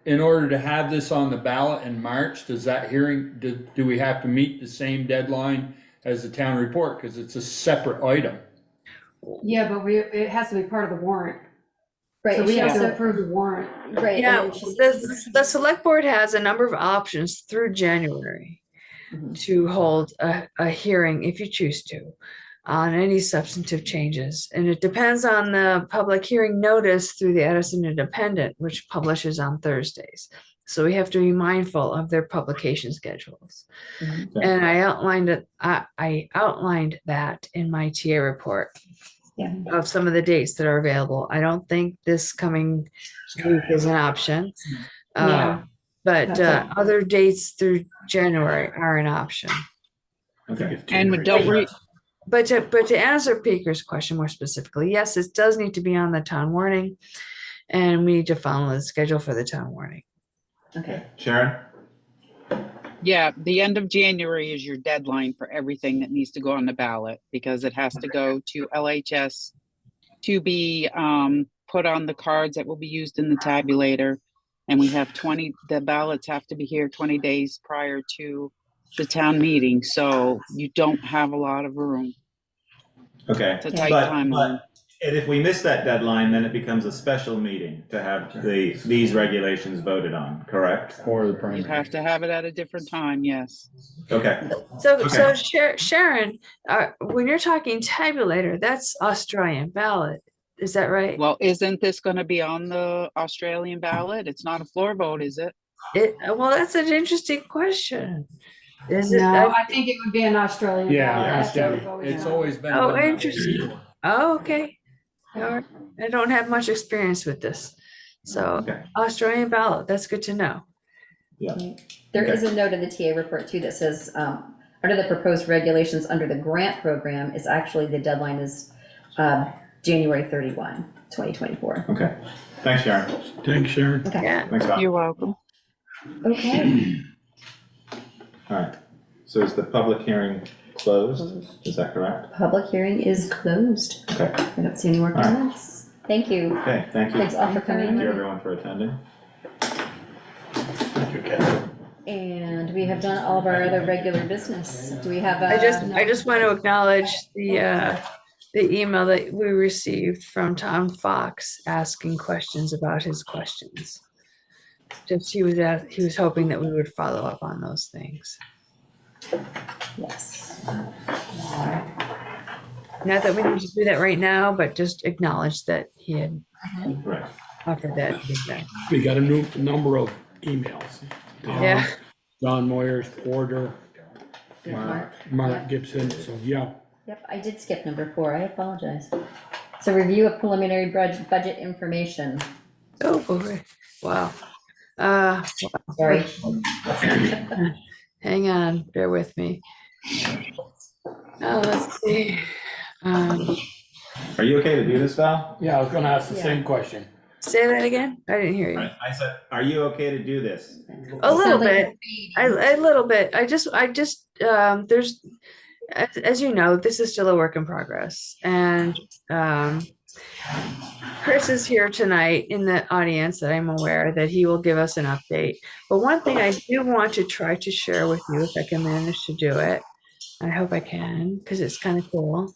in order to have this on the ballot in March, does that hearing, do we have to meet the same deadline as the town report? Because it's a separate item. Yeah, but it has to be part of the warrant. Right. So we have to so- approve the warrant. Right. Yeah, and she's- the select board has a number of options through January to hold a hearing if you choose to on any substantive changes. And it depends on the public hearing notice through the Edison Independent, which publishes on Thursdays. So we have to be mindful of their publication schedules. And I outlined it, I outlined that in my TA report of some of the dates that are available. I don't think this coming week is an option. But other dates through January are an option. Okay. And don't we, But to answer Peter's question more specifically, yes, it does need to be on the town warning, and we need to follow the schedule for the town warning. Okay. Sharon? yeah, the end of January is your deadline for everything that needs to go on the ballot, because it has to go to LHS to be put on the cards that will be used in the tabulator. And we have the ballots have to be here 20 days prior to the town meeting, so you don't have a lot of room. Okay, It's a tight but, timeline. and if we miss that deadline, then it becomes a special meeting to have these regulations voted on, correct? Or the You primary. have to have it at a different time, yes. Okay. So Sharon, when you're talking tabulator, that's Australian ballot. Is that right? Well, isn't this going to be on the Australian ballot? It's not a floor vote, is it? Well, that's an interesting question. Is it? No, I think it would be an Australian. Yeah, ballot. That's what yeah, we've always it's done. always been. Oh, done that way. interesting. Oh, okay. All right. I don't have much experience with this. So Okay. Australian ballot, that's good to know. Yeah. There Okay. is a note in the TA report too that says, under the proposed regulations under the grant program, it's actually, the deadline is January 31, 2024. Okay. Thanks, Sharon. Thanks, Sharon. Okay. Yeah. Thanks, Bob. You're welcome. Okay. All right. So is the public hearing closed? Is that correct? Public hearing is closed. Okay. I don't see any more All right. comments. Thank you. Okay, thank you. Thanks all for coming. Thank you, everyone, for attending. Thank you, Kevin. And we have done all of our other regular business. Do we have a? I just want to acknowledge the email that we received from Tom Fox asking questions about his questions. Just he was hoping that we would follow up on those things. Yes. Not that we need to do that right now, but just acknowledge that he had Right. offered that feedback. We got a new number of emails. Yeah. John Moyers, Porter, Yeah, Mark Gibson, so yeah. Yep, I did skip number 4, I apologize. So review of preliminary budget information. Oh, boy. Wow. Sorry. Hang on, bear with me. Let's see. Are you okay to do this, Val? Yeah, I was gonna ask the Yeah. same question. Say that again? I didn't hear you. I said, are you okay to do this? A little Sounds like bit. A little bit. I just, there's, as you know, this is still a work in progress. And Chris is here tonight in the audience that I'm aware that he will give us an update. But one thing I do want to try to share with you, if I can manage to do it, I hope I can, because it's kind of cool.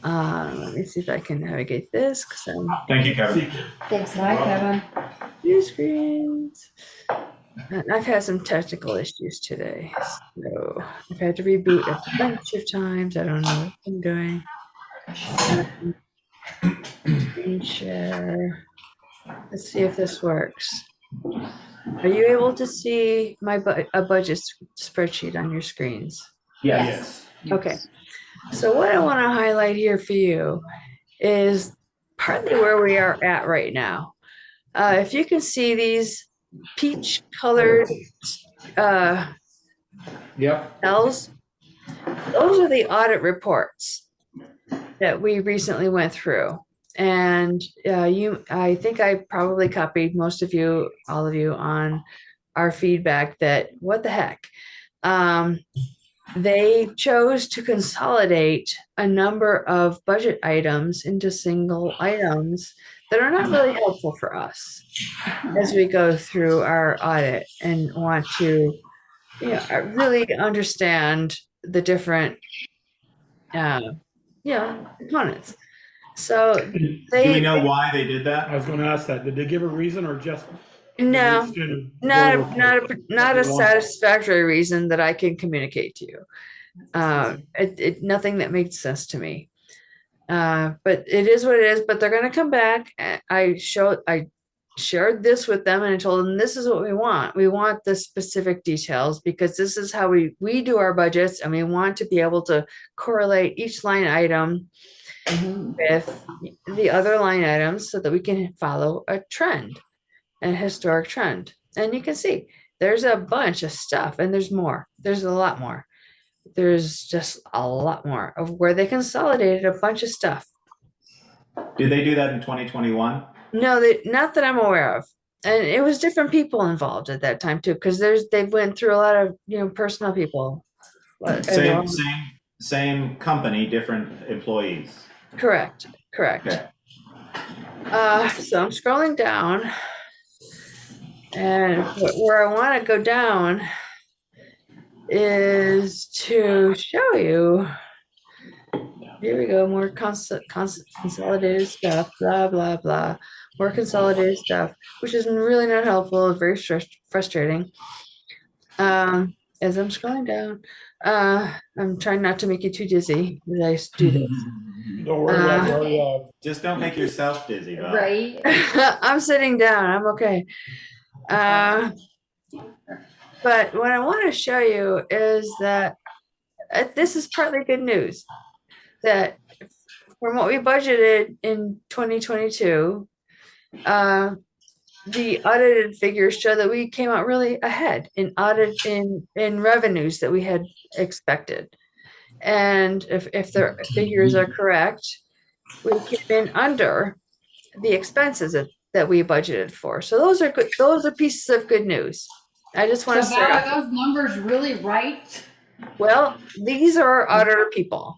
Let me see if I can navigate this, because I'm Thank you, Kevin. Thanks, hi, Kevin. two screens. And I've had some technical issues today, so I've had to reboot a bunch of times. I don't know what I'm doing. Screen share. Let's see if this works. Are you able to see a budget spreadsheet on your screens? Yes. Okay. So what I want to highlight here for you is partly where we are at right now. If you can see these peach colored cells, those are the audit reports that we recently went through. And I think I probably copied most of you, all of you, on our feedback that what the heck. They chose to consolidate a number of budget items into single items that are not really helpful for us as we go through our audit and want to really understand the different components. So Do we know why they did that? I was gonna ask that, did they give a reason or just? No, Not not a satisfactory reason that I can communicate to you. Nothing that makes sense to me. But it is what it is, but they're gonna come back. I shared this with them and I told them this is what we want. We want the specific details because this is how we do our budgets, and we want to be able to correlate each line item with the other line items so that we can follow a trend. An historic trend. And you can see there's a bunch of stuff, and there's more. There's a lot more. There's just a lot more of where they consolidated a bunch of stuff. Did they do that in 2021? No, not that I'm aware of. And it was different people involved at that time too, because they went through a lot of personal people. Same company, different employees. Correct. Okay. So I'm scrolling down. And where I want to go down is to show you. Here we go, more consolidated stuff, blah, blah, blah. More consolidated stuff, which is really not helpful, very frustrating. As I'm scrolling down, I'm trying not to make you too dizzy as I do this. Don't worry, just don't make yourself dizzy, though. Right. I'm sitting down, I'm okay. But what I want to show you is that this is partly good news, that from what we budgeted in 2022, the audited figures show that we came out really ahead in revenues that we had expected. And if the figures are correct, we came in under the expenses that we budgeted for. So those are good. Those are pieces of good news. I just want to say, are those numbers really right? well, these are our auditor people.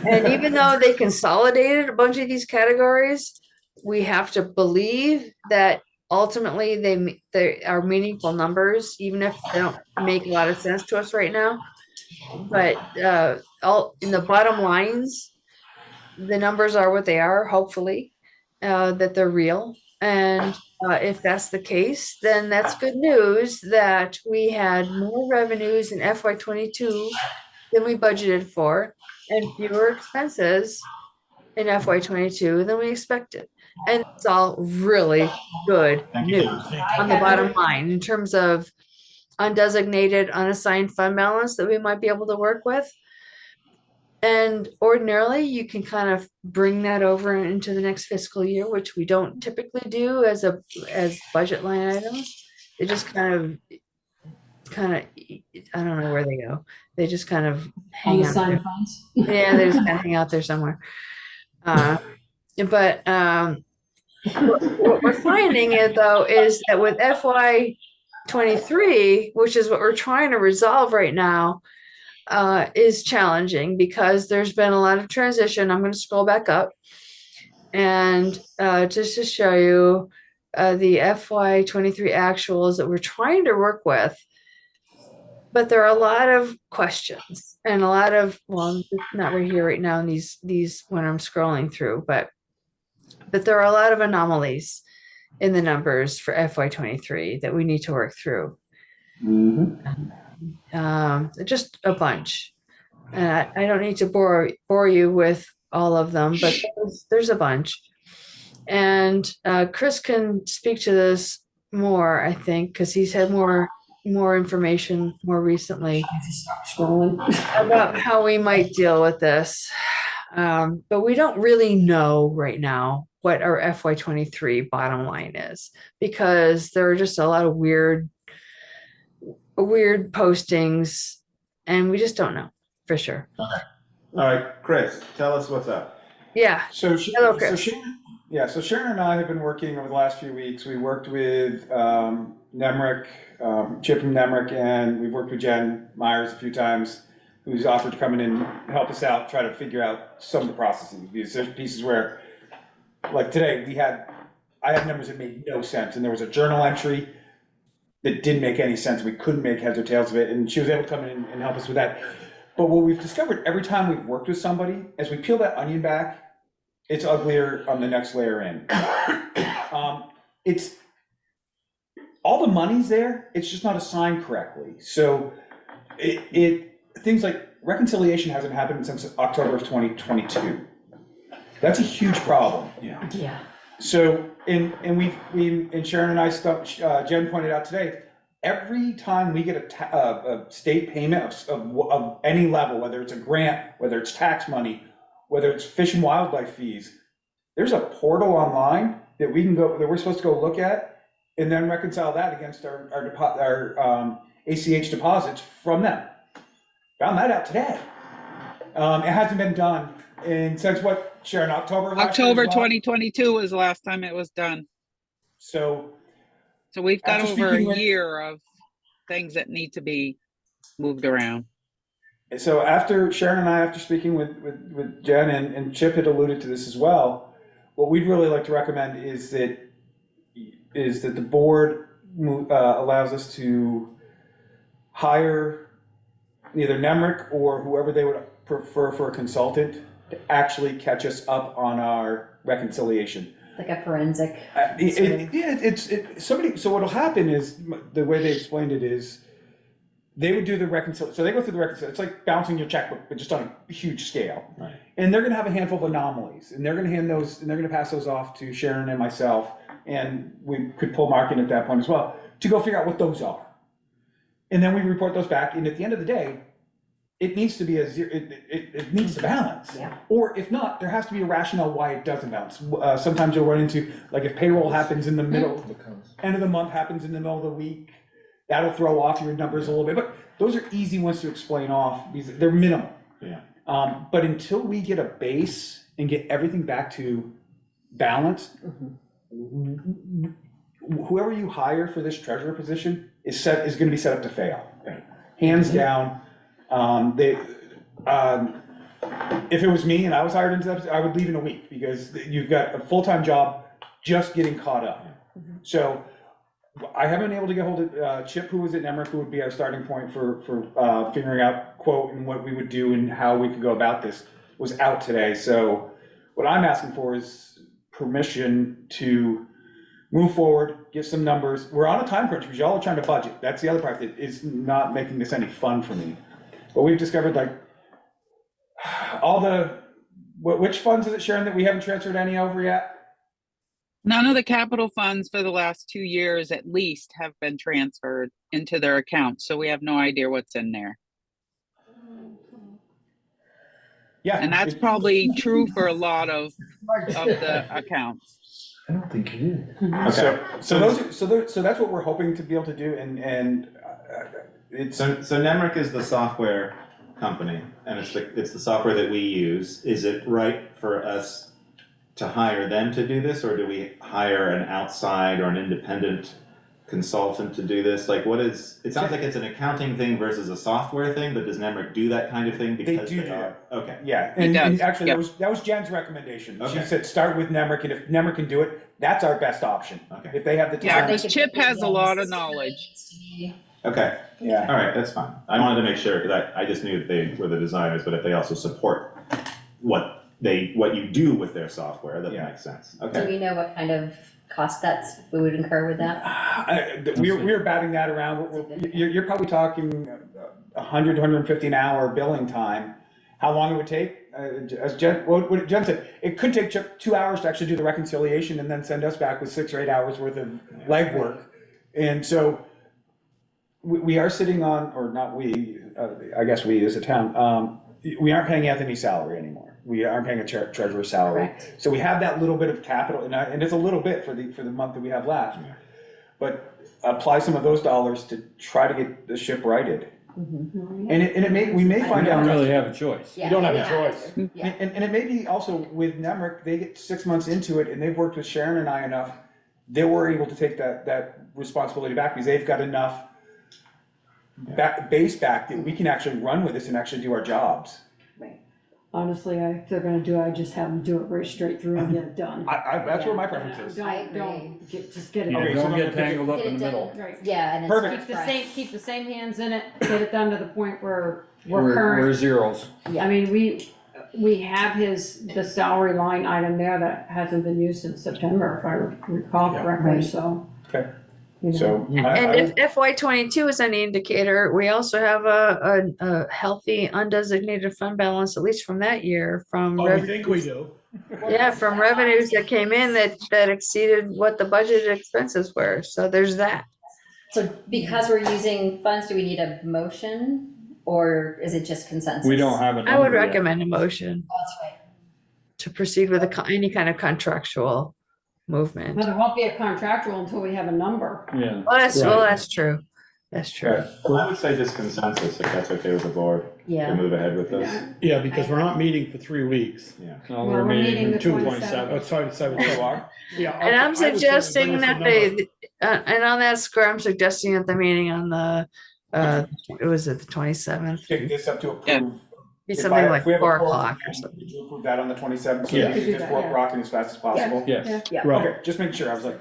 And even though they consolidated a bunch of these categories, we have to believe that ultimately, they are meaningful numbers, even if they don't make a lot of sense to us right now. But all in the bottom lines, the numbers are what they are, hopefully, that they're real. And if that's the case, then that's good news that we had more revenues in FY22 than we budgeted for, and fewer expenses in FY22 than we expected. And it's all really good news on the bottom line in terms of undesignated, unassigned fund balance that we might be able to work with. And ordinarily, you can kind of bring that over into the next fiscal year, which we don't typically do as budget line items. They just kind of, I don't know where they go. They just kind of hang out Unassigned there. funds. Yeah, they just kind of hang out there somewhere. But what we're finding it though is that with FY23, which is what we're trying to resolve right now, is challenging because there's been a lot of transition. I'm going to scroll back up and just to show you the FY23 actuals that we're trying to work with. But there are a lot of questions and a lot of, well, not right here right now in these when I'm scrolling through, but there are a lot of anomalies in the numbers for FY23 that we need to work through. Just a bunch. I don't need to bore you with all of them, but there's a bunch. And Chris can speak to this more, I think, because he's had more information more recently about how we might deal with this. But we don't really know right now what our FY23 bottom line is, because there are just a lot of weird postings, and we just don't know for sure. Okay. All right, Chris, tell us what's up. Yeah. Hello, Chris. So Sharon and I have been working over the last few weeks. We worked with Nemrick, Chip from Nemrick, and we've worked with Jen Myers a few times, who's offered to come in and help us out, try to figure out some of the processes. There's pieces where, like today, I had numbers that made no sense, and there was a journal entry that didn't make any sense. We couldn't make heads or tails of it, and she was able to come in and help us with that. But what we've discovered every time we've worked with somebody, as we peel that onion back, it's uglier on the next layer in. It's all the money's there, it's just not assigned correctly. So things like reconciliation hasn't happened since October of 2022. That's a huge problem. Yeah. So, and Sharon and I, Jen pointed out today, every time we get a state payment of any level, whether it's a grant, whether it's tax money, whether it's fish and wildlife fees, there's a portal online that we're supposed to go look at and then reconcile that against our ACH deposits from them. Found that out today. It hasn't been done since what, Sharon, October? October 2022 was the last time it was done. So we've got over a year of things that need to be moved around. So after Sharon and I, after speaking with Jen and Chip had alluded to this as well, what we'd really like to recommend is that the board allows us to hire either Nemrick or whoever they would prefer for a consultant to actually catch us up on our reconciliation. Like a forensic. So what'll happen is, the way they explained it is, they would do the reconciliation. So they go through the reconciliation. It's like bouncing your checkbook, but just on a huge scale. Right. And they're going to have a handful of anomalies, and they're going to hand those, and they're going to pass those off to Sharon and myself, and we could pull Mark in at that point as well to go figure out what those are. And then we report those back. And at the end of the day, it needs to be a zero. It needs to balance. Yeah. Or if not, there has to be a rationale why it doesn't balance. Sometimes you'll run into, like, if payroll happens in the middle, end of the month happens in the middle of the week, that'll throw off your numbers a little bit. But those are easy ones to explain off because they're minimal. Yeah. But until we get a base and get everything back to balance, whoever you hire for this treasurer position is going to be set up to fail, hands down. If it was me and I was hired into that, I would leave in a week, because you've got a full-time job just getting caught up. So I haven't been able to get hold of Chip, who was at Nemrick, who would be our starting point for figuring out quote and what we would do and how we could go about this, was out today. So what I'm asking for is permission to move forward, get some numbers. We're on a time crunch because y'all are trying to budget. That's the other part that is not making this any fun for me. But we've discovered like all the, which funds is it, Sharon, that we haven't transferred any over yet? None of the capital funds for the last 2 years at least have been transferred into their accounts, so we have no idea what's in there. Yeah. And that's probably true for a lot of the accounts. I don't think you did. Okay. So that's what we're hoping to be able to do, and it's. So Nemrick is the software company, and it's the software that we use. Is it right for us to hire them to do this, or do we hire an outside or an independent consultant to do this? Like, what is, it sounds like it's an accounting thing versus a software thing, but does Nemrick do that kind of thing because They do are? Okay. Yeah, It and does, actually, yep. that was Jen's recommendation. She Okay. said, start with Nemrick, and if Nemrick can do it, that's our best option. Okay. If they have the Yeah, time. because Chip has a lot of knowledge. Okay, Yeah. all right, that's fine. I wanted to make sure, because I just knew that they were the designers, but if they also support what you do with their software, that makes sense. Do Okay. we know what kind of cost we would incur with that? We're batting that around. You're probably talking 100, 150 an hour billing time. How long it would take? As Jen said, it could take 2 hours to actually do the reconciliation and then send us back with 6 or 8 hours worth of legwork. And so we are sitting on, or not we, I guess we as a town, we aren't paying Anthony's salary anymore. We aren't paying a treasurer's salary. Correct. So we have that little bit of capital, and it's a little bit for the month that we have left. But apply some of those dollars to try to get the ship righted. And we may We find don't out. really have a choice. You don't have a choice. Yeah. And it may be also with Nemrick, they get 6 months into it and they've worked with Sharon and I enough, they were able to take that responsibility back because they've got enough base back that we can actually run with this and actually do our jobs. Honestly, if they're gonna do it, I just have them do it very straight through and get it done. That's where my preference is. Just get it. Yeah, Okay, so don't I'm get gonna tangled up Get in it the middle. done. Right. Yeah, and it's Perfect. fresh. Keep the same hands in it, get it done to the point where we're We're current. zeros. I mean, we have the salary line item there that hasn't been used since September, if I recall Yeah. correctly, Right. so. Okay. you know. So. And if FY '22 is any indicator, we also have a healthy undesignated fund balance, at least from that year, from Oh, we revenues. think we do. Yeah, from revenues that came in that exceeded what the budgeted expenses were, so there's that. So because we're using funds, do we need a motion or is it just consensus? We don't have a I would number yet. recommend a motion Oh, that's right. to proceed with any kind of contractual movement. But it won't be a contractual until we have a number. Yeah. Well, Right. that's true. That's true. Okay. Well, I would say just consensus, if that's okay with the board, to Yeah. move ahead with this. Yeah, because we're not meeting for 3 weeks. Yeah. No, Well, we're we're meeting meeting the from 27th. Oh, sorry, Yeah. And I I'm would say we suggesting bring us a that number. and on that score, I'm suggesting at the meeting on the, it was at the 27th, Take this up to Yeah. approve. be If something like if we have a 4 quorum, o'clock or something. Could you approve that on the 27th? So Yeah. we Could can do just that, work yeah. rocking as fast as possible? Yes. Right. Okay, just make sure. I was like,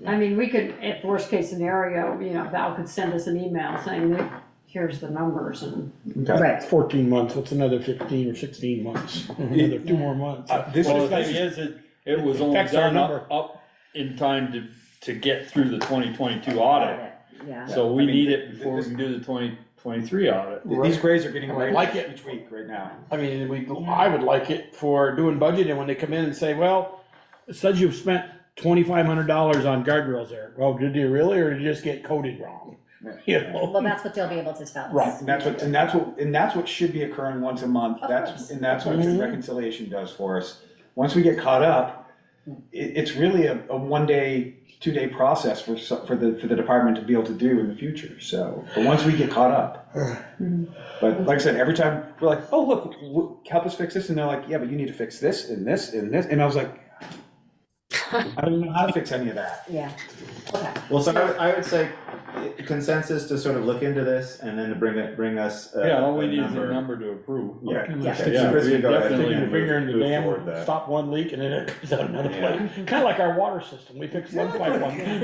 I mean, we could, at worst case scenario, Val could send us an email saying that here's the numbers and. okay. Right. 14 months, what's another 15 or 16 months? Another 2 more months. This Well, is, the thing is, it was only Affects our done number. up in time to get through the 2022 audit. Yeah. So I we mean, need it before we this- can do the 2023 audit. these grades are getting I raised like it. each week right now. I mean, I would like it for doing budget, and when they come in and say, well, it says you've spent $2,500 on guardrails there. Well, did you really, or did you just get coded wrong? You know? Well, that's what they'll be able to tell us. Right, and that's what should be occurring once a month. Of course. That's what the reconciliation does for us. Once we get caught up, it's really a 1 day, 2 day process for the department to be able to do in the future, so, but once we get caught up. But like I said, every time, we're like, oh, look, help us fix this, and they're like, yeah, but you need to fix this, and this, and this, and I was like, I don't know how to fix any of that. Yeah, okay. Well, so I would say, consensus to sort of look into this and then to bring us. Yeah, all we need is a number to approve. Yeah, Yeah. okay, so Chris, you go ahead Sticking and your finger in the move dam, forward that. stop one leak and then it comes out another Yeah. place. Kinda like our water system, we fix one pipe one. Thank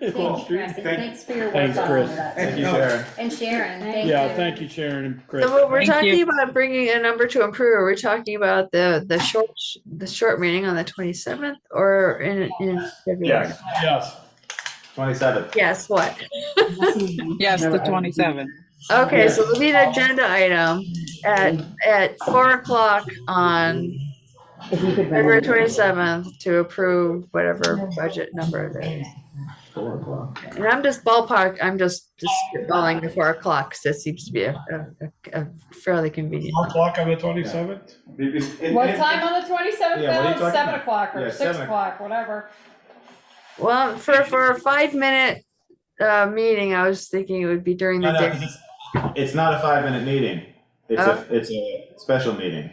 you, Chris, and thanks for your work Thanks, on all Chris. of that. Thank you, too. Sharon. And Sharon, thank you. Yeah, thank you, Sharon and Chris. So when we're Thank talking you. about bringing a number to improve, are we talking about the short meeting on the 27th or in February? Yes, Yes. 27th. Yes, what? Yes, the 27th. Okay, so there'll be an agenda item at 4 o'clock on If you could. February 27th to approve whatever budget number it is. 4 o'clock. And I'm just spitballing the 4 o'clock, because that seems to be a fairly convenient. 4 o'clock on the 27th? What time on the 27th, Yeah, what are you Val? talking 7 about? o'clock Yeah, or 6 7 o'clock, whatever. Well, for a 5-minute meeting, I was thinking it would be during the No, day. 'cause it's not a 5-minute meeting. It's a special meeting.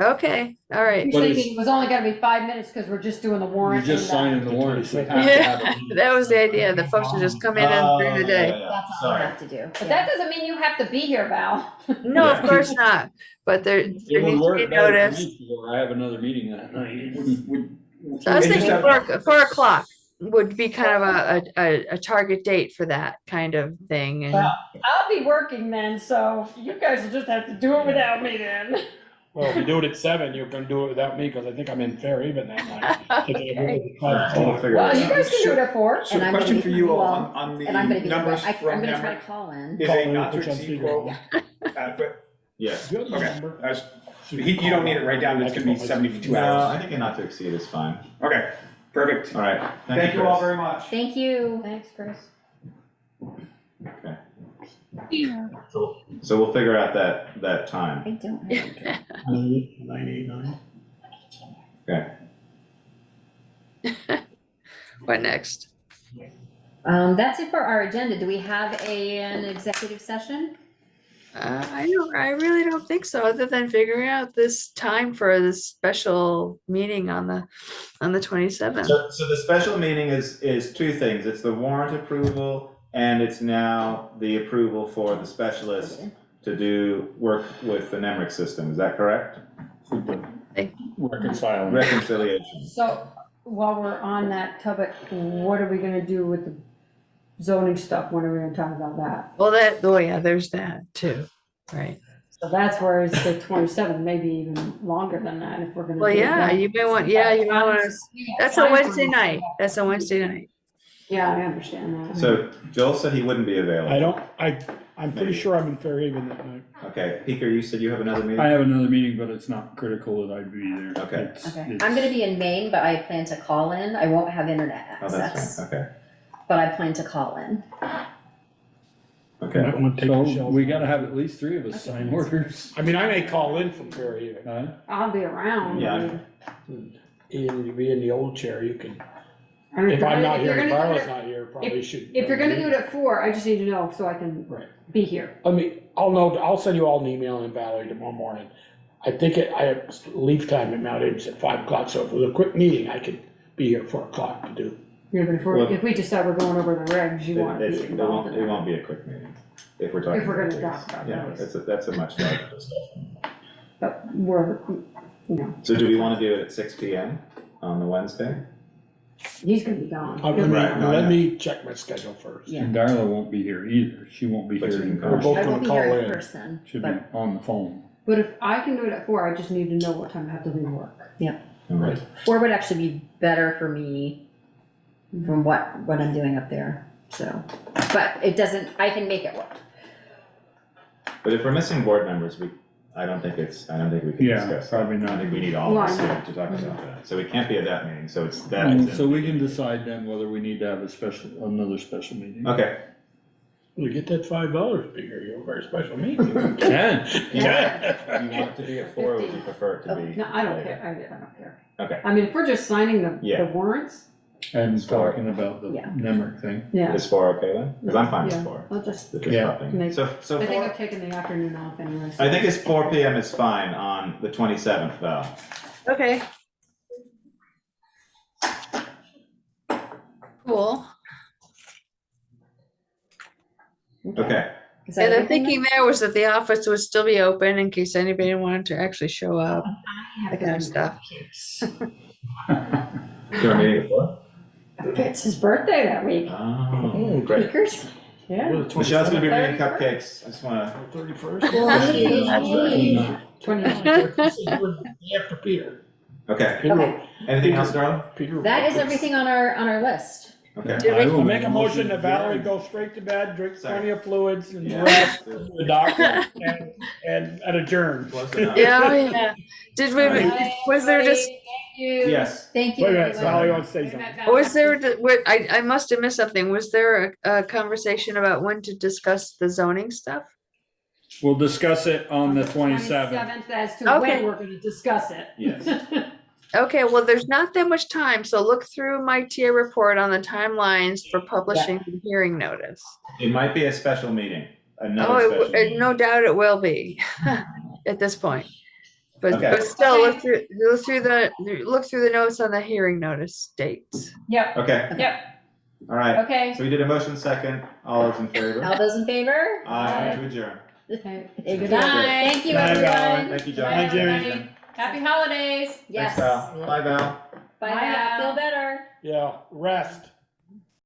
Okay, all right. You're thinking it was only gonna be 5 minutes because we're just doing the You're warrant. just and signing the warrants. We have to have Yeah, a meeting. that was the idea. The folks would just come in and during the day. That's all Sorry. I have to do. But that doesn't mean you have to be here, Val. No, of Yeah. course not. But there It needs would to work be better for notice. me, because I have another meeting that night. It wouldn't. So I was And just thinking have- 4 o'clock would be kind of a target date for that kind of thing. And Well, I'll be working then, so you guys will just have to do it without me then. Well, if you do it at 7, you're gonna do it without me, cause I think I'm in Fairhaven that night. Thinking of doing it at 5 We'll o'clock. figure Well, it you out. guys can do it at 4. So And I'm gonna question be- for you all well, on the And I'm gonna be, numbers I'm from gonna try Hammer. to call in. Is Call a in, not to put you on exceed speaker. quote adequate? Yes. You have the Okay. number? You don't need it right down, it's gonna be 72 No, hours. I think a not to exceed is fine. Okay, perfect. All right. Thank you all Chris. very much. Thank you. Thanks, Chris. Okay. So we'll figure out that time. I don't have it. 989. Okay. what next? That's it for our agenda. Do we have an executive session? I really don't think so, other than figuring out this time for this special meeting on the 27th. So the special meeting is two things. It's the warrant approval and it's now the approval for the specialist to do work with the NEMRIC system. Is that correct? Reconciling. Reconciliation. So while we're on that topic, what are we gonna do with the zoning stuff? When are we gonna talk about that? Well, yeah, there's that too, right? So that's where it's the 27th, maybe even longer than that if we're gonna. Well, do it yeah, then. you may want, you might want to, that's a Wednesday night. That's a Wednesday night. Yeah, I understand that. So Joel said he wouldn't be available. I'm pretty sure I'm in Fairhaven that night. Okay, Peter, you said you have another meeting? I have another meeting, but it's not critical that I be there. Okay. Okay. I'm gonna be in Maine, but I plan to call in. I won't have internet Oh, access, that's fine, okay. but I plan to call in. Okay. I'm gonna take the So shelf. we gotta have at least 3 of us sign orders. I mean, I may call in from Fairhaven. Huh? I'll be around. Yeah. Ian, you be in the old chair, you can, I mean, if I'm not if you're here, gonna do Carla's it- not here, probably should. If you're gonna do it at 4, I just need to know so I can Right. be here. I'll send you all an email and Valerie tomorrow morning. I think I have leave time at Mount Ames at 5 o'clock, so if it was a quick meeting, I could be here at 4 o'clock to do. Yeah, but if we decide we're going over the regs, you wanna be involved in It that. won't be a quick meeting, if we're talking. If we're gonna about talk about Yeah, those. that's a much larger discussion. But we're, So do we wanna do it at 6 PM on the Wednesday? he's gonna be gone. Right, no, I Let know. me check my schedule first. Yeah. And Darla won't be here either. She won't be But here you in can We're come. both I gonna won't be call here in in. person, Should be but on the phone. But if I can do it at 4, I just need to know what time I have to leave work. All right. 4 would actually be better for me from what I'm doing up there, so. But it doesn't, I can make it work. But if we're missing board members, I don't think we can Yeah, discuss that. probably not. I think we need all of us Well, I here know. to talk about that. So we can't be at that meeting, so it's that. And is so in- we can decide then whether we need to have another special meeting. Okay. We get that $5 figure, you're a very special meeting. Can. Yeah. You want it to be at 4, or would you prefer it to be? No, I don't later? care, I don't care. Okay. I mean, if we're just signing the Yeah. warrants, And talking about the Yeah. NEMRIC thing. yeah. Is 4 okay then? Because I'm fine with Yeah, 4. I'll just, The Yeah. disrupting. Make- So I think 4, I've taken the afternoon off anyway. I think it's 4 PM is fine on the 27th though. Okay. Cool. Okay, Is that And the everything thinking there was that the office would still be open in case anybody wanted to actually show up, then? that kind of stuff. do our meeting at 4? It's his birthday that week. Oh, great. Speakers? Yeah. Michelle's gonna be bringing cupcakes, I just wanna. 31st? After Peter. Okay, Okay, anything else, Darrell? Peter. that is everything on our list. Okay. Did we- I make a motion that Valerie go straight to bed, drink plenty of fluids and Yeah. rest, the doctor, and adjourn. Close enough. Yeah. Did we, Alright. was there just, Thank you. Yes. Thank you. Wait a minute, everyone. Valerie wants to say something. was there, I must have missed something. Was there a conversation about when to discuss the zoning stuff? We'll discuss it on the 27th. As to Okay. when we're gonna discuss it. Yes. Okay, well, there's not that much time, so look through my TA report on the timelines for publishing the hearing notice. It might be a special meeting, Oh, another special meeting. no doubt it will be at this point. But, Okay. but still, look through the notes on the hearing notice dates. Yep, Okay, yep, all right. okay. So we did a motion second, all those in favor? All those in favor? Aye, to adjourn. Say good night. Thank you, Bye, Valerie. everyone. Thank you, John. Bye, Jimmy. everybody. Happy holidays. Yes. Thanks, Val. Bye, Val. Bye, Val. Feel better. Yeah, rest.